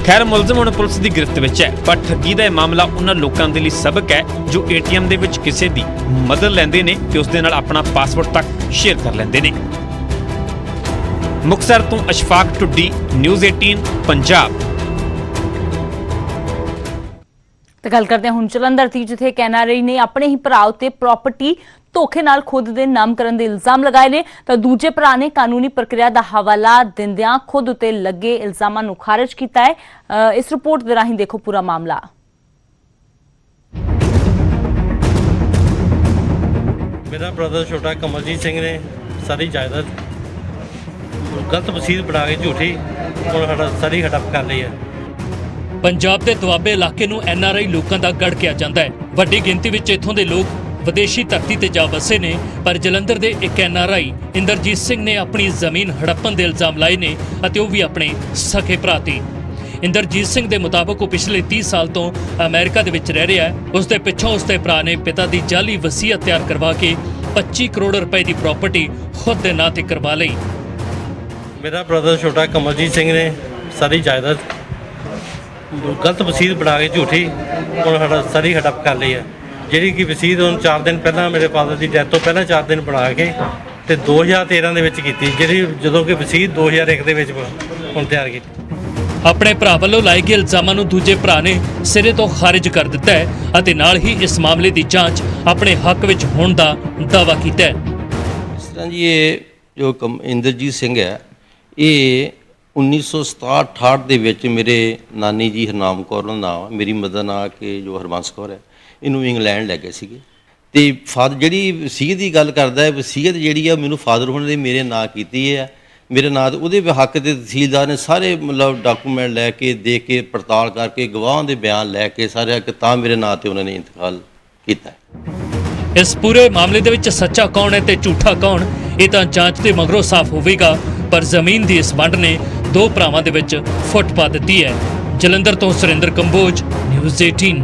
ਖੈਰ ਮੁਲਜ਼ਮ ਹੁਣ ਪੁਲਿਸ ਦੀ ਗ੍ਰਿਫਤ ਵਿੱਚ ਹੈ, ਪਰ ਠੱਗੀ ਦਾ ਇਹ ਮਾਮਲਾ ਉਹਨਾਂ ਲੋਕਾਂ ਦੇ ਲਈ ਸਬਕ ਹੈ ਜੋ ਏਟੀਐਮ ਦੇ ਵਿੱਚ ਕਿਸੇ ਦੀ ਮਦਦ ਲੈਂਦੇ ਨੇ ਤੇ ਉਸ ਦੇ ਨਾਲ ਆਪਣਾ ਪਾਸਵਰਡ ਤੱਕ ਸ਼ੇਅਰ ਕਰ ਲੈਂਦੇ ਨੇ। ਮੁਕਤਸਰ ਤੋਂ ਅਸ਼ਫਾਕ ਟੁੱਡੀ, ਨਿਊਜ਼ 18 ਪੰਜਾਬ। ਤੇ ਗੱਲ ਕਰਦੇ ਹਾਂ ਹੁਣ ਜਲੰਧਰ ਦੀ, ਜਿੱਥੇ ਕੈਨਾਰੀ ਨੇ ਆਪਣੇ ਹੀ ਭਰਾ ਉੱਤੇ ਪ੍ਰਾਪਰਟੀ ਧੋਖੇ ਨਾਲ ਖੁਦ ਦੇ ਨਾਮਕਰਨ ਦੇ ਇਲਜ਼ਾਮ ਲਗਾਏ ਨੇ ਤਾਂ ਦੂਜੇ ਭਰਾ ਨੇ ਕਾਨੂੰਨੀ ਪ੍ਰਕਿਰਿਆ ਦਾ ਹਵਾਲਾ ਦਿੰਦਿਆਂ ਖੁਦ ਉਤੇ ਲੱਗੇ ਇਲਜ਼ਾਮਾਂ ਨੂੰ ਖਾਰਜ ਕੀਤਾ ਹੈ। ਇਸ ਰਿਪੋਰਟ ਦੇ ਰਾਹੀਂ ਦੇਖੋ ਪੂਰਾ ਮਾਮਲਾ। मेरा ब्रदर छोटा कमलजीत सिंह ने सारी जायदाद गलत वसीयत बना के झूठी और सारी हड़प कर ली है। ਪੰਜਾਬ ਦੇ ਦੁਆਬੇ ਇਲਾਕੇ ਨੂੰ NRI ਲੋਕਾਂ ਦਾ ਗੜ ਕਿਹਾ ਜਾਂਦਾ ਹੈ। ਵੱਡੀ ਗਿਣਤੀ ਵਿੱਚ ਇੱਥੋਂ ਦੇ ਲੋਕ ਵਿਦੇਸ਼ੀ ਧਰਤੀ ਤੇ ਜਾ ਵਸੇ ਨੇ, ਪਰ ਜਲੰਧਰ ਦੇ ਇੱਕ NRI ਇੰਦਰਜੀਤ ਸਿੰਘ ਨੇ ਆਪਣੀ ਜ਼ਮੀਨ ਹੜੱਪਣ ਦੇ ਇਲਜ਼ਾਮ ਲਾਏ ਨੇ ਅਤੇ ਉਹ ਵੀ ਆਪਣੇ ਸਕੇ ਭਰਾ ਤੇ। ਇੰਦਰਜੀਤ ਸਿੰਘ ਦੇ ਮੁਤਾਬਕ ਉਹ ਪਿਛਲੇ 30 ਸਾਲ ਤੋਂ ਅਮਰੀਕਾ ਦੇ ਵਿੱਚ ਰਹਿ ਰਿਹਾ ਹੈ। ਉਸ ਦੇ ਪਿੱਛੋਂ ਉਸ ਦੇ ਭਰਾ ਨੇ ਪਿਤਾ ਦੀ ਜਾਲੀ ਵਸੀਅਤ ਤਿਆਰ ਕਰਵਾ ਕੇ 25 ਕਰੋੜ ਰੁਪਏ ਦੀ ਪ੍ਰਾਪਰਟੀ ਖੁਦ ਦੇ ਨਾਂ ਤੇ ਕਰਵਾ ਲਈ। मेरा ब्रदर छोटा कमलजीत सिंह ने सारी जायदाद गलत वसीयत बना के झूठी और सारी हड़प कर ली है। ਜਿਹੜੀ ਕਿ ਵਸੀਅਤ ਹੁਣ 4 ਦਿਨ ਪਹਿਲਾਂ ਮੇਰੇ ਫਾਦਰ ਦੀ ਡੈਥ ਤੋਂ ਪਹਿਲਾਂ 4 ਦਿਨ ਬਣਾ ਕੇ ਤੇ 2013 ਦੇ ਵਿੱਚ ਕੀਤੀ, ਜਿਹੜੀ ਜਦੋਂ ਕਿ ਵਸੀਅਤ 2001 ਦੇ ਵਿੱਚ ਹੁਣ ਤਿਆਰ ਕੀਤੀ। ਆਪਣੇ ਭਰਾ ਵੱਲੋਂ ਲਾਏ ਗਏ ਇਲਜ਼ਾਮਾਂ ਨੂੰ ਦੂਜੇ ਭਰਾ ਨੇ ਸਿਰੇ ਤੋਂ ਖਾਰਿਜ ਕਰ ਦਿੱਤਾ ਹੈ ਅਤੇ ਨਾਲ ਹੀ ਇਸ ਮਾਮਲੇ ਦੀ ਜਾਂਚ ਆਪਣੇ ਹੱਕ ਵਿੱਚ ਹੋਣ ਦਾ ਦਾਅਵਾ ਕੀਤਾ ਹੈ। ਇਸ ਤਰ੍ਹਾਂ ਜੀ ਇਹ ਜੋ ਇੰਦਰਜੀਤ ਸਿੰਘ ਹੈ, ਇਹ 1967-68 ਦੇ ਵਿੱਚ ਮੇਰੇ ਨਾਨੀ ਜੀ ਹਰਨਾਮ ਕੌਰ ਦਾ ਨਾਮ, ਮੇਰੀ ਮਦਰ ਨਾਂ ਕਿ ਜੋ ਹਰਬੰਸ ਕੌਰ ਹੈ, ਇਹਨੂੰ ਇੰਗਲੈਂਡ ਲੈ ਗਏ ਸੀਗੇ। ਅਤੇ ਫਾਦਰ ਜਿਹੜੀ ਵਸੀਅਤ ਦੀ ਗੱਲ ਕਰਦਾ ਹੈ, ਵਸੀਅਤ ਜਿਹੜੀ ਆ ਮੈਨੂੰ ਫਾਦਰ ਹੋਣ ਨੇ ਮੇਰੇ ਨਾਂ ਕੀਤੀ ਹੈ, ਮੇਰੇ ਨਾਂ ਤੇ ਉਹਦੇ ਹੱਕ ਦੇ ਤਹਿਸੀਲਦਾਰ ਨੇ ਸਾਰੇ ਮਤਲਬ ਡਾਕੂਮੈਂਟ ਲੈ ਕੇ ਦੇਖ ਕੇ ਪੜਤਾਲ ਕਰਕੇ ਗਵਾਹਾਂ ਦੇ ਬਿਆਨ ਲੈ ਕੇ ਸਾਰੇ ਤਾਂ ਮੇਰੇ ਨਾਂ ਤੇ ਉਹਨਾਂ ਨੇ ਇੰਤਕਾਲ ਕੀਤਾ। ਇਸ ਪੂਰੇ ਮਾਮਲੇ ਦੇ ਵਿੱਚ ਸੱਚਾ ਕੌਣ ਹੈ ਤੇ ਝੂਠਾ ਕੌਣ, ਇਹ ਤਾਂ ਜਾਂਚ ਦੇ ਮਗਰੋਂ ਸਾਫ਼ ਹੋਵੇਗਾ, ਪਰ ਜ਼ਮੀਨ ਦੀ ਇਸ ਵੰਡ ਨੇ ਦੋ ਭਰਾਵਾਂ ਦੇ ਵਿੱਚ ਫੁੱਟ ਪਾ ਦਿੱਤੀ ਹੈ। ਜਲੰਧਰ ਤੋਂ ਸੁਰਿੰਦਰ ਕੰਬੋਜ, ਨਿਊਜ਼ 18।